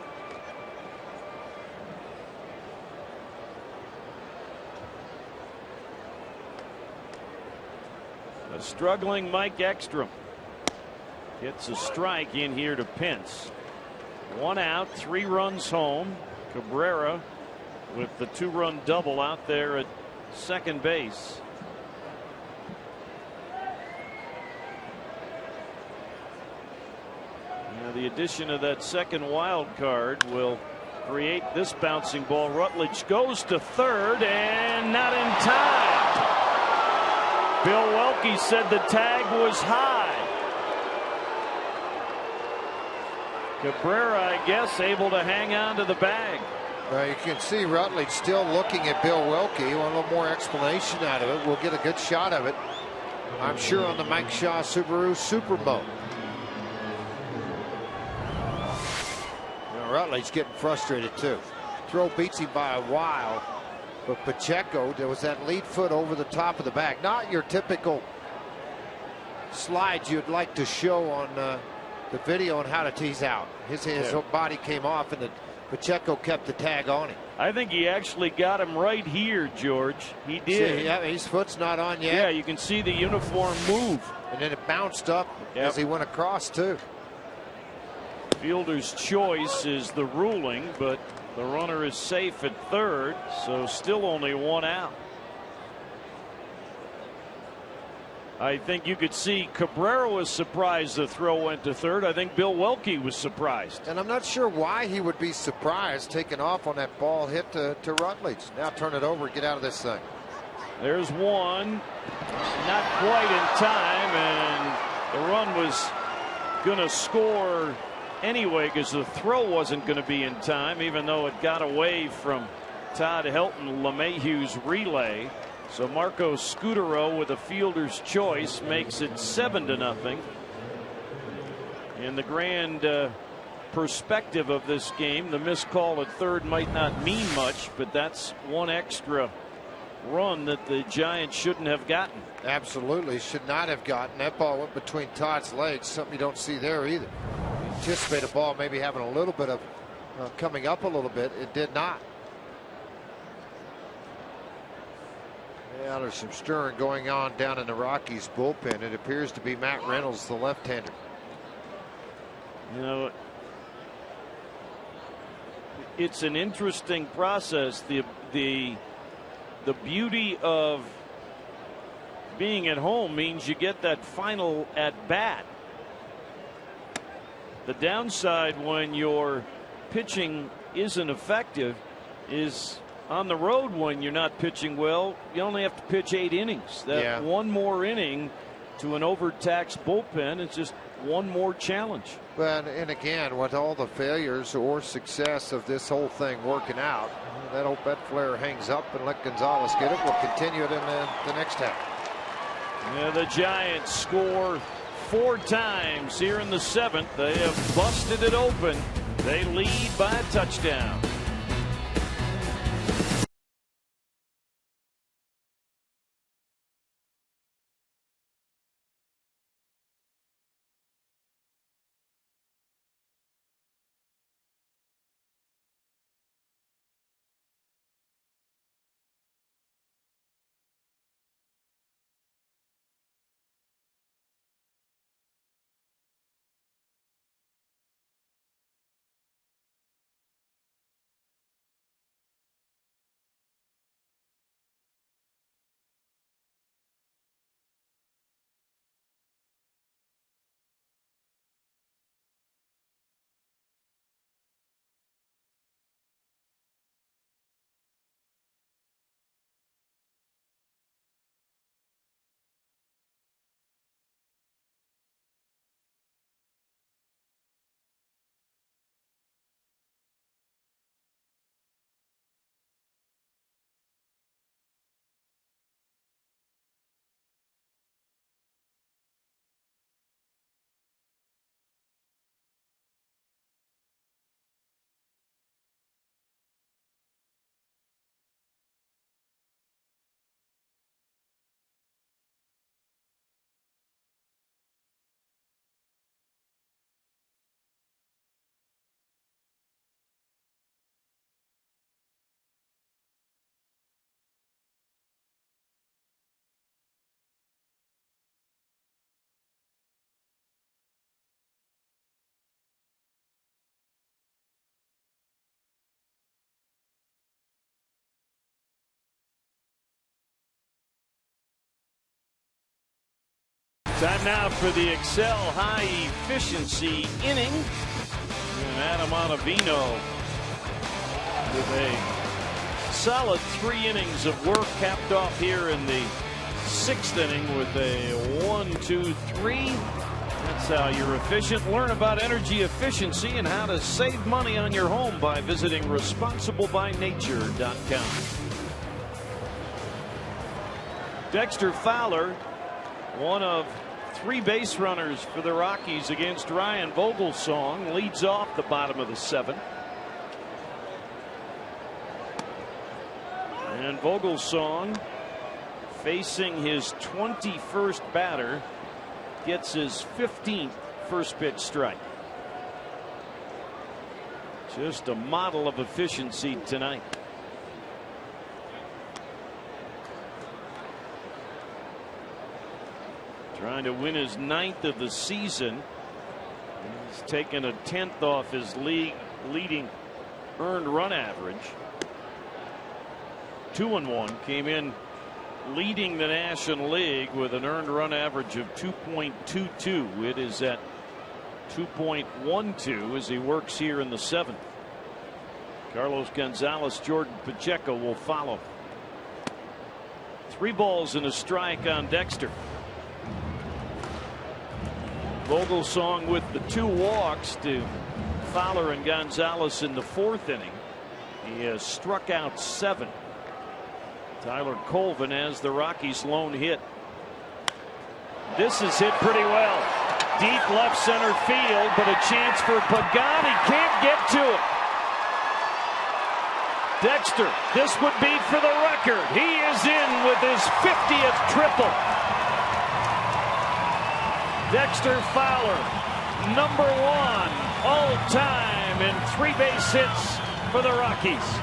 A struggling Mike Ekstrom gets a strike in here to Pence. 1 out, 3 runs home. Cabrera with the 2-run double out there at second base. Now the addition of that second wild card will create this bouncing ball. Rutledge goes to third and not in time. Bill Welke said the tag was high. Cabrera, I guess, able to hang on to the bag. You can see Rutledge still looking at Bill Welke. Want a little more explanation out of it. We'll get a good shot of it, I'm sure, on the Mike Shaw Subaru Super Bowl. Rutledge getting frustrated too. Throw beats him by a while, but Pacheco, there was that lead foot over the top of the bag. Not your typical slides you'd like to show on the video on how to tease out. His body came off, and Pacheco kept the tag on him. I think he actually got him right here, George. He did. See, yeah, his foot's not on yet. Yeah, you can see the uniform move. And then it bounced up as he went across too. Fielder's choice is the ruling, but the runner is safe at third, so still only 1 out. I think you could see Cabrera was surprised the throw went to third. I think Bill Welke was surprised. And I'm not sure why he would be surprised taking off on that ball hit to Rutledge. Now turn it over and get out of this thing. There's one. Not quite in time, and the run was going to score anyway because the throw wasn't going to be in time, even though it got away from Todd Helton LeMahieu's relay. So Marco Scutaro with a fielder's choice makes it 7-0. In the grand perspective of this game, the missed call at third might not mean much, but that's one extra run that the Giants shouldn't have gotten. Absolutely should not have gotten. That ball went between Todd's legs, something you don't see there either. Anticipate a ball maybe having a little bit of coming up a little bit. It did not. Yeah, there's some stirring going on down in the Rockies bullpen. It appears to be Matt Reynolds, the left-hander. You know, it's an interesting process. The beauty of being at home means you get that final at bat. The downside when your pitching isn't effective is on the road. When you're not pitching well, you only have to pitch 8 innings. That one more inning to an overtaxed bullpen is just one more challenge. But and again, with all the failures or success of this whole thing working out, that old bat flare hangs up and let Gonzalez get it. We'll continue it in the next half. Yeah, the Giants score 4 times here in the 7th. They have busted it open. They lead by a touchdown. Time now for the Excel high efficiency inning. And Adam Ottavino with a solid 3 innings of work, capped off here in the 6th inning with a 1-2-3. That's how you're efficient. Learn about energy efficiency and how to save money on your home by visiting responsiblebynature.com. Dexter Fowler, one of 3 base runners for the Rockies against Ryan Vogelsong, leads off the bottom of the 7th. And Vogelsong, facing his 21st batter, gets his 15th first pitch strike. Just a model of efficiency tonight. Trying to win his 9th of the season. He's taken a 10th off his leading earned run average. 2-1, came in leading the National League with an earned run average of 2.22. It is at 2.12 as he works here in the 7th. Carlos Gonzalez, Jordan Pacheco will follow. 3 balls and a strike on Dexter. Vogelsong with the 2 walks to Fowler and Gonzalez in the 4th inning. He has struck out 7. Tyler Colvin has the Rockies' lone hit. This is hit pretty well. Deep left center field, but a chance for Pagan. He can't get to it. Dexter, this would be for the record. He is in with his 50th triple. Dexter Fowler, number 1 all-time in 3 base hits for the Rockies.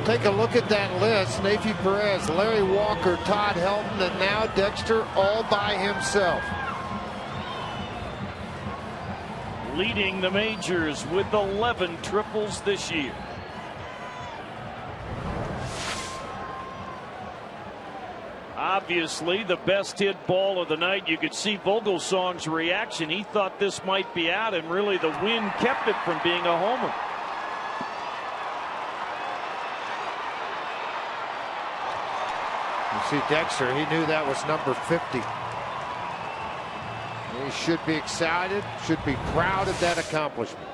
Take a look at that list. Neifi Perez, Larry Walker, Todd Helton, and now Dexter all by himself. Leading the majors with 11 triples this year. Obviously the best hit ball of the night. You could see Vogelsong's reaction. He thought this might be out, and really the wind kept it from being a homer. You see Dexter, he knew that was number 50. He should be excited, should be proud of that accomplishment.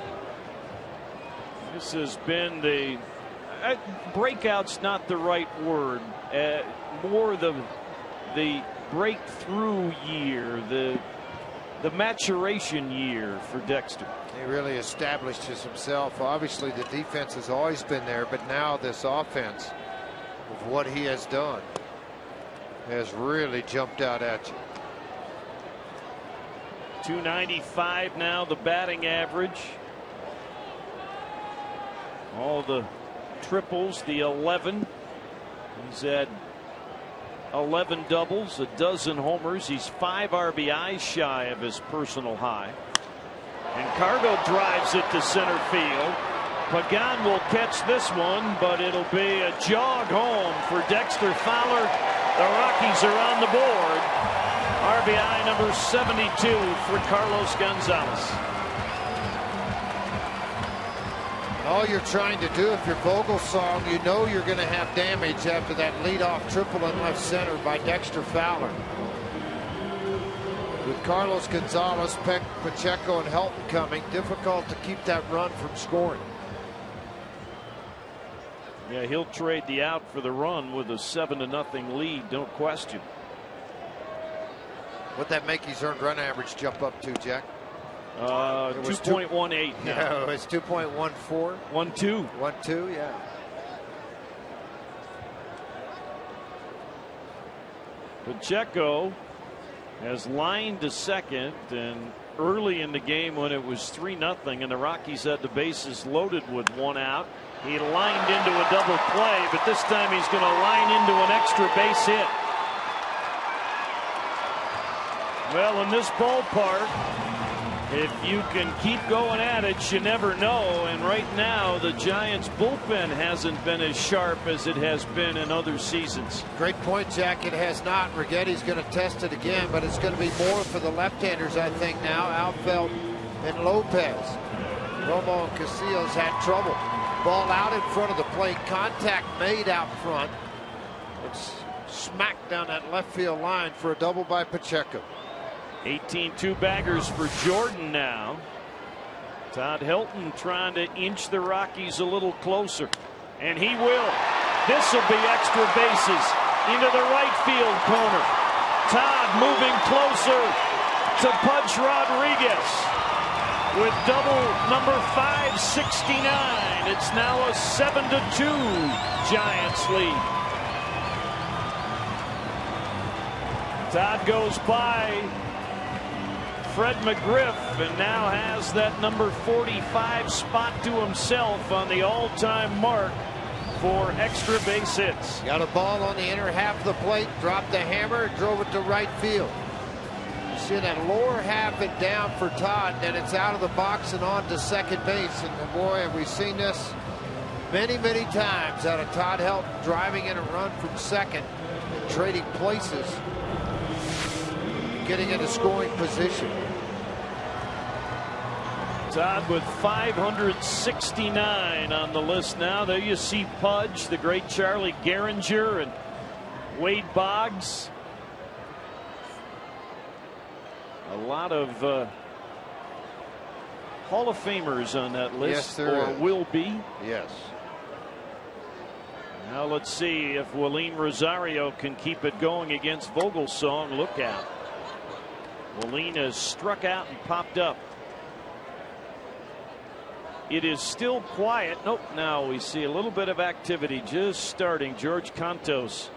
This has been the breakout's not the right word. More the breakthrough year, the maturation year for Dexter. He really established himself. Obviously the defense has always been there, but now this offense, with what he has done, has really jumped out at you. 295 now the batting average. All the triples, the 11. He's had 11 doubles, a dozen homers. He's 5 RBIs shy of his personal high. And Cargo drives it to center field. Pagan will catch this one, but it'll be a jog home for Dexter Fowler. The Rockies are on the board. RBI number 72 for Carlos Gonzalez. All you're trying to do, if you're Vogelsong, you know you're going to have damage after that leadoff triple in left center by Dexter Fowler. With Carlos Gonzalez, Pacheco, and Helton coming, difficult to keep that run from scoring. Yeah, he'll trade the out for the run with a 7-0 lead, don't question. What'd that make his earned run average jump up to, Jack? 2.18 now. No, it's 2.14. 1-2. 1-2, yeah. Pacheco has lined to second, and early in the game when it was 3-0 and the Rockies had the bases loaded with 1 out, he lined into a double play, but this time he's going to line into an extra base hit. Well, in this ballpark, If you can keep going at it, you never know. And right now, the Giants' bullpen hasn't been as sharp as it has been in other seasons. Great point, Jack. It has not. Righetti's going to test it again, but it's going to be more for the left-handers, I think, now. Alfeld and Lopez. Romo and Casillas had trouble. Ball out in front of the plate. Contact made out front. It's smacked down that left field line for a double by Pacheco. 18-2 baggers for Jordan now. Todd Helton trying to inch the Rockies a little closer. And he will. This will be extra bases into the right field corner. Todd moving closer to Pudge Rodriguez with double number 569. It's now a 7-2 Giants lead. Todd goes by Fred McGriff and now has that number 45 spot to himself on the all-time mark for extra base hits. Got a ball on the inner half of the plate, dropped the hammer, drove it to right field. You see that lower half and down for Todd, then it's out of the box and on to second base. And boy, have we seen this many, many times out of Todd Helton driving in a run from second and trading places, getting into scoring position. Todd with 569 on the list now. There you see Pudge, the great Charlie Gehringer, and Wade Boggs. A lot of Hall of Famers on that list. Yes, there or is. Will be. Yes. Now let's see if Willeen Rosario can keep it going against Vogelsong. Look out. Willeen has struck out and popped up. It is still quiet. Nope. Now we see a little bit of activity just starting. George Cantos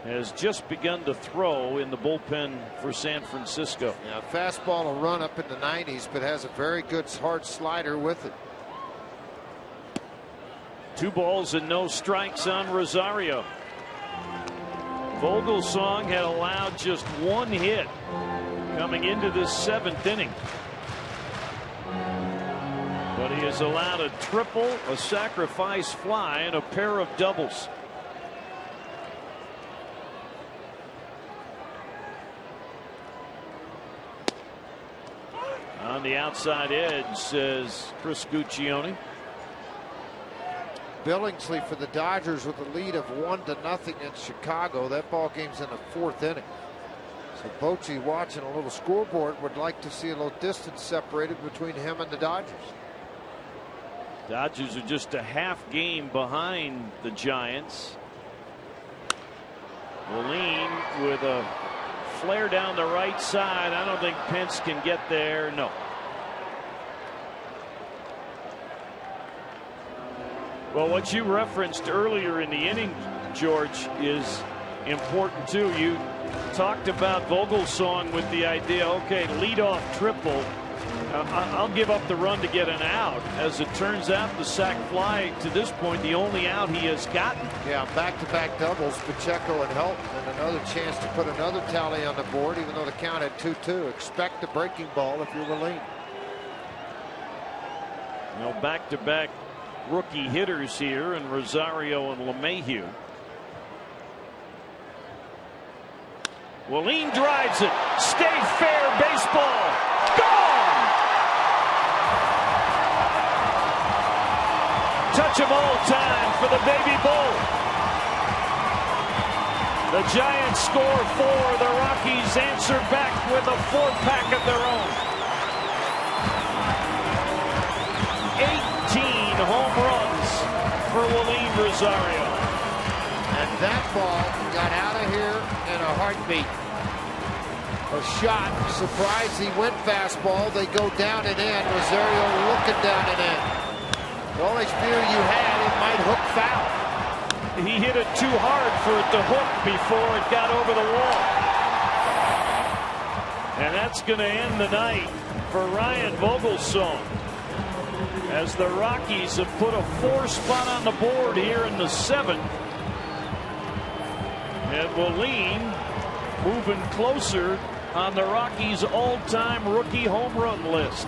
has just begun to throw in the bullpen for San Francisco. Yeah, fastball will run up in the 90s, but has a very good hard slider with it. 2 balls and no strikes on Rosario. Vogelsong had allowed just 1 hit coming into this 7th inning. But he has allowed a triple, a sacrifice fly, and a pair of doubles. On the outside edge, says Chris Guccione. Billingsley for the Dodgers with a lead of 1-0 in Chicago. That ball game's in the 4th inning. So Bochy, watching a little scoreboard, would like to see a little distance separated between him and the Dodgers. Dodgers are just a half game behind the Giants. Willeen with a flare down the right side. I don't think Pence can get there. No. Well, what you referenced earlier in the inning, George, is important too. You talked about Vogelsong with the idea, okay, leadoff triple. I'll give up the run to get an out. As it turns out, the sac fly to this point, the only out he has gotten. Yeah, back-to-back doubles, Pacheco and Helton, and another chance to put another tally on the board, even though the count had 2-2. Expect a breaking ball if you're Willeen. You know, back-to-back rookie hitters here, and Rosario and LeMahieu. Willeen drives it. Stay fair baseball. Gone! Touch of all time for the baby bull. The Giants score 4. The Rockies answer back with a 4-pack of their own. 18 home runs for Willeen Rosario. And that ball got out of here in a heartbeat. A shot. Surprised he went fastball. They go down and in. Rosario looking down and in. The only fear you had, it might hook foul. He hit it too hard for it to hook before it got over the wall. And that's going to end the night for Ryan Vogelsong, as the Rockies have put a 4 spot on the board here in the 7th. And Willeen moving closer on the Rockies' all-time rookie home run list.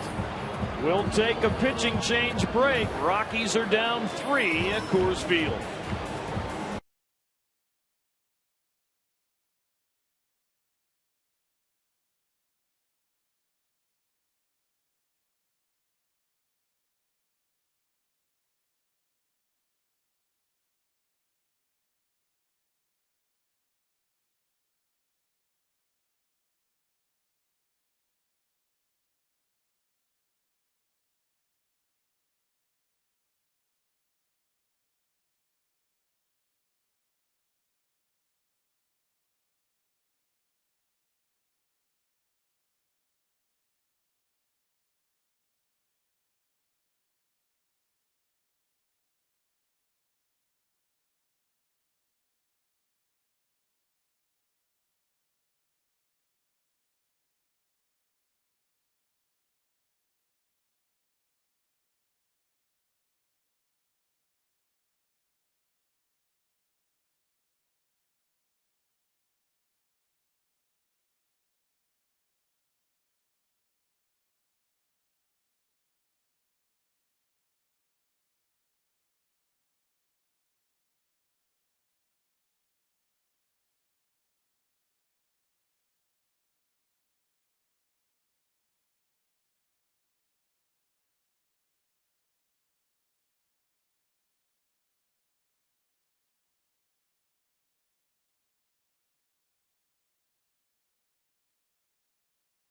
We'll take a pitching change break. Rockies are down 3 at Coors Field.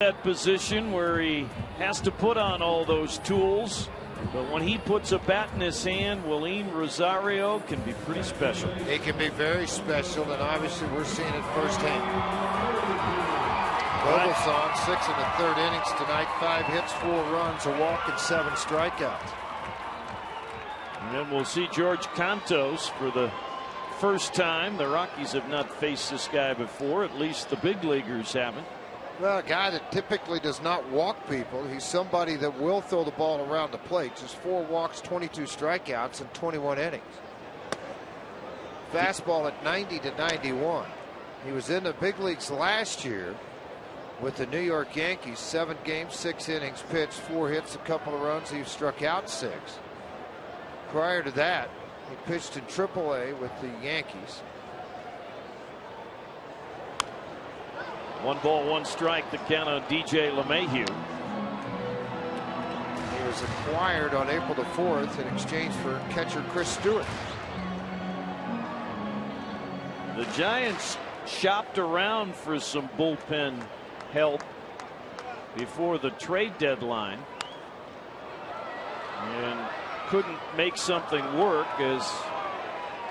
That position where he has to put on all those tools, but when he puts a bat in his hand, Willeen Rosario can be pretty special. He can be very special, and obviously we're seeing it firsthand. Vogelsong, 6 in the 3rd innings tonight, 5 hits, 4 runs, a walk, and 7 strikeouts. And then we'll see George Cantos for the first time. The Rockies have not faced this guy before, at least the big leaguers haven't. Well, a guy that typically does not walk people. He's somebody that will throw the ball around the plate. Just 4 walks, 22 strikeouts in 21 innings. Fastball at 90 to 91. He was in the big leagues last year with the New York Yankees. 7 games, 6 innings pitched, 4 hits, a couple of runs. He struck out 6. Prior to that, he pitched in AAA with the Yankees. 1 ball, 1 strike, the count on DJ LeMahieu. He was acquired on April the 4th in exchange for catcher Chris Stewart. The Giants shopped around for some bullpen help before the trade deadline and couldn't make something work. As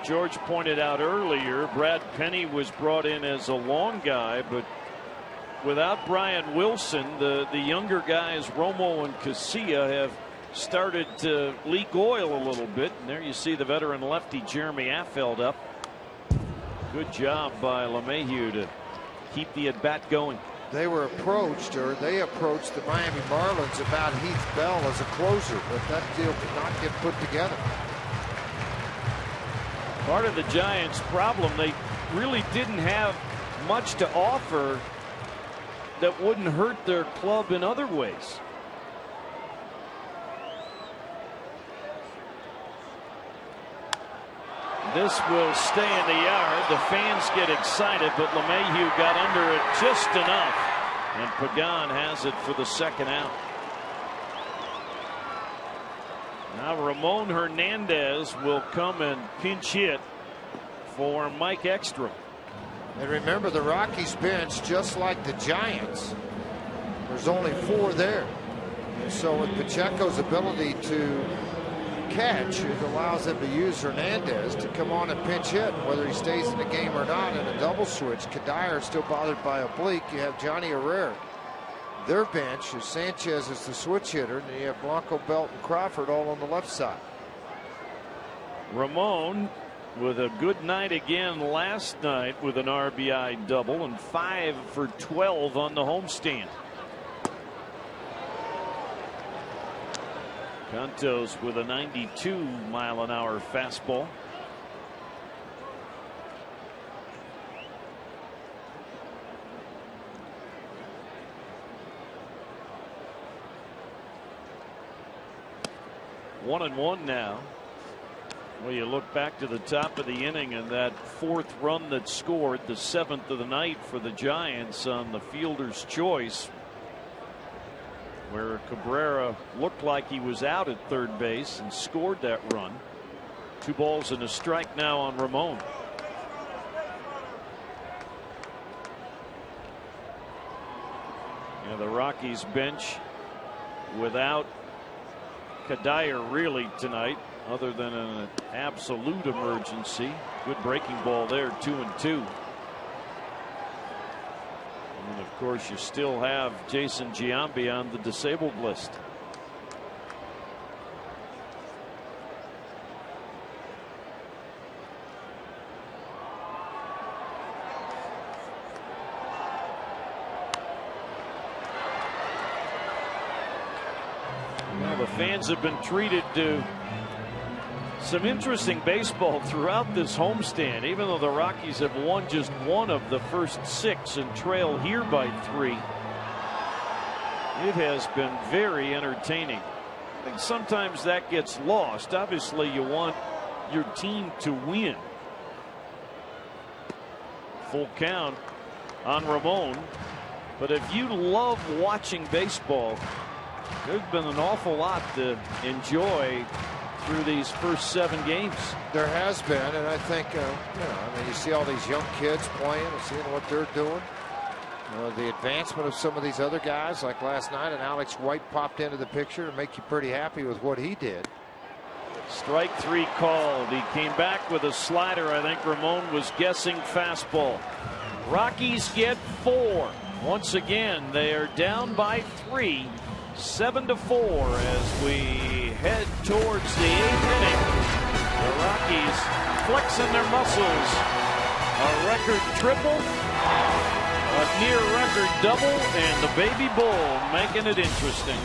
George pointed out earlier, Brad Penny was brought in as a long guy, but without Brian Wilson, the younger guys Romo and Casilla have started to leak oil a little bit. And there you see the veteran lefty Jeremy Affeldt up. Good job by LeMahieu to keep the at bat going. They were approached, or they approached the Miami Marlins about Heath Bell as a closer, but that deal could not get put together. Part of the Giants' problem, they really didn't have much to offer that wouldn't hurt their club in other ways. This will stay in the yard. The fans get excited, but LeMahieu got under it just enough, and Pagan has it for the 2nd out. Now Ramon Hernandez will come and pinch hit for Mike Ekstrom. And remember, the Rockies bench, just like the Giants, there's only 4 there. And so with Pacheco's ability to catch, it allows them to use Hernandez to come on and pinch hit, whether he stays in the game or not. In a double switch, Kadire is still bothered by oblique. You have Johnny Herrera. Their bench is Sanchez is the switch hitter, and you have Blanco, Belt, and Crawford all on the left side. Ramon with a good night again last night with an RBI double and 5 for 12 on the homestand. Cantos with a 92-mile-an-hour fastball. 1-1 now. Well, you look back to the top of the inning and that fourth run that scored, the seventh of the night for the Giants on the fielder's choice, where Cabrera looked like he was out at third base and scored that run. 2 balls and a strike now on Ramon. Yeah, the Rockies bench without Kadire really tonight, other than an absolute emergency. Good breaking ball there, 2-2. And of course, you still have Jason Giambi on the disabled list. Well, the fans have been treated to some interesting baseball throughout this homestand, even though the Rockies have won just one of the first 6 and trail here by 3. It has been very entertaining. I think sometimes that gets lost. Obviously, you want your team to win. Full count on Ramon. But if you love watching baseball, there's been an awful lot to enjoy through these first 7 games. There has been, and I think you see all these young kids playing and seeing what they're doing. The advancement of some of these other guys, like last night, and Alex White popped into the picture to make you pretty happy with what he did. Strike 3 called. He came back with a slider. I think Ramon was guessing fastball. Rockies get 4. Once again, they are down by 3. 7-4 as we head towards the 8th inning. The Rockies flexing their muscles. A record triple, a near record double, and the baby bull making it interesting.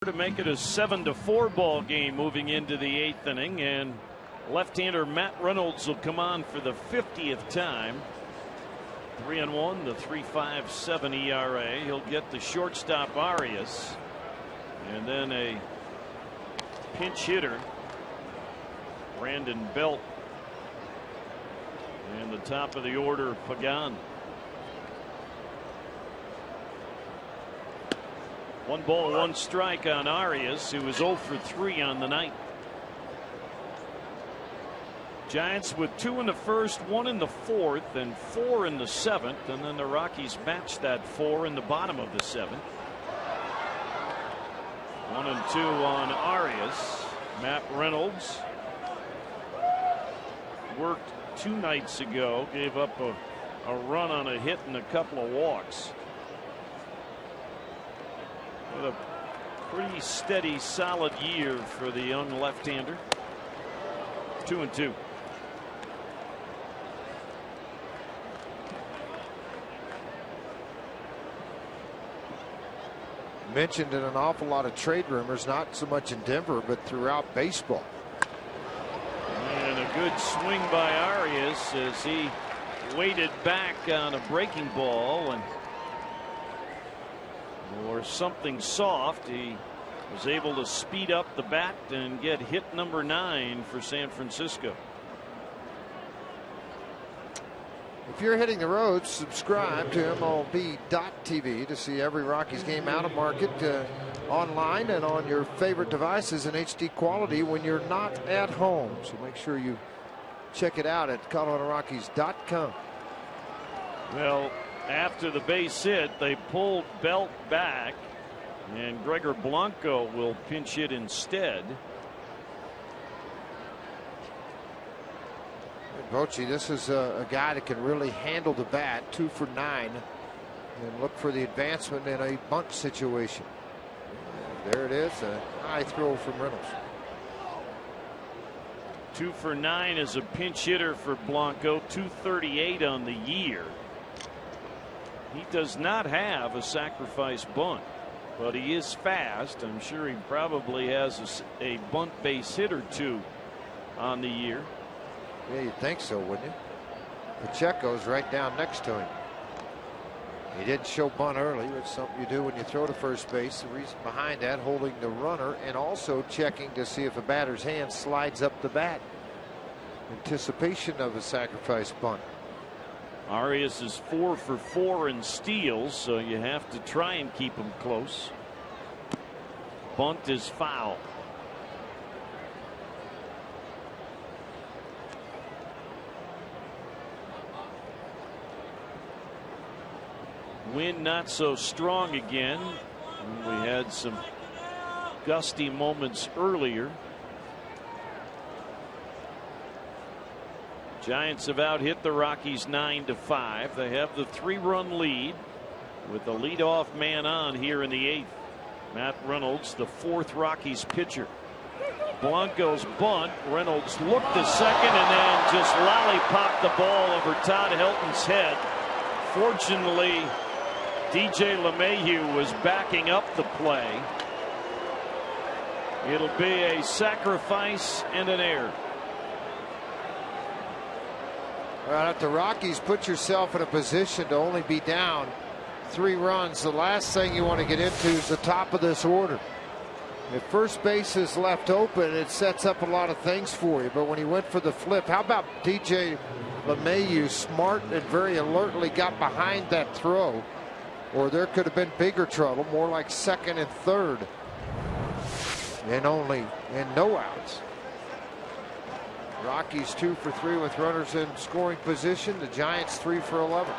To make it a 7-4 ball game moving into the 8th inning, and left-hander Matt Reynolds will come on for the 50th time. 3-1, the 3.57 ERA. He'll get the shortstop Arias, and then a pinch hitter Brandon Belt, and the top of the order Pagan. 1 ball, 1 strike on Arias, who was 0 for 3 on the night. Giants with 2 in the first, 1 in the 4th, and 4 in the 7th, and then the Rockies matched that 4 in the bottom of the 7th. 1 and 2 on Arias. Matt Reynolds worked 2 nights ago, gave up a a run on a hit and a couple of walks. With a pretty steady, solid year for the young left-hander. 2-2. Mentioned in an awful lot of trade rumors, not so much in Denver, but throughout baseball. And a good swing by Arias as he waited back on a breaking ball, and or something soft. He was able to speed up the bat and get hit number 9 for San Francisco. If you're hitting the road, subscribe to MLB.tv to see every Rockies game out of market, online and on your favorite devices in HD quality when you're not at home. So make sure you check it out at ColoradoRockies.com. Well, after the base hit, they pulled Belt back, and Gregor Blanco will pinch hit instead. Bochy, this is a guy that can really handle the bat. 2 for 9, and look for the advancement in a bunt situation. There it is, a high throw from Reynolds. 2 for 9 as a pinch hitter for Blanco. 238 on the year. He does not have a sacrifice bunt, but he is fast. I'm sure he probably has a bunt base hit or 2 on the year. Yeah, you'd think so, wouldn't you? Pacheco's right down next to him. He didn't show bunt early. It's something you do when you throw to first base. The reason behind that, holding the runner and also checking to see if a batter's hand slides up the bat. Anticipation of a sacrifice bunt. Arias is 4 for 4 in steals, so you have to try and keep him close. Bunt is foul. Wind not so strong again. We had some gusty moments earlier. Giants have out hit the Rockies 9-5. They have the 3-run lead with the leadoff man on here in the 8th. Matt Reynolds, the 4th Rockies pitcher. Blanco's bunt. Reynolds looked to second and then just lollypopped the ball over Todd Helton's head. Fortunately, DJ LeMahieu was backing up the play. It'll be a sacrifice and an error. Well, if the Rockies put yourself in a position to only be down 3 runs, the last thing you want to get into is the top of this order. If first base is left open, it sets up a lot of things for you. But when he went for the flip, how about DJ LeMahieu, smart and very alertly got behind that throw, or there could have been bigger trouble, more like second and third, and no outs. Rockies 2 for 3 with runners in scoring position. The Giants 3 for 11.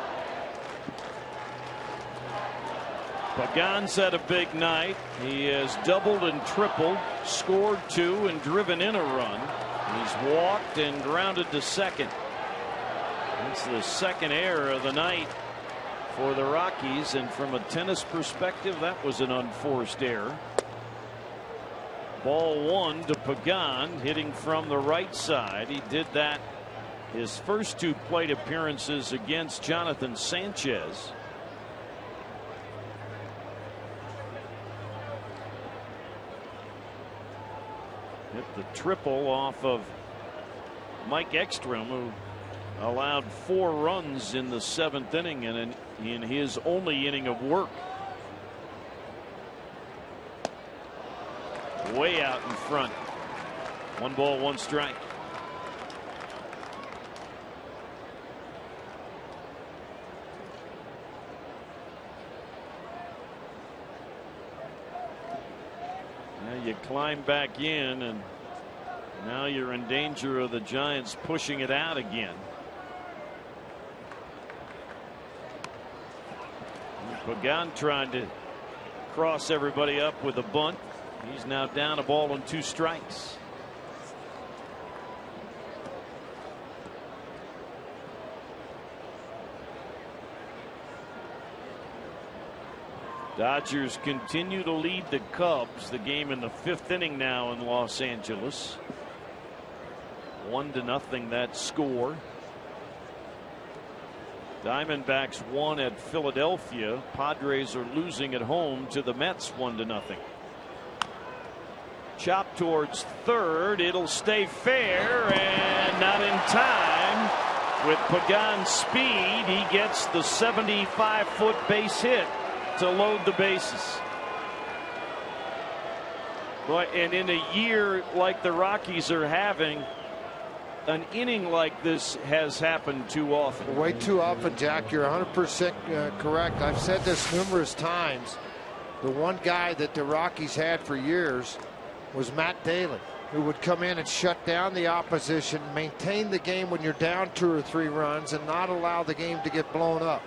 Pagan's had a big night. He has doubled and tripled, scored 2 and driven in a run. He's walked and grounded to second. That's the second error of the night for the Rockies, and from a tennis perspective, that was an unforced error. Ball 1 to Pagan, hitting from the right side. He did that his first 2 plate appearances against Jonathan Sanchez. Hit the triple off of Mike Ekstrom, who allowed 4 runs in the 7th inning and in his only inning of work. Way out in front. 1 ball, 1 strike. Now you climb back in, and now you're in danger of the Giants pushing it out again. Pagan trying to cross everybody up with a bunt. He's now down a ball and 2 strikes. Dodgers continue to lead the Cubs. The game in the 5th inning now in Los Angeles. 1-0 that score. Diamondbacks won at Philadelphia. Padres are losing at home to the Mets 1-0. Chop towards third. It'll stay fair and not in time. With Pagan's speed, he gets the 75-foot base hit to load the bases. Boy, and in a year like the Rockies are having, an inning like this has happened too often. Way too often, Jack. You're 100% correct. I've said this numerous times. The one guy that the Rockies had for years was Matt Daly, who would come in and shut down the opposition, maintain the game when you're down 2 or 3 runs, and not allow the game to get blown up.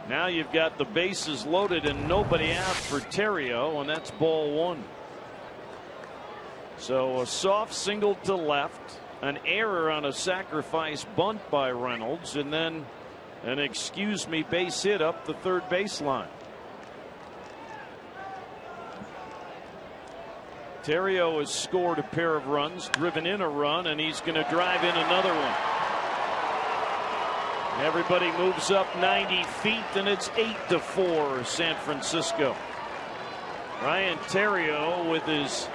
Now you've got the bases loaded and nobody out for Terrio, and that's ball 1. So a soft single to left, an error on a sacrifice bunt by Reynolds, and then an excuse me base hit up the third baseline. Terrio has scored a pair of runs, driven in a run, and he's going to drive in another one. Everybody moves up 90 feet, and it's 8-4 San Francisco. Ryan Terrio with his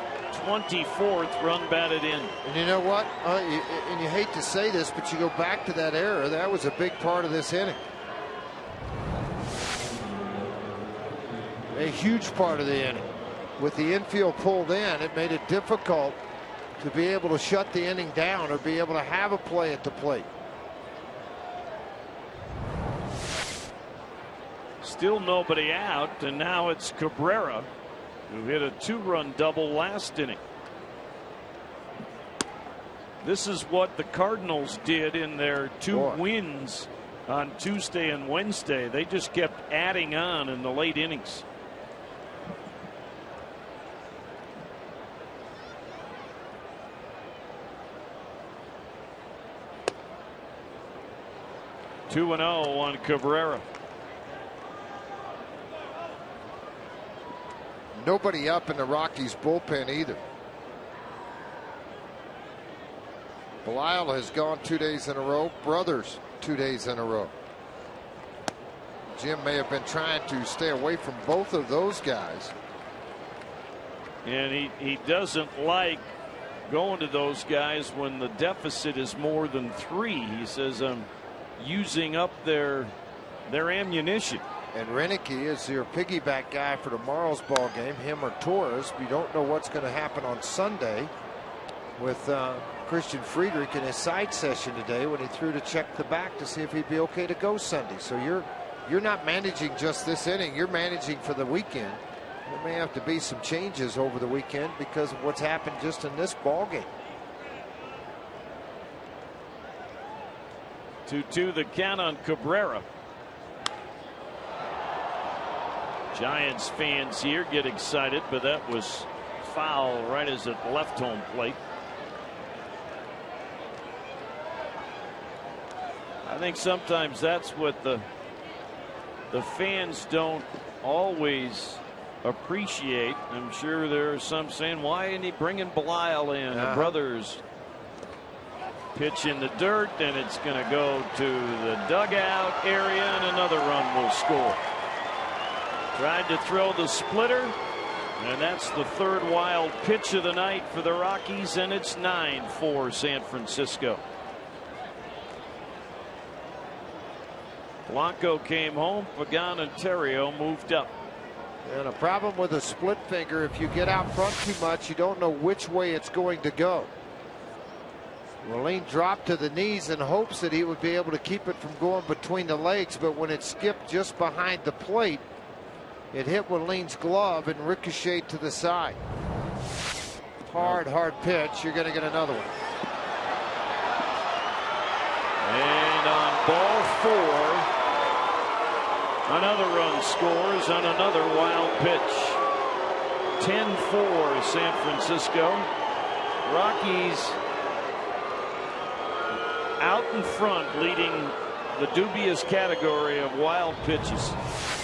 24th run batted in. And you know what? And you hate to say this, but you go back to that error. That was a big part of this inning. A huge part of the inning. With the infield pulled in, it made it difficult to be able to shut the inning down or be able to have a play at the plate. Still nobody out, and now it's Cabrera, who hit a 2-run double last inning. This is what the Cardinals did in their 2 wins on Tuesday and Wednesday. They just kept adding on in the late innings. Two and 0 on Cabrera. Nobody up in the Rockies bullpen either. Belial has gone 2 days in a row. Brothers 2 days in a row. Jim may have been trying to stay away from both of those guys. And he doesn't like going to those guys when the deficit is more than 3. He says, I'm using up their ammunition. And Renicky is your piggyback guy for tomorrow's ball game, him or Torres. We don't know what's going to happen on Sunday with Christian Friedrich in his side session today when he threw to check the back to see if he'd be okay to go Sunday. So you're not managing just this inning, you're managing for the weekend. There may have to be some changes over the weekend because of what's happened just in this ball game. 2-2 the count on Cabrera. Giants fans here get excited, but that was foul right as it left home plate. I think sometimes that's what the fans don't always appreciate. I'm sure there are some saying, why isn't he bringing Belial in? The brothers pitch in the dirt, and it's going to go to the dugout area, and another run will score. Tried to throw the splitter, and that's the 3rd wild pitch of the night for the Rockies, and it's 9-4 San Francisco. Blanco came home. Pagan and Terrio moved up. And a problem with a split finger, if you get out front too much, you don't know which way it's going to go. Rolene dropped to the knees in hopes that he would be able to keep it from going between the legs, but when it skipped just behind the plate, it hit Rolene's glove and ricocheted to the side. Hard pitch. You're going to get another one. And on ball 4, another run scores on another wild pitch. 10-4 San Francisco. Rockies out in front, leading the dubious category of wild pitches.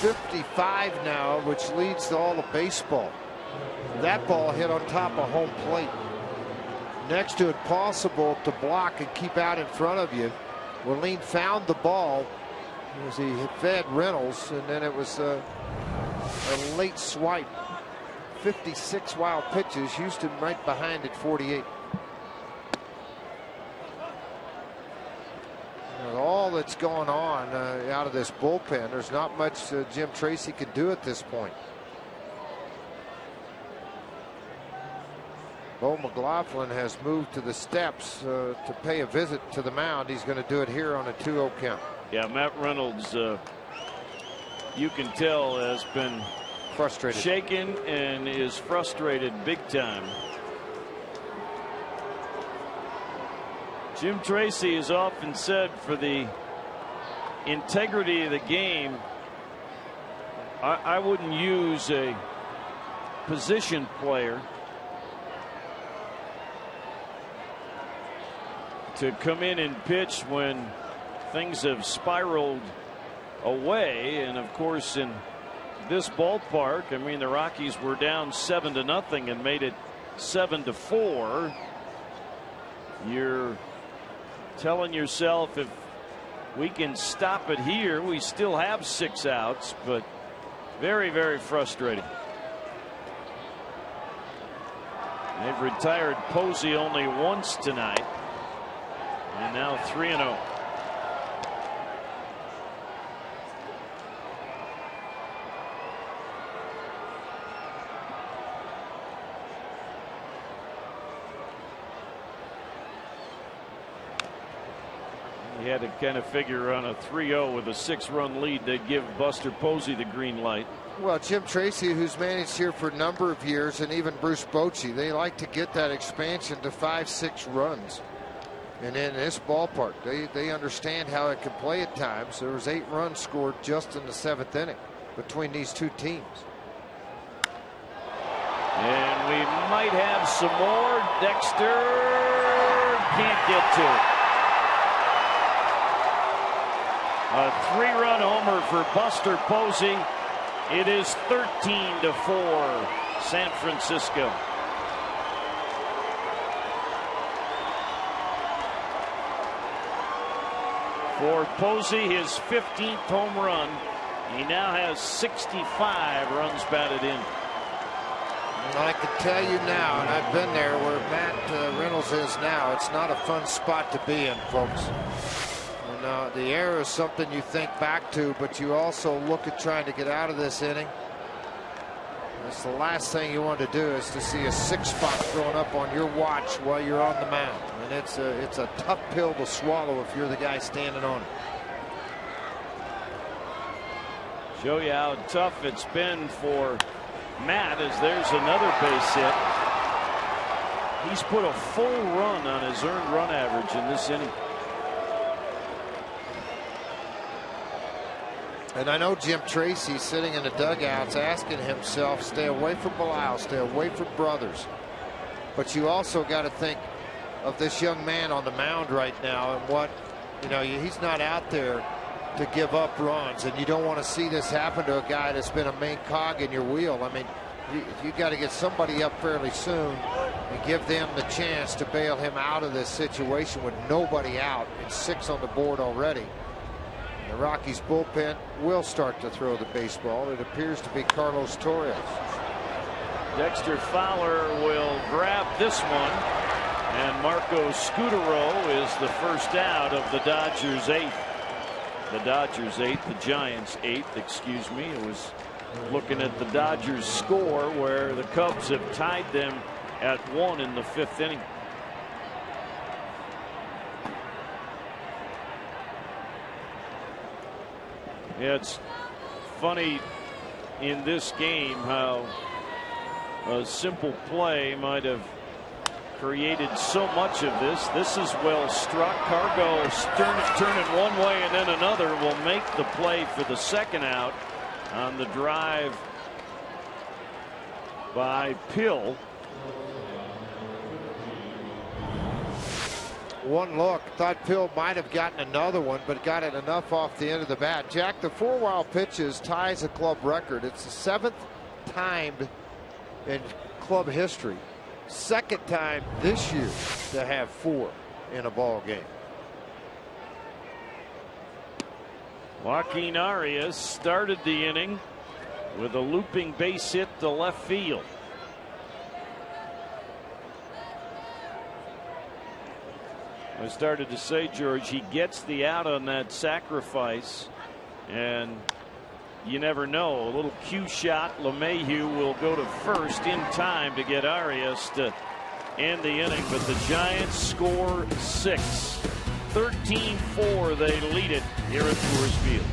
55 now, which leads to all of baseball. That ball hit on top of home plate. Next to it possible to block and keep out in front of you. Willeen found the ball as he fed Reynolds, and then it was a late swipe. 56 wild pitches. Houston right behind at 48. All that's going on out of this bullpen, there's not much Jim Tracy can do at this point. Bo McLaughlin has moved to the steps to pay a visit to the mound. He's going to do it here on a 2-0 count. Yeah, Matt Reynolds, you can tell, has been frustrated, shaken, and is frustrated big time. Jim Tracy has often said, for the integrity of the game, I wouldn't use a position player to come in and pitch when things have spiraled away. And of course, in this ballpark, I mean, the Rockies were down 7-0 and made it 7-4. You're telling yourself, if we can stop it here, we still have 6 outs, but very, very frustrating. They've retired Posey only once tonight, and now 3-0. He had to kind of figure on a 3-0 with a 6-run lead, they'd give Buster Posey the green light. Well, Jim Tracy, who's managed here for a number of years, and even Bruce Bochy, they like to get that expansion to 5-6 runs. And in this ballpark, they understand how it can play at times. There was 8 runs scored just in the 7th inning between these two teams. And we might have some more. Dexter can't get to it. A 3-run homer for Buster Posey. It is 13-4 San Francisco. For Posey, his 15th home run. He now has 65 runs batted in. I can tell you now, and I've been there where Matt Reynolds is now, it's not a fun spot to be in, folks. And the error is something you think back to, but you also look at trying to get out of this inning. That's the last thing you want to do, is to see a 6 spot thrown up on your watch while you're on the mound. And it's a tough pill to swallow if you're the guy standing on it. Show you how tough it's been for Matt, as there's another base hit. He's put a full run on his earned run average in this inning. And I know Jim Tracy, sitting in the dugouts, asking himself, stay away from Bilal, stay away from Brothers. But you also got to think of this young man on the mound right now, and what, he's not out there to give up runs, and you don't want to see this happen to a guy that's been a main cog in your wheel. I mean, you got to get somebody up fairly soon and give them the chance to bail him out of this situation with nobody out and 6 on the board already. The Rockies bullpen will start to throw the baseball. It appears to be Carlos Torres. Dexter Fowler will grab this one, and Marco Scutaro is the first out of the Dodgers' 8th. The Dodgers' 8th, the Giants' 8th, excuse me. It was looking at the Dodgers' score, where the Cubs have tied them at 1 in the 5th inning. Yeah, it's funny in this game how a simple play might have created so much of this. This is well struck. Cargo turning one way and then another will make the play for the 2nd out on the drive by Pill. one look. Thought Phil might have gotten another one, but got it enough off the end of the bat. Jack, the 4 wild pitches ties a club record. It's the 7th time in club history. 2nd time this year to have 4 in a ball game. Joaquin Arias started the inning with a looping base hit to left field. I started to say, George, he gets the out on that sacrifice, and you never know. A little cue shot. LeMahieu will go to first in time to get Arias to end the inning, but the Giants score 6. 13-4, they lead it here at Coors Field.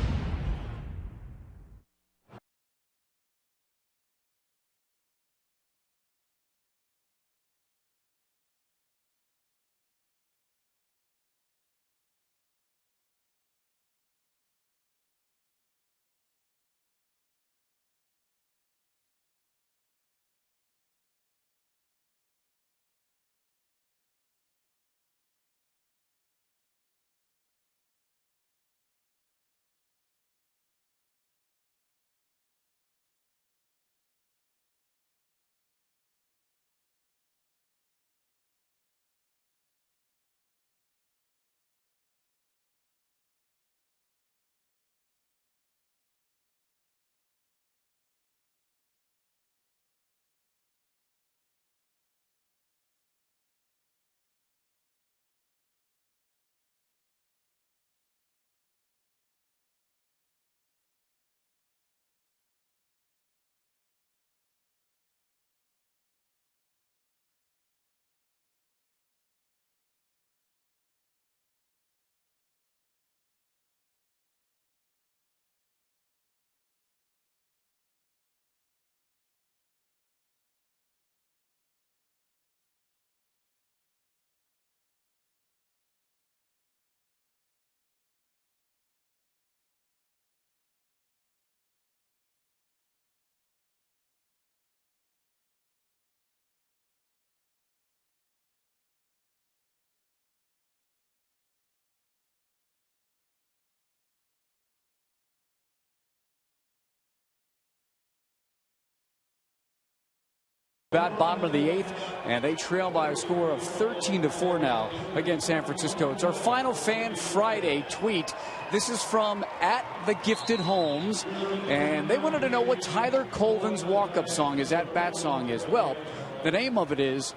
Bat bottom of the 8th, and they trail by a score of 13-4 now against San Francisco. It's our final Fan Friday tweet. This is from @TheGiftedHomes, and they wanted to know what Tyler Colvin's walk-up song is, bat song is. Well, the name of it is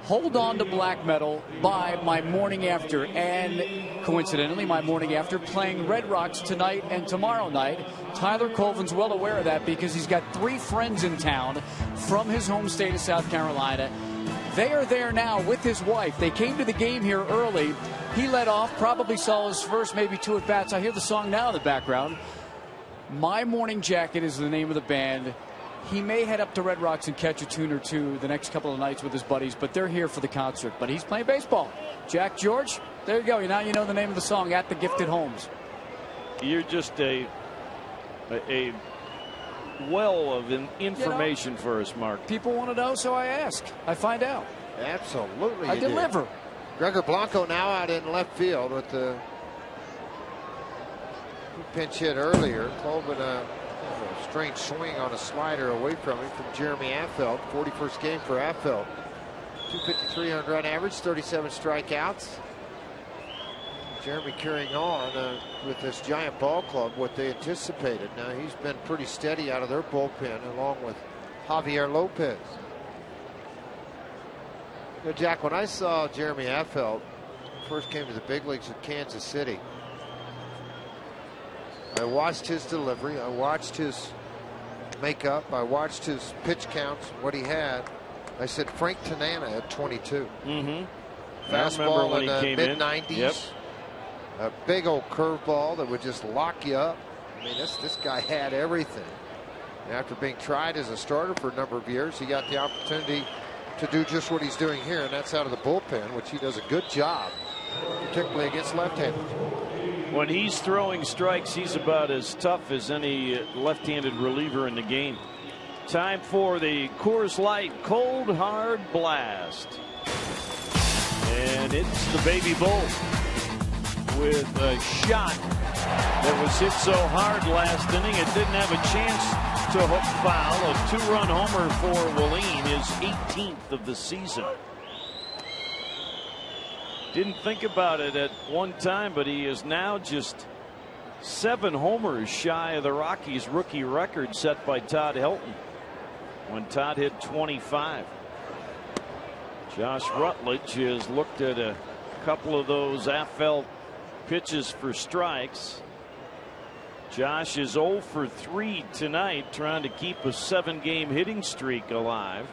Hold On to Black Metal by My Morning After, and coincidentally My Morning After playing Red Rocks tonight and tomorrow night. Tyler Colvin's well aware of that because he's got 3 friends in town from his home state of South Carolina. They are there now with his wife. They came to the game here early. He led off, probably saw his first maybe 2 at bats. I hear the song now in the background. My Morning Jacket is the name of the band. He may head up to Red Rocks and catch a tune or 2 the next couple of nights with his buddies, but they're here for the concert. But he's playing baseball. Jack, George, there you go. Now you know the name of the song, @TheGiftedHomes. You're just a well of information for us, Mark. People want to know, so I ask. I find out. Absolutely. I deliver. Did. Gregor Blanco now out in left field with the pinch hit earlier. Colvin a strange swing on a slider away from him from Jeremy Affeldt. 41st game for Affeldt. 253 on run average, 37 strikeouts. Jeremy carrying on with this giant ball club what they anticipated. Now he's been pretty steady out of their bullpen along with Javier Lopez. You know, Jack, when I saw Jeremy Affeldt first came to the big leagues with Kansas City, I watched his delivery, I watched his makeup, I watched his pitch counts, what he had. I said Frank Tanana at 22. Fastball in the mid-90s. Yep. A big old curveball that would just lock you up. I mean, this guy had everything. After being tried as a starter for a number of years, he got the opportunity to do just what he's doing here, and that's out of the bullpen, which he does a good job, particularly against left-handers. When he's throwing strikes, he's about as tough as any left-handed reliever in the game. Time for the Coors Light Cold Hard Blast. And And it's the Baby Bull with a shot that was hit so hard last inning it didn't have a chance to hook foul. A 2-run homer for Willeen, his 18th of the season. Didn't think about it at one time, but he is now just 7 homers shy of the Rockies' rookie record set by Todd Helton when Todd hit 25. Josh Rutledge has looked at a couple of those AFL pitches for strikes. Josh is 0 for 3 tonight, trying to keep a 7-game hitting streak alive.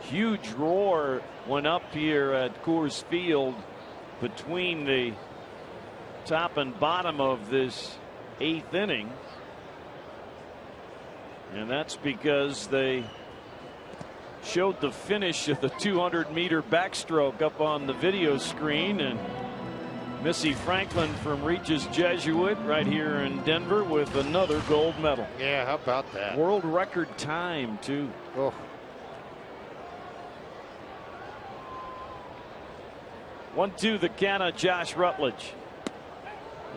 Huge roar went up here at Coors Field between the top and bottom of this 8th inning. And that's because they showed the finish of the 200-meter backstroke up on the video screen. And Missy Franklin from Regis Jesuit right here in Denver with another gold medal. Yeah, how about that? World record time, too. Oh. 1-2 the count on Josh Rutledge.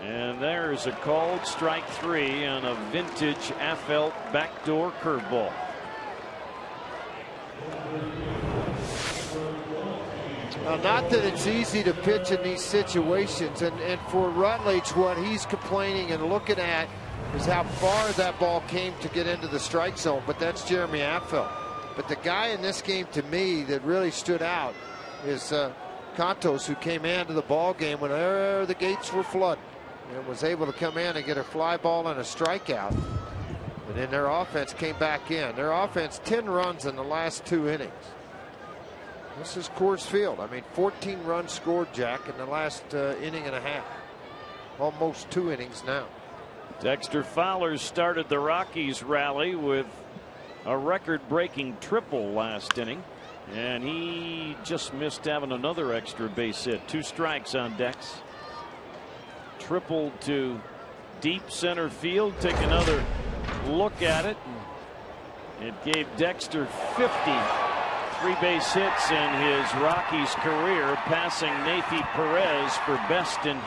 And there's a called strike 3 on a vintage AFL backdoor curveball. Not that it's easy to pitch in these situations, and for Rutledge, what he's complaining and looking at is how far that ball came to get into the strike zone, but that's Jeremy Affeldt. But the guy in this game to me that really stood out is Contos, who came into the ball game when the gates were flooded and was able to come in and get a fly ball and a strikeout. And then their offense came back in. Their offense 10 runs in the last 2 innings. This is Coors Field. I mean, 14 runs scored, Jack, in the last inning and a half. Almost 2 innings now. Dexter Fowler started the Rockies rally with a record-breaking triple last inning. And he just missed having another extra base hit. 2 strikes on Dex. Tripled to deep center field. Take another look at it. It gave Dexter 50 3-base hits in his Rockies career, passing Nathy Perez for best in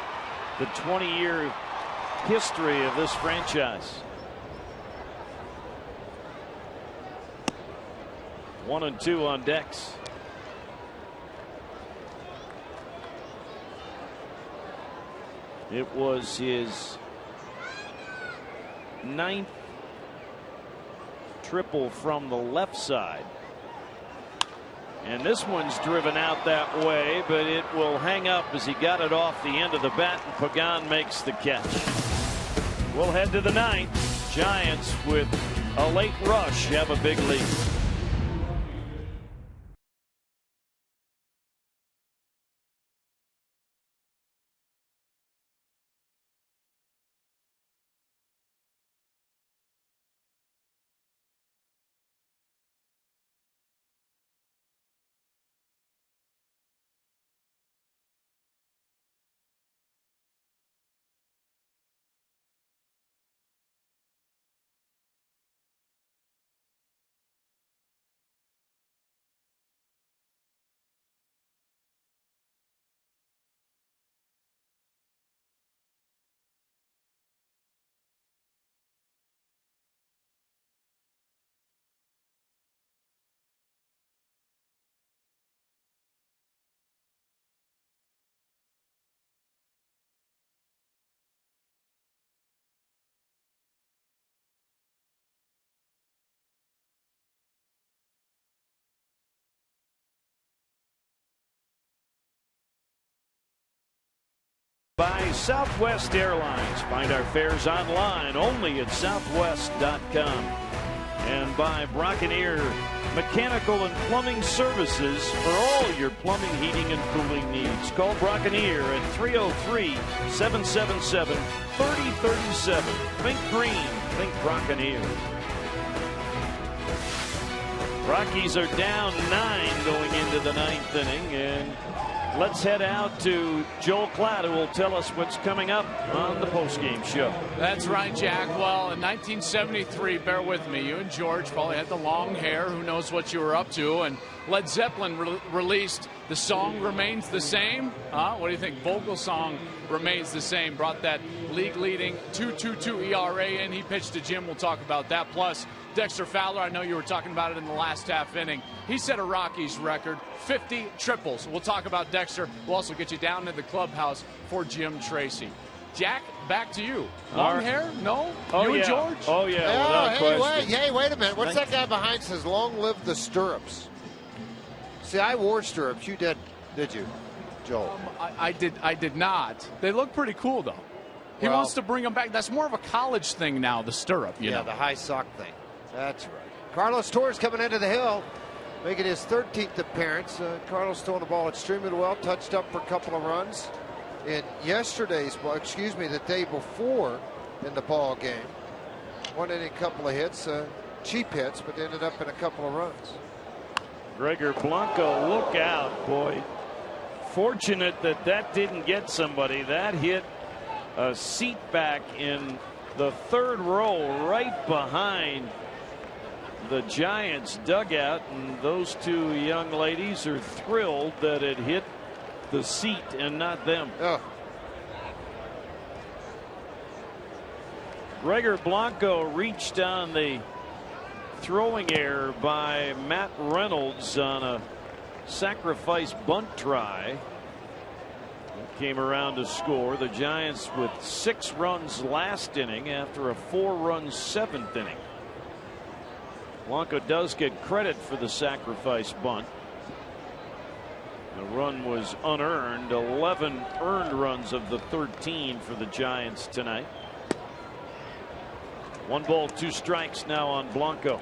the 20-year history of this franchise. 1-2 on Dex. It was his 9th triple from the left side. And this one's driven out that way, but it will hang up as he got it off the end of the bat, and Pagan makes the catch. We'll head to the 9th. Giants, with a late rush, have a big lead. By Southwest Airlines. Find our fares online only at southwest.com. And by Brockenier Mechanical and Plumbing Services for all your plumbing, heating, and cooling needs. Call Brockenier at 303-777-3037. Think green. Think Brockenier. Rockies are down 9 going into the 9th inning, and let's head out to Joel Klatt, who will tell us what's coming up on the postgame show. That's right, Jack. Well, in 1973, bear with me, you and George probably had the long hair. Who knows what you were up to? And Led Zeppelin released The Song Remains the Same. What do you think? Vogelsong remains the same. Brought that league-leading 2.22 ERA in. He pitched to Jim. We'll talk about that. Plus, Dexter Fowler, I know you were talking about it in the last half inning. He set a Rockies record, 50 triples. We'll talk about Dexter. We'll also get you down to the clubhouse for Jim Tracy. Jack, back to you. Long hair? No? Oh, you yeah. and George? Oh, yeah. Wait a minute. What's that guy behind says, long live the stirrups? See, I wore stirrups. You did you, Joel? I did not. They look pretty cool, though. He wants to bring them back. That's more of a college thing now, the stirrup, you know. The high sock thing. That's right. Carlos Torres coming into the hill, making his 13th appearance. Carlos throwing the ball extremely well, touched up for a couple of runs in the day before in the ball game. One inning, couple of hits, cheap hits, but ended up in a couple of runs. Gregor Blanco, look out, boy. Fortunate that didn't get somebody. That hit a seat back in the third row right behind the Giants dugout, and those two young ladies are thrilled that it hit the seat and not them. Gregor Blanco reached on the throwing error by Matt Reynolds on a sacrifice bunt try. Came around to score. The Giants with 6 runs last inning after a 4-run 7th inning. Blanco does get credit for the sacrifice bunt. The run was unearned. 11 earned runs of the 13 for the Giants tonight. 1 ball, 2 strikes now on Blanco.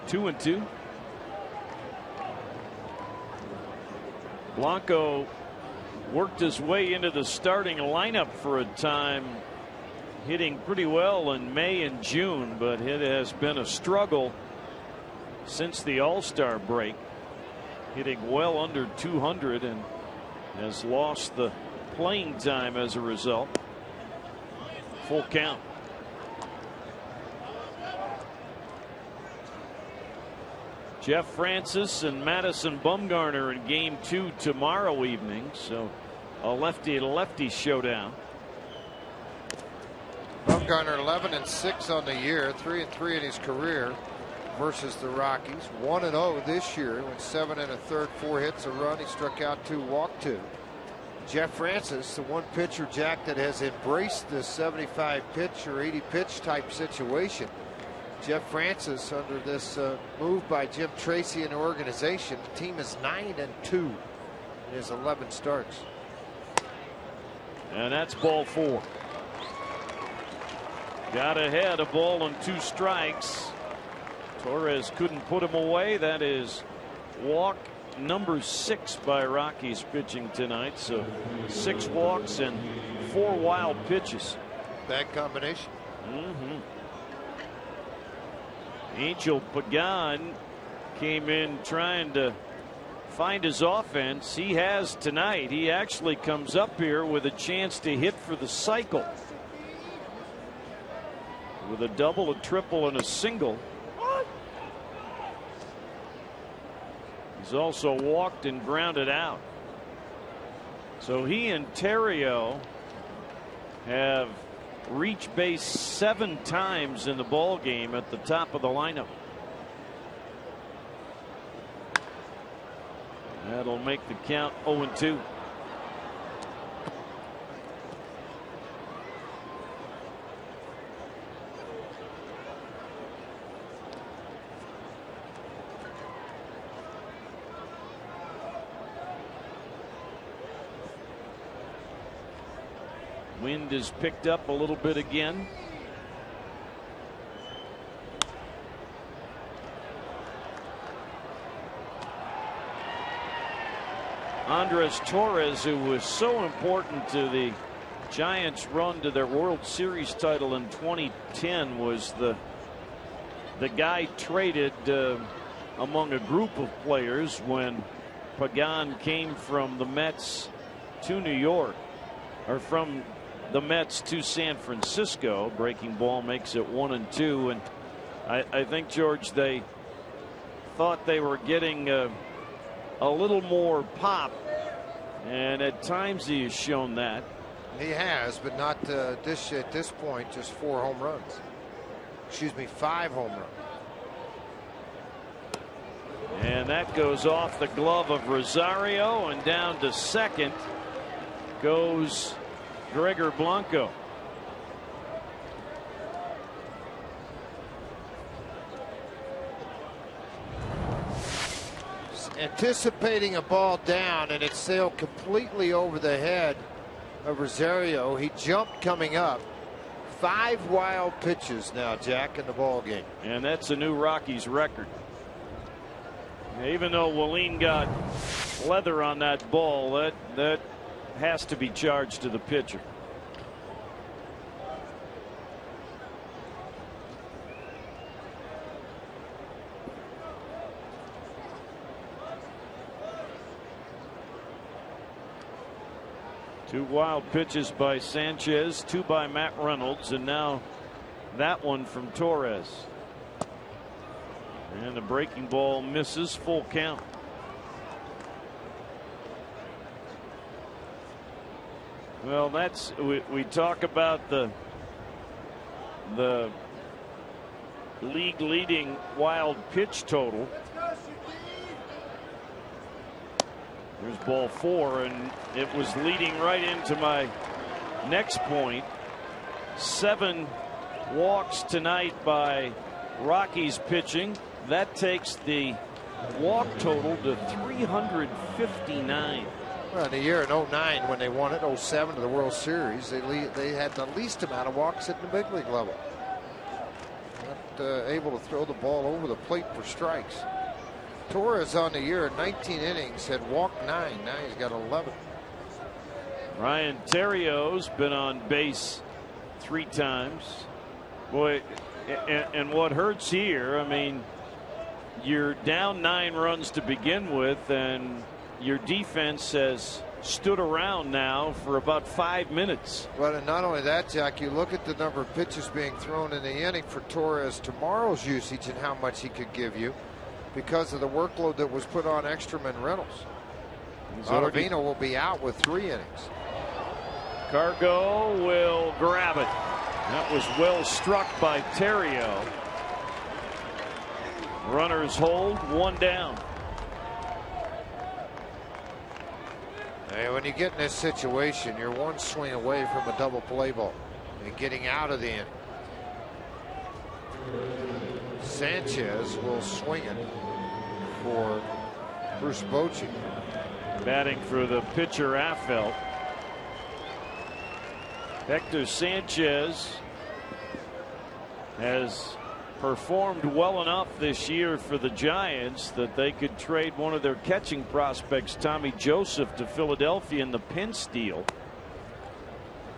Two and 2. Blanco worked his way into the starting lineup for a time, hitting pretty well in May and June, but it has been a struggle since the All-Star break, hitting well under 200 and has lost the playing time as a result. Full count. Jeff Francis and Madison Bumgarner in game 2 tomorrow evening, so a lefty-lefty showdown. Bumgarner 11-6 on the year, 3-3 in his career versus the Rockies. 1-0 this year, went 7 1/3, 4 hits, a run. He struck out 2, walked 2. Jeff Francis, the one pitcher, Jack, that has embraced this 75 pitch or 80 pitch type situation. Jeff Francis, under this move by Jim Tracy and the organization, the team is 9-2 in his 11 starts. And that's ball 4. Got ahead, a ball and 2 strikes. Torres couldn't put him away. That is walk number 6 by Rockies pitching tonight. So 6 walks and 4 wild pitches. Bad combination. Angel Pagan came in trying to find his offense. He has tonight. He actually comes up here with a chance to hit for the cycle with a double, a triple, and a single. He's also walked and grounded out. So he and Terrio have reached base 7 times in the ball game at the top of the lineup. That'll make the count 0-2. Wind is picked up a little bit again. Andres Torres, who was so important to the Giants' run to their World Series title in 2010, was the guy traded among a group of players when Pagan came from the Mets to New York, or from the Mets to San Francisco. Breaking ball makes it 1-2, and I think, George, they thought they were getting a little more pop, and at times he has shown that. He has, but not at this point. Just 4 home runs. Excuse me, 5 home runs. And that goes off the glove of Rosario, and down to second goes Gregor Blanco. Anticipating a ball down, and it sailed completely over the head of Rosario. He jumped coming up. 5 wild pitches now, Jack, in the ball game. And that's a new Rockies record. Even though Wallin got leather on that ball, that has to be charged to the pitcher. Two wild pitches by Sanchez, 2 by Matt Reynolds, and now that one from Torres. And the breaking ball misses, full count. Well, that's we talk about the league leading wild pitch total. There's ball 4, and it was leading right into my next point. 7 walks tonight by Rockies pitching. That takes the walk total to 359. Well, in the year in 09 when they won it, 07 to the World Series, they had the least amount of walks at the big league level. Not able to throw the ball over the plate for strikes. Torres on the year, 19 innings, had walked 9. Now he's got 11. Ryan Terrio's been on base 3 times. Boy, and what hurts here, I mean, you're down 9 runs to begin with, and your defense has stood around now for about 5 minutes. Well, and not only that, Jack, you look at the number of pitches being thrown in the inning for Torres, tomorrow's usage, and how much he could give you because of the workload that was put on Ekstrom and Reynolds. Ottavino will be out with 3 innings. Cargo will grab it. That was well struck by Terrio. Runners hold, 1 down. Hey, when you get in this situation, you're 1 swing away from a double play ball and getting out of the inning. Sanchez will swing it for Bruce Bochy. Batting for the pitcher, Affelt. Hector Sanchez has performed well enough this year for the Giants that they could trade one of their catching prospects, Tommy Joseph, to Philadelphia in the Pence deal.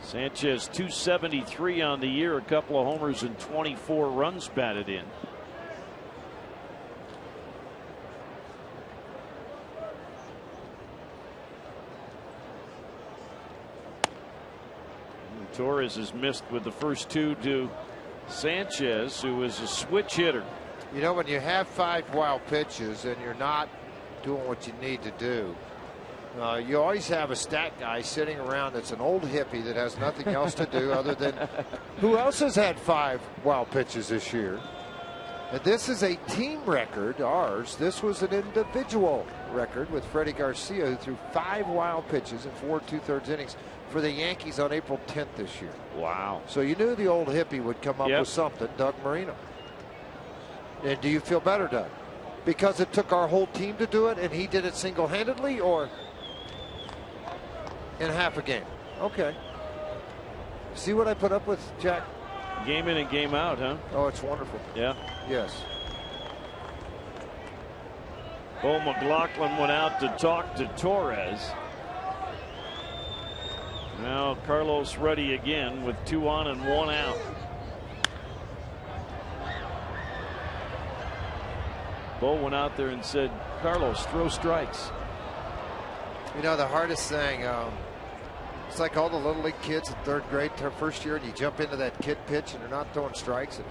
Sanchez 273 on the year, a couple of homers and 24 runs batted in. Torres has missed with the first 2 to Sanchez, who is a switch hitter. You know, when you have 5 wild pitches and you're not doing what you need to do, you always have a stat guy sitting around that's an old hippie that has nothing else to do other than who else has had 5 wild pitches this year? And this is a team record. Ours, this was an individual record with Freddie Garcia, who threw 5 wild pitches in 4 2/3 innings for the Yankees on April 10th this year. Wow. So you knew the old hippie would come up with something, Doug Marino. And do you feel better, Doug? Because it took our whole team to do it and he did it single-handedly, or in half a game? Okay. See what I put up with, Jack? Game in and game out, huh? Oh, it's wonderful. Yeah. Yes. Bo McLaughlin went out to talk to Torres. Now Carlos ready again with 2 on and 1 out. Bo went out there and said, Carlos, throw strikes. You know, the hardest thing, it's like all the little league kids in 3rd grade, their first year, and you jump into that kid pitch and they're not throwing strikes. And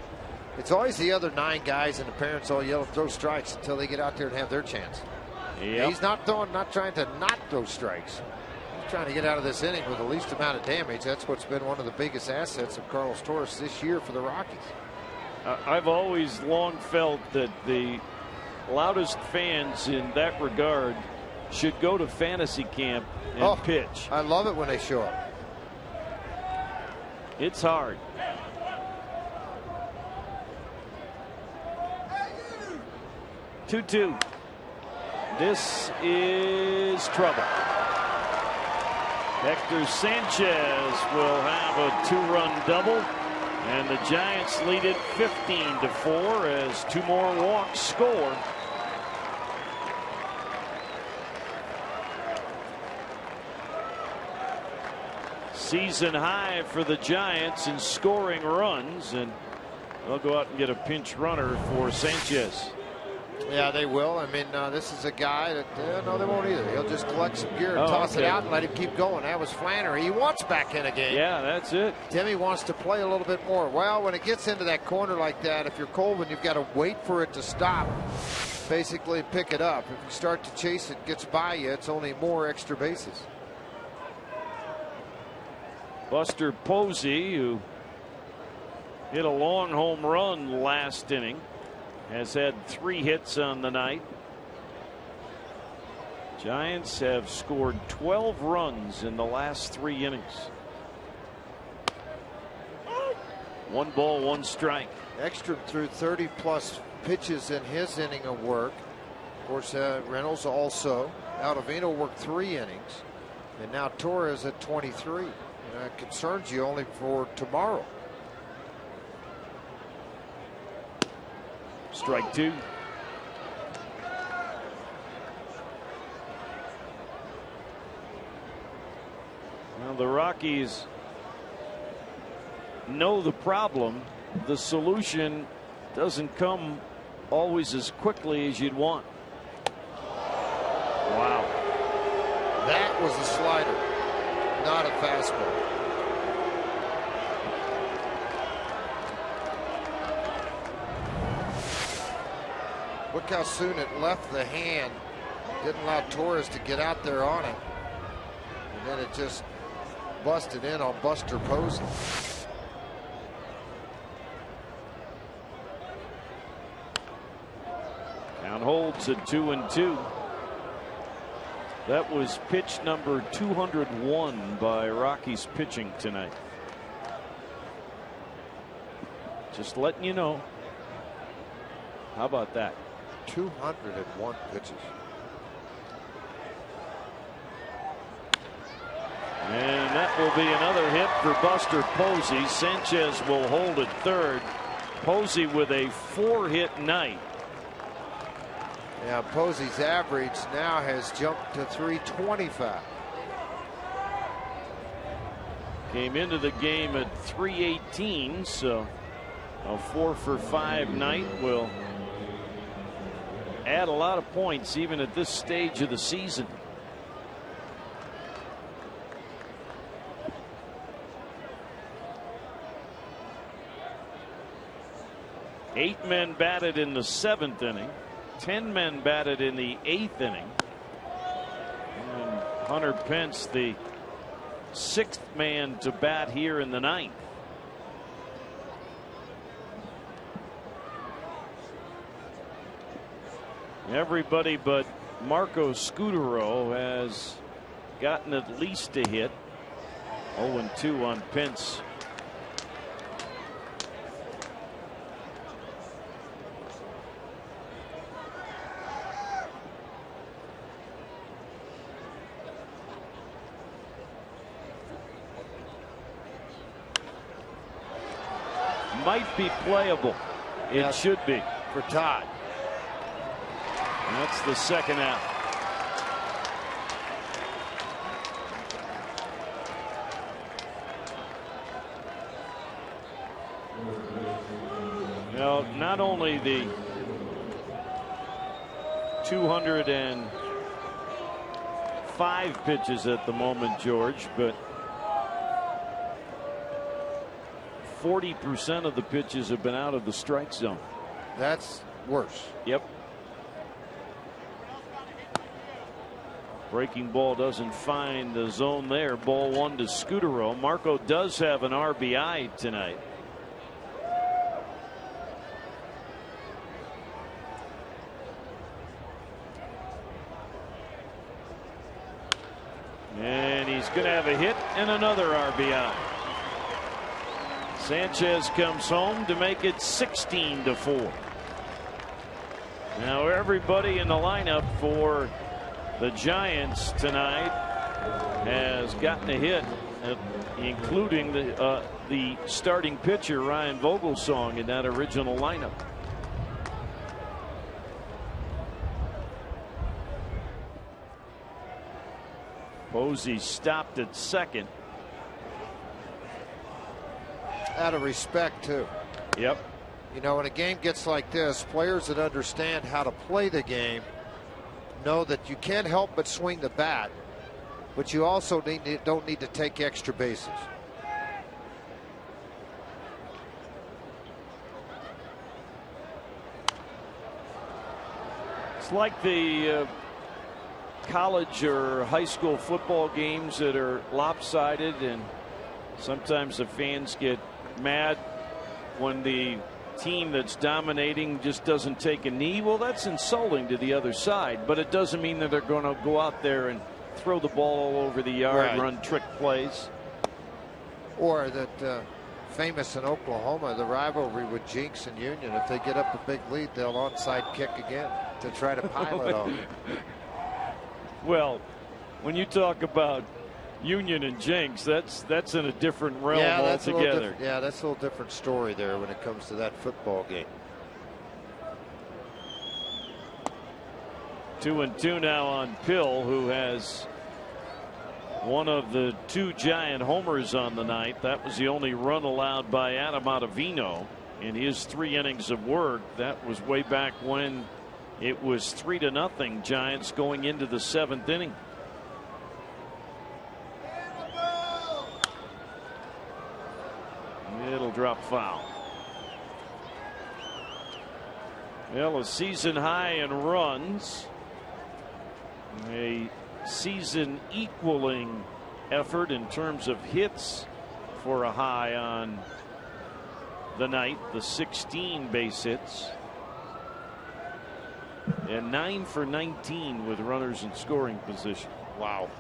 it's always the other 9 guys and the parents all yell, throw strikes until they get out there and have their chance. Yep. He's not trying to not throw strikes. He's trying to get out of this inning with the least amount of damage. That's what's been one of the biggest assets of Carlos Torres this year for the Rockies. I've always long felt that the loudest fans in that regard should go to fantasy camp and pitch. I love it when they show up. It's hard. 2-2. This is trouble. Hector Sanchez will have a 2-run double, and the Giants lead it 15-4 as 2 more walks score. Season high for the Giants in scoring runs, and they'll go out and get a pinch runner for Sanchez. Yeah, they will. I mean, this is a guy that, no, they won't either. He'll just collect some gear and toss it out and let him keep going. That was Flannery. He wants back in a game. Yeah, that's it. Timmy wants to play a little bit more. Well, when it gets into that corner like that, if you're Colvin, you've got to wait for it to stop, basically pick it up. If you start to chase it, gets by you, it's only more extra bases. Buster Posey, who hit a long home run last inning, has had 3 hits on the night. Giants have scored 12 runs in the last 3 innings. 1 ball, 1 strike. Ekstrom threw 30+ pitches in his inning of work. Of course, Reynolds also. Ottavino worked 3 innings. And now Torres at 23. It concerns you only for tomorrow. Strike 2. Well, the Rockies know the problem. The solution doesn't come always as quickly as you'd want. Wow. That was a slider, not a fastball. Look how soon it left the hand. Didn't allow Torres to get out there on it. And then it just busted in on Buster Posey. Count holds at 2-2. That was pitch number 201 by Rockies pitching tonight. Just letting you know. How about that? 201 pitches. And that will be another hit for Buster Posey. Sanchez will hold at third. Posey with a 4-hit night. Yeah, Posey's average now has jumped to 325. Came into the game at 318, so a 4-for-5 night will add a lot of points even at this stage of the season. Eight men batted in the 7th inning. 10 men batted in the 8th inning. And Hunter Pence, the 6th man to bat here in the 9th. Everybody but Marco Scutaro has gotten at least a hit. 0-2 on Pence. Might be playable. It should be. For Todd. That's the second out. Well, not only the 205 pitches at the moment, George, but 40% of the pitches have been out of the strike zone. That's worse. Yep. Breaking ball doesn't find the zone there. Ball one to Scutaro. Marco does have an RBI tonight. And he's going to have a hit and another RBI. Sanchez comes home to make it 16-4. Now everybody in the lineup for the Giants tonight has gotten a hit, including the starting pitcher Ryan Vogelsong in that original lineup. Posey stopped at second. Out of respect, too. Yep. You know, when a game gets like this, players that understand how to play the game know that you can't help but swing the bat, but you also don't need to take extra bases. It's like the college or high school football games that are lopsided, and sometimes the fans get mad when the team that's dominating just doesn't take a knee. Well, that's insulting to the other side, but it doesn't mean that they're going to go out there and throw the ball all over the yard, right, run trick plays. Or that famous in Oklahoma, the rivalry with Jinx and Union. If they get up a big lead, they'll onside kick again to try to pile it on. Well, when you talk about Union and Jinx, that's in a different realm altogether. Yeah, that's a little different story there when it comes to that football game. 2-2 now on Pill, who has one of the two Giant homers on the night. That was the only run allowed by Adam Ottavino in his 3 innings of work. That was way back when it was 3-0 Giants going into the 7th inning. It'll drop foul. Well, a season high in runs, a season equaling effort in terms of hits for a high on the night, the 16 base hits, and 9 for 19 with runners in scoring position. Wow.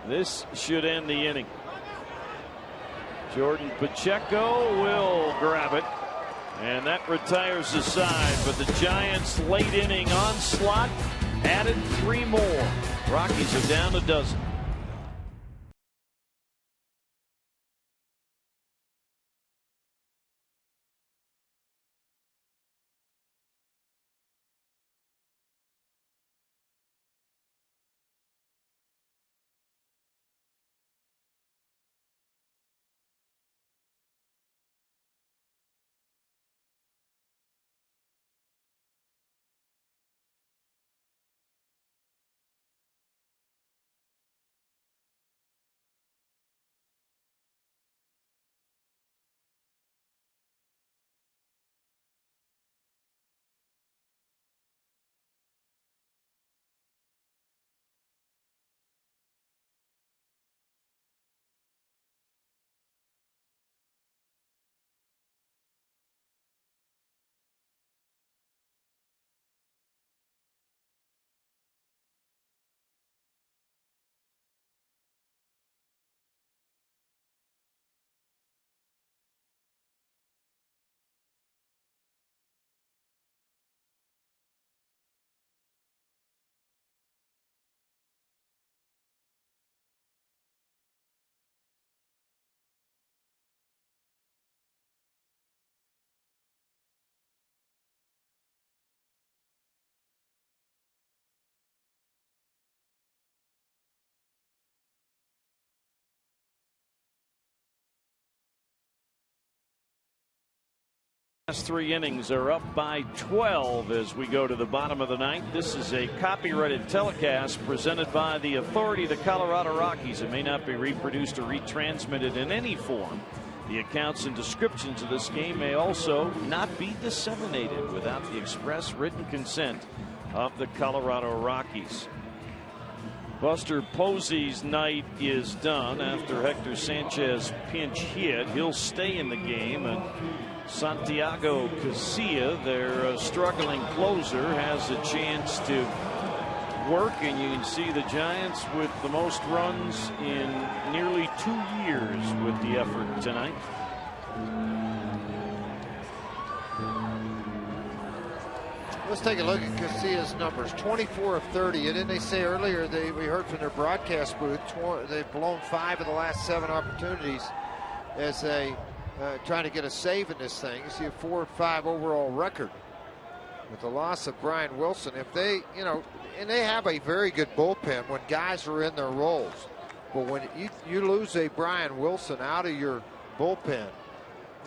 This should end the inning. Jordan Pacheco will grab it, and that retires the side. But the Giants' late inning onslaught added 3 more. Rockies are down a dozen. Last 3 innings are up by 12 as we go to the bottom of the ninth. This is a copyrighted telecast presented by the authority of the Colorado Rockies. It may not be reproduced or retransmitted in any form. The accounts and descriptions of this game may also not be disseminated without the express written consent of the Colorado Rockies. Buster Posey's night is done after Hector Sanchez pinch hit. He'll stay in the game, and Santiago Casilla, their struggling closer, has a chance to work, and you can see the Giants with the most runs in nearly 2 years with the effort tonight. Let's take a look at Casilla's numbers. 24 of 30. And didn't they say earlier, we heard from their broadcast booth, they've blown 5 of the last 7 opportunities as they trying to get a save in this thing. You see a 4-5 overall record with the loss of Brian Wilson. If they, and they have a very good bullpen when guys are in their roles. But when you lose a Brian Wilson out of your bullpen,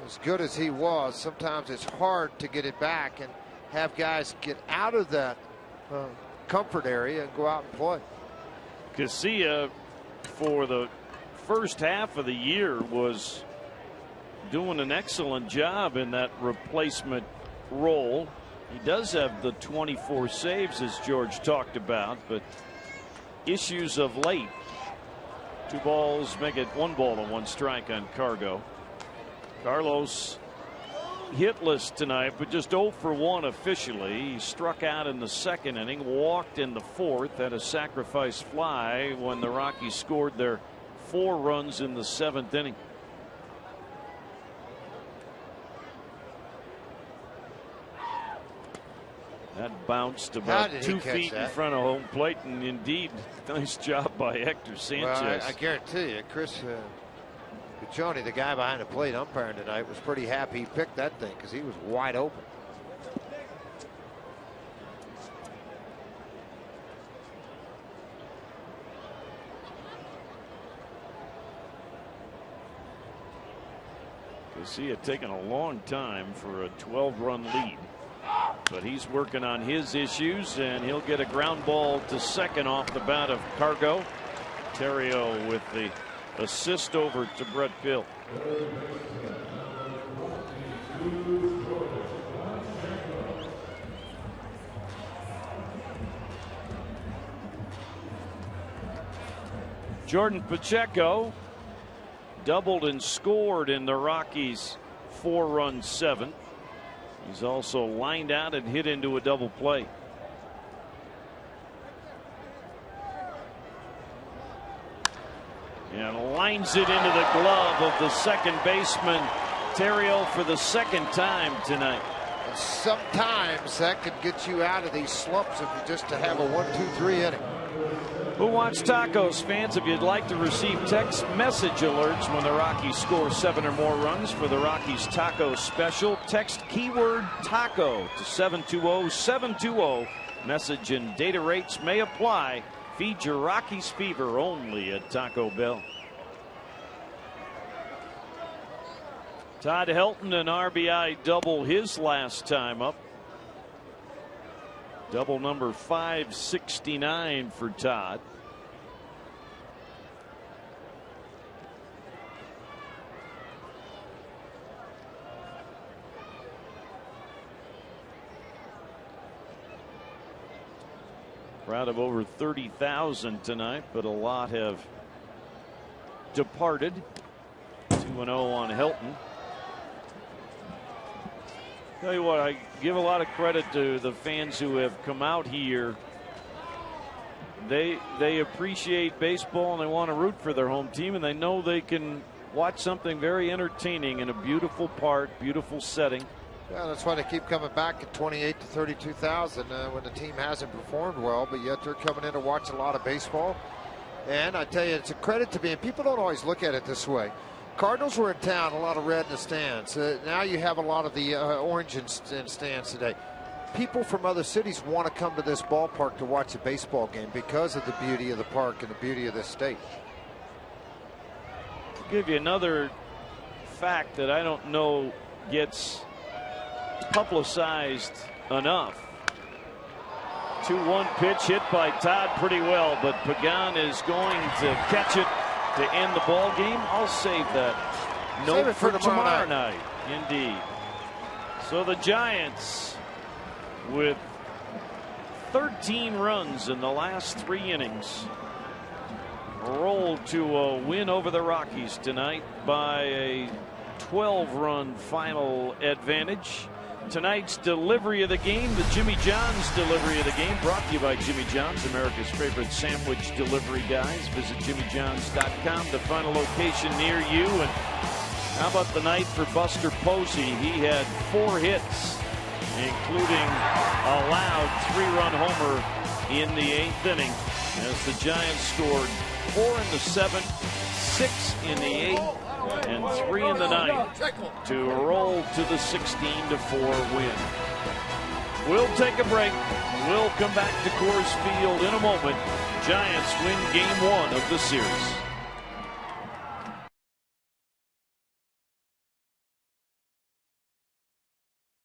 as good as he was, sometimes it's hard to get it back and have guys get out of that comfort area and go out and play. Casilla, for the first half of the year, was doing an excellent job in that replacement role. He does have the 24 saves, as George talked about, but issues of late. 2 balls make it 1 ball and 1 strike on Cargo. Carlos hitless tonight, but just 0 for 1 officially. He struck out in the 2nd inning, walked in the 4th, had a sacrifice fly when the Rockies scored their 4 runs in the 7th inning. That bounced about 2 feet in front of home plate, and indeed, nice job by Hector Sanchez. Well, I guarantee you, Chris Piccioni, the guy behind the plate umpiring tonight, was pretty happy he picked that thing because he was wide open. You see it taking a long time for a 12-run lead, but he's working on his issues, and he'll get a ground ball to second off the bat of Cargo. Terrio with the assist over to Brett Pill. Jordan Pacheco doubled and scored in the Rockies' 4-run 7th. He's also lined out and hit into a double play. And lines it into the glove of the second baseman, Terrio, for the 2nd time tonight. And sometimes that could get you out of these slumps if you just to have a 1-2-3 inning. Who Wants Tacos fans, if you'd like to receive text message alerts when the Rockies score 7 or more runs for the Rockies Taco Special, text keyword taco to 720-720. Message and data rates may apply. Feed your Rockies fever only at Taco Bell. Todd Helton, an RBI double his last time up. Double number 569 for Todd. Crowd of over 30,000 tonight, but a lot have departed. 2-0 on Helton. Tell you what, I give a lot of credit to the fans who have come out here. They appreciate baseball and they want to root for their home team, and they know they can watch something very entertaining in a beautiful park, beautiful setting. Yeah, that's why they keep coming back at 28 to 32,000 when the team hasn't performed well, but yet they're coming in to watch a lot of baseball. And I tell you, it's a credit to me, and people don't always look at it this way. Cardinals were in town, a lot of red in the stands. Now you have a lot of the orange in stands today. People from other cities want to come to this ballpark to watch a baseball game because of the beauty of the park and the beauty of this state. I'll give you another fact that I don't know gets publicized enough. 2-1 pitch hit by Todd pretty well, but Pagan is going to catch it to end the ball game. I'll save that note for tomorrow night. Indeed. So the Giants with 13 runs in the last 3 innings rolled to a win over the Rockies tonight by a 12-run final advantage. Tonight's delivery of the game, the Jimmy John's delivery of the game, brought to you by Jimmy John's, America's favorite sandwich delivery guys. Visit jimmyjohns.com to find a location near you. And how about the night for Buster Posey? He had 4 hits, including a loud 3-run homer in the 8th inning, as the Giants scored 4 in the 7th, 6 in the 8th, and 3 in the 9th to roll to the 16-4 win. We'll take a break. We'll come back to Coors Field in a moment. Giants win game 1 of the series.